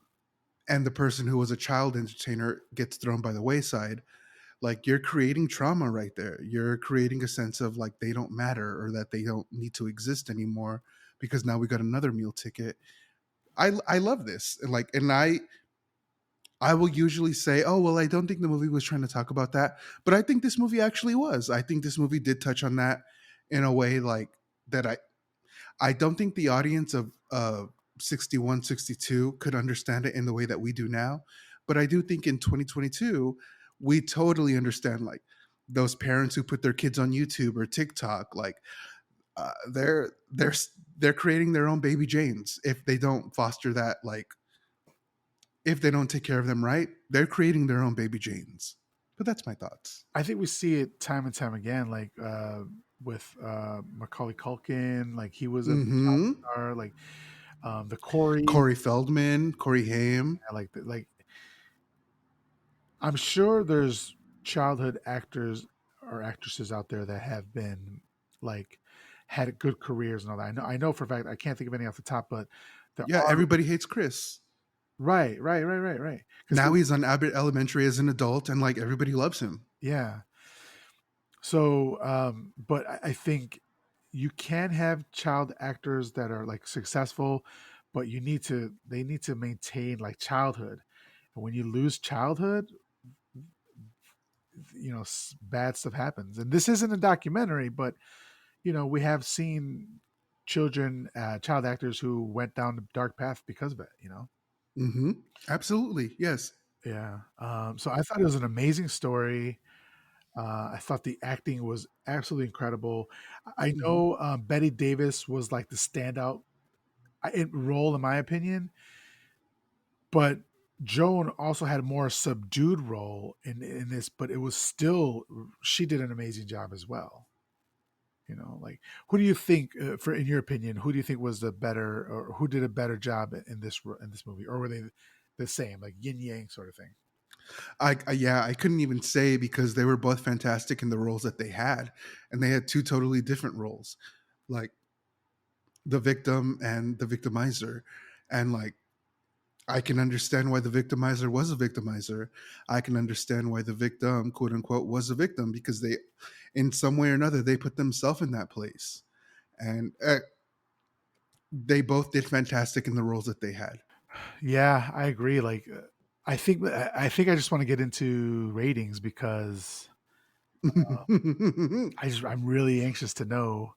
and the person who was a child entertainer gets thrown by the wayside. Like, you're creating trauma right there. You're creating a sense of like they don't matter or that they don't need to exist anymore because now we got another meal ticket. I love this. And I will usually say, oh, well, I don't think the movie was trying to talk about that. But I think this movie actually was. I think this movie did touch on that in a way like that. I don't think the audience of 61, 62 could understand it in the way that we do now. But I do think in 2022, we totally understand like those parents who put their kids on YouTube or TikTok, like they're creating their own baby Janes if they don't foster that, like if they don't take care of them right, they're creating their own baby Janes. But that's my thoughts. I think we see it time and time again, like with Macaulay Culkin, like he was a child Mm-hmm. star, like the Corey, Corey Feldman, Corey Haim. like I'm sure there's childhood actors or actresses out there that have been like had good careers and all that. I know for a fact I can't think of any off the top, but there Yeah, are everybody hates Chris. right. Because Now he's on Abbott Elementary as an adult, and like everybody loves him. yeah. So, but I think you can have child actors that are like successful, but they need to maintain like childhood. And when you lose childhood, bad stuff happens. And this isn't a documentary, but we have seen child actors who went down the dark path because of it. Mm-hmm. Absolutely, yes. Yeah. So I thought it was an amazing story. I thought the acting was absolutely incredible. I Mm-hmm. know Betty Davis was like the standout role, in my opinion, but Joan also had a more subdued role in this, but it was still she did an amazing job as well. Like who do you think, for in your opinion, who do you think was the better or who did a better job in this movie, or were they the same, like yin yang sort of thing? Yeah, I couldn't even say because they were both fantastic in the roles that they had, and they had two totally different roles, like the victim and the victimizer, and like I can understand why the victimizer was a victimizer. I can understand why the victim, quote unquote, was a victim because they, in some way or another, they put themselves in that place, and they both did fantastic in the roles that they had. Yeah, I agree. Like, I think I just want to get into ratings because I'm really anxious to know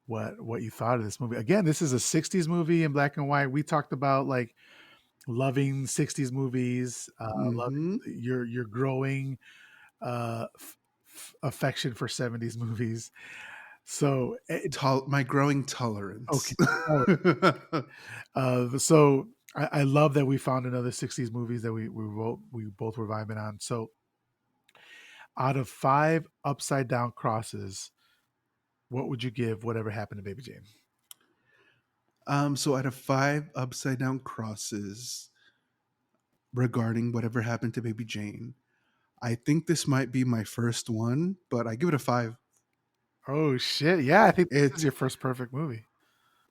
what you thought of this movie. Again, this is a '60s movie in black and white. We talked about like loving '60s movies, loving Hmm. your growing affection for '70s movies. So My growing tolerance. okay, so I love that we found another '60s movies that we both were vibing on. So out of 5 upside down crosses, what would you give Whatever Happened to Baby Jane? So out of 5 upside down crosses regarding whatever happened to Baby Jane, I think this might be my first one, but I give it a 5. Oh shit! Yeah, I think this is It's your first perfect movie.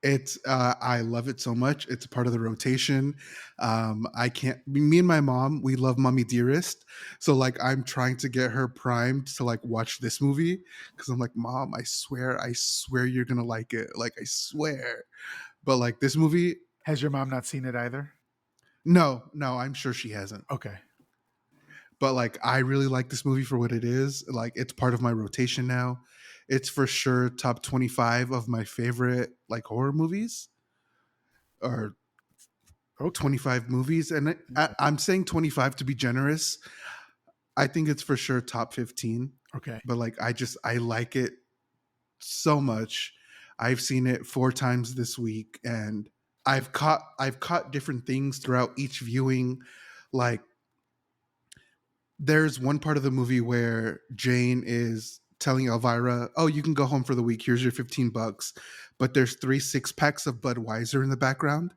it's I love it so much. It's a part of the rotation. I can't. Me and my mom, we love Mommy Dearest, so like I'm trying to get her primed to like watch this movie because I'm like, Mom, I swear you're gonna like it. Like I swear. But like this movie, Has your mom not seen it either? no, I'm sure she hasn't. Okay. But like I really like this movie for what it is. Like it's part of my rotation now. It's for sure top 25 of my favorite like horror movies or Okay. 25 movies. And I'm saying 25 to be generous. I think it's for sure top 15. Okay. But like I like it so much. I've seen it 4 times this week and I've caught different things throughout each viewing. Like there's one part of the movie where Jane is telling Elvira, "Oh, you can go home for the week. Here's your $15." But there's 3 6-packs of Budweiser in the background,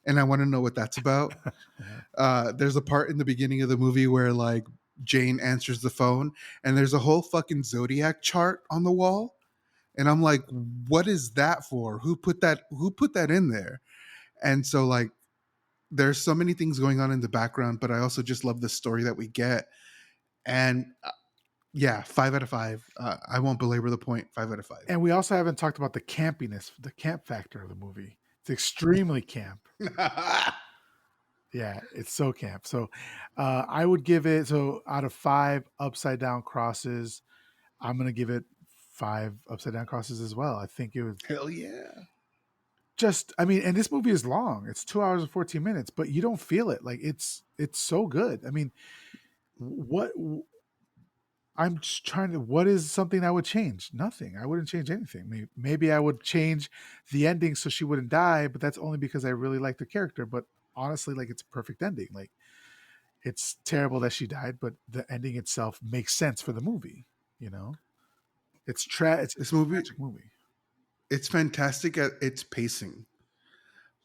and I want to know what that's about. There's a part in the beginning of the movie where like Jane answers the phone, and there's a whole fucking zodiac chart on the wall. And I'm like, what is that for? Who put that in there? And so like there's so many things going on in the background, but I also just love the story that we get. And yeah, 5 out of 5. I won't belabor the point. 5 out of 5. And we also haven't talked about the campiness, the camp factor of the movie. It's extremely camp. Yeah, it's so camp. So I would give it, so out of 5 upside down crosses, I'm going to give it 5 upside down crosses as well. I think it was Hell yeah. just, I mean, and this movie is long. It's 2 hours and 14 minutes, but you don't feel it. Like it's so good. I mean, what I'm just trying to, what is something I would change? Nothing. I wouldn't change anything. Maybe I would change the ending so she wouldn't die, but that's only because I really like the character. But honestly, like it's a perfect ending. Like it's terrible that she died, but the ending itself makes sense for the movie. You know, it's it's This a movie, tragic movie. it's fantastic at its pacing.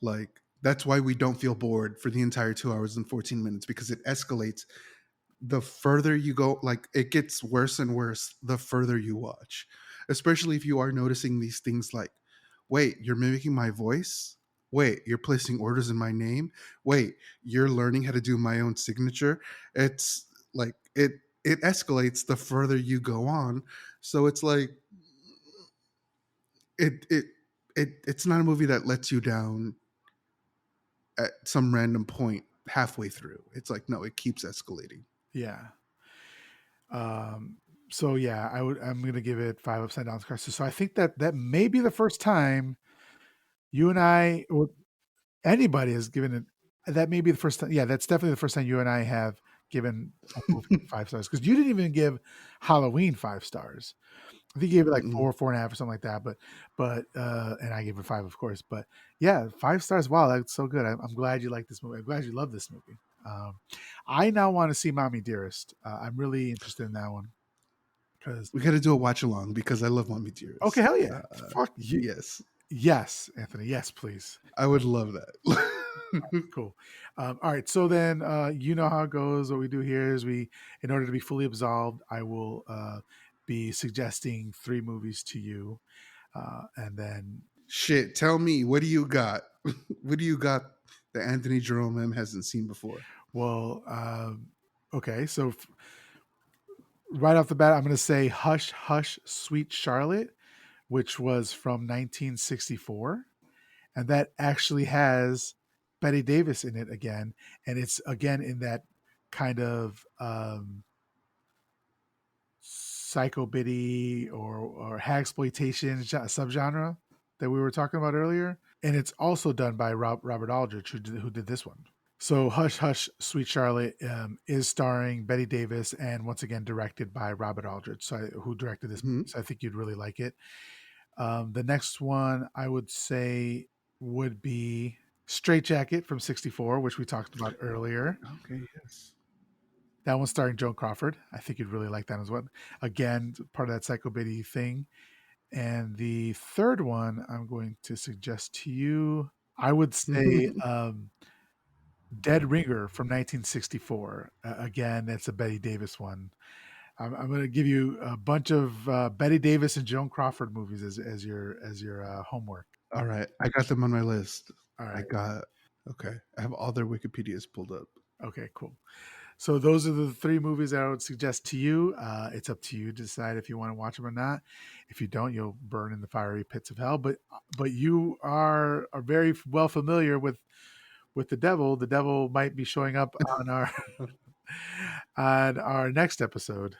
Like that's why we don't feel bored for the entire 2 hours and 14 minutes, because it escalates the further you go. Like it gets worse and worse the further you watch, especially if you are noticing these things like, wait, you're mimicking my voice, wait, you're placing orders in my name, wait, you're learning how to do my own signature. It's like it escalates the further you go on. So it's like it's not a movie that lets you down at some random point halfway through. It's like, no, it keeps escalating. Yeah. So yeah, I'm gonna give it 5 upside down crosses. So I think that may be the first time you and I, or anybody, has given it. That may be the first time. Yeah, that's definitely the first time you and I have given a movie 5 stars, because you didn't even give Halloween 5 stars. I think you gave it like Mm-mm. 4, 4.5 or something like that. But and I gave it 5, of course. But yeah, 5 stars. Wow, that's so good. I'm glad you like this movie. I'm glad you love this movie. I now want to see Mommy Dearest. I'm really interested in that one because We got to do a watch along because I love Mommy okay, Dearest. hell yeah, fuck you. Yes, Yes, Anthony. Yes, please. I would love that. Cool. All right. So then, you know how it goes. What we do here is in order to be fully absolved, I will be suggesting 3 movies to you, and then Shit, tell me, what do you got? What do you got that Anthony Jerome M hasn't seen before? well, okay. So right off the bat, I'm going to say "Hush, Hush, Sweet Charlotte," which was from 1964, and that actually has Bette Davis in it again, and it's again in that kind of psycho biddy or hagsploitation subgenre that we were talking about earlier, and it's also done by Robert Aldrich, who did this one. So Hush Hush Sweet Charlotte is starring Bette Davis and once again directed by Robert Aldrich, who directed this movie. So I think you'd really like it. The next one I would say would be Straight Jacket from '64, which we talked about earlier. Okay, yes. That one's starring Joan Crawford. I think you'd really like that as well. Again, part of that psycho biddy thing. And the third one I'm going to suggest to you, I would say Dead Ringer from 1964. Again, that's a Bette Davis one. I'm going to give you a bunch of Bette Davis and Joan Crawford movies as your homework. All right, I got them on my list. All right. Okay, I have all their Wikipedias pulled up. Okay, cool. So those are the 3 movies that I would suggest to you. It's up to you to decide if you want to watch them or not. If you don't, you'll burn in the fiery pits of hell. But you are very well familiar with the devil. The devil might be showing up on our on our next episode.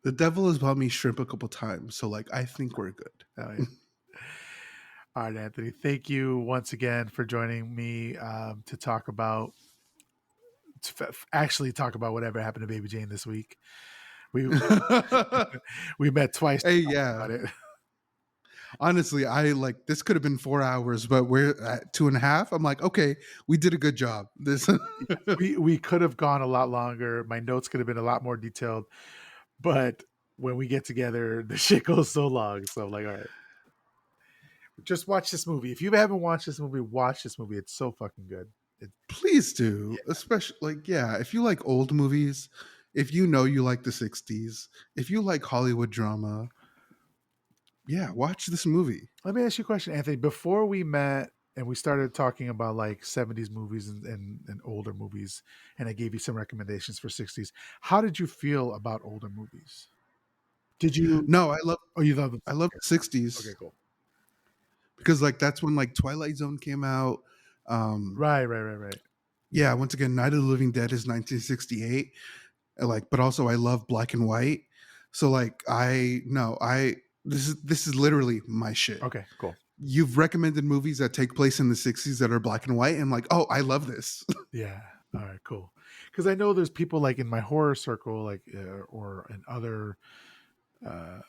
The devil has bought me shrimp a couple times, so like I think we're good. Oh, yeah. All right, Anthony. Thank you once again for joining me to talk about whatever happened to Baby Jane this week. We we met twice. Hey, yeah. About it. Honestly, I like this could have been 4 hours, but we're at 2.5. I'm like, okay, we did a good job. This we could have gone a lot longer. My notes could have been a lot more detailed, but when we get together, the shit goes so long. So I'm like, all right, just watch this movie. If you haven't watched this movie, watch this movie. It's so fucking good. Please do. Yeah. Especially like, yeah, if you like old movies, if you know you like the 60s, if you like Hollywood drama, Yeah, watch this movie. Let me ask you a question, Anthony. Before we met and we started talking about like 70s movies and older movies, and I gave you some recommendations for 60s, how did you feel about older movies? Did you? No, Oh, you love them. I love Okay, the 60s okay, cool. because like that's when like Twilight Zone came out. Right. Yeah, once again, Night of the Living Dead is 1968. Like, but also I love black and white. So like this is literally my shit. Okay, cool. You've recommended movies that take place in the 60s that are black and white, and I'm like, oh, I love this. Yeah. All right, cool. Because I know there's people like in my horror circle, like or in other uh,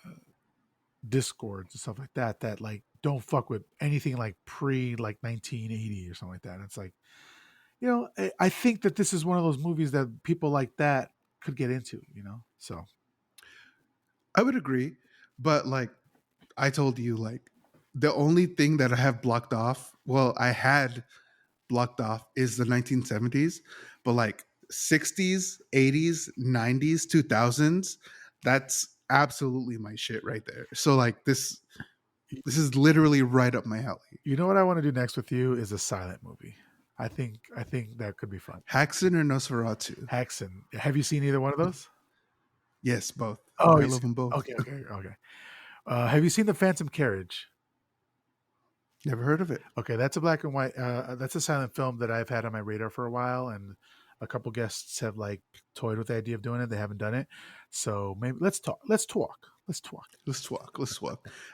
discords and stuff like that, that like don't fuck with anything like pre like 1980 or something like that. And it's like, you know, I think that this is one of those movies that people like that could get into, you know. So I would agree, but like I told you, like the only thing that I have blocked off, well, I had blocked off is the 1970s, but like 60s, 80s, 90s, 2000s, that's absolutely my shit right there. So like this is literally right up my alley. you know what I want to do next with you is a silent movie. I think that could be fun. Haxon or Nosferatu? Haxon. Have you seen either one of those? Yes, both. Oh, I love them both. okay. Have you seen The Phantom Carriage? Never heard of it. Okay, that's a black and white. That's a silent film that I've had on my radar for a while, and a couple guests have like toyed with the idea of doing it. They haven't done it, so maybe let's talk. Let's talk. Let's talk.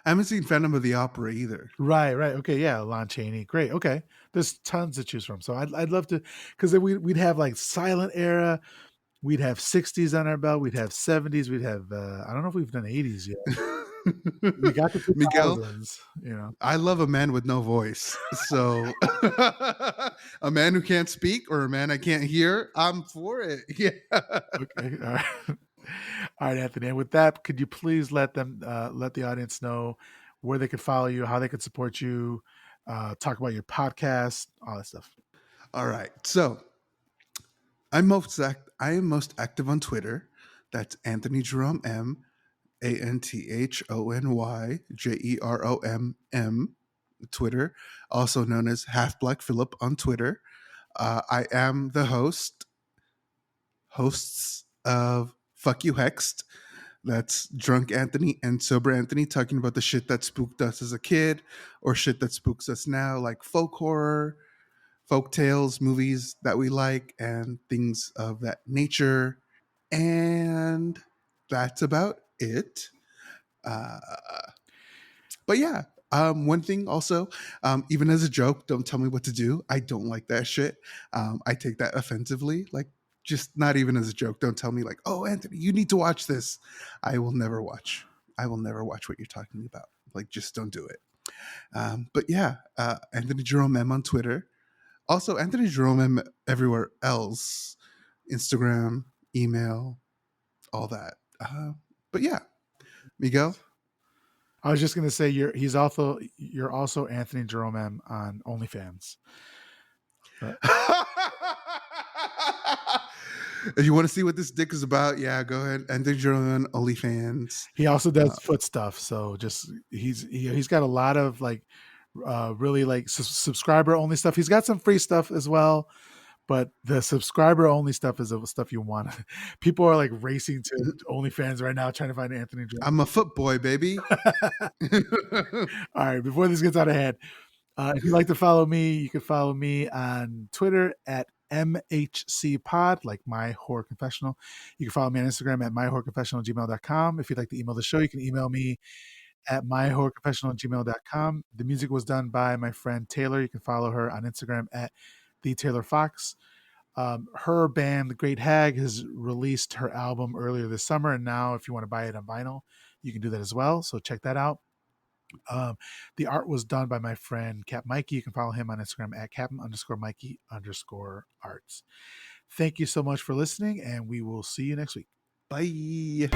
I haven't seen Phantom of the Opera either. Right. Okay, yeah, Lon Chaney, great. Okay, there's tons to choose from. So I'd love to, because then we'd have like silent era. We'd have 60s on our belt. We'd have 70s. We'd have I don't know if we've done 80s yet. We got the Miguel, 2000s. You know, I love a man with no voice. So a man who can't speak or a man I can't hear, I'm for it. Yeah. okay. All right. All right, Anthony. And with that, could you please let the audience know where they could follow you, how they could support you, talk about your podcast, all that stuff. All right. So I am most active on Twitter. That's Anthony Jerome M, ANTHONYJEROMM. Twitter, also known as Half Black Phillip on Twitter. I am the hosts of Fuck You Hexed. That's Drunk Anthony and Sober Anthony talking about the shit that spooked us as a kid or shit that spooks us now, like folk horror, folk tales, movies that we like, and things of that nature. And that's about it. But yeah, one thing also, even as a joke, don't tell me what to do. I don't like that shit. I take that offensively. Like, just not even as a joke. Don't tell me like, oh, Anthony, you need to watch this. I will never watch what you're talking about. Like, just don't do it. But yeah, Anthony Jerome M on Twitter. Also, Anthony Jerome M everywhere else. Instagram, email, all that. But yeah, Miguel. I was just gonna say you're also Anthony Jerome M on OnlyFans. If you want to see what this dick is about, yeah, go ahead. Anthony Jerome on OnlyFans. He also does foot stuff, so just he's got a lot of like really like subscriber only stuff. He's got some free stuff as well, but the subscriber only stuff is the stuff you want. People are like racing to OnlyFans right now trying to find Anthony Jerome. I'm a foot boy, baby. All right, before this gets out of hand, if you'd like to follow me, you can follow me on Twitter at MHCPod, like My Horror Confessional. You can follow me on Instagram at myhorrorconfessional@gmail.com. If you'd like to email the show, you can email me at myhorrorconfessional@gmail.com. The music was done by my friend Taylor. You can follow her on Instagram at TheTaylorFox. Her band, The Great Hag, has released her album earlier this summer, and now if you want to buy it on vinyl, you can do that as well. So check that out. The art was done by my friend Cap Mikey. You can follow him on Instagram at Captain_Mikey_arts. Thank you so much for listening, and we will see you next week. Bye.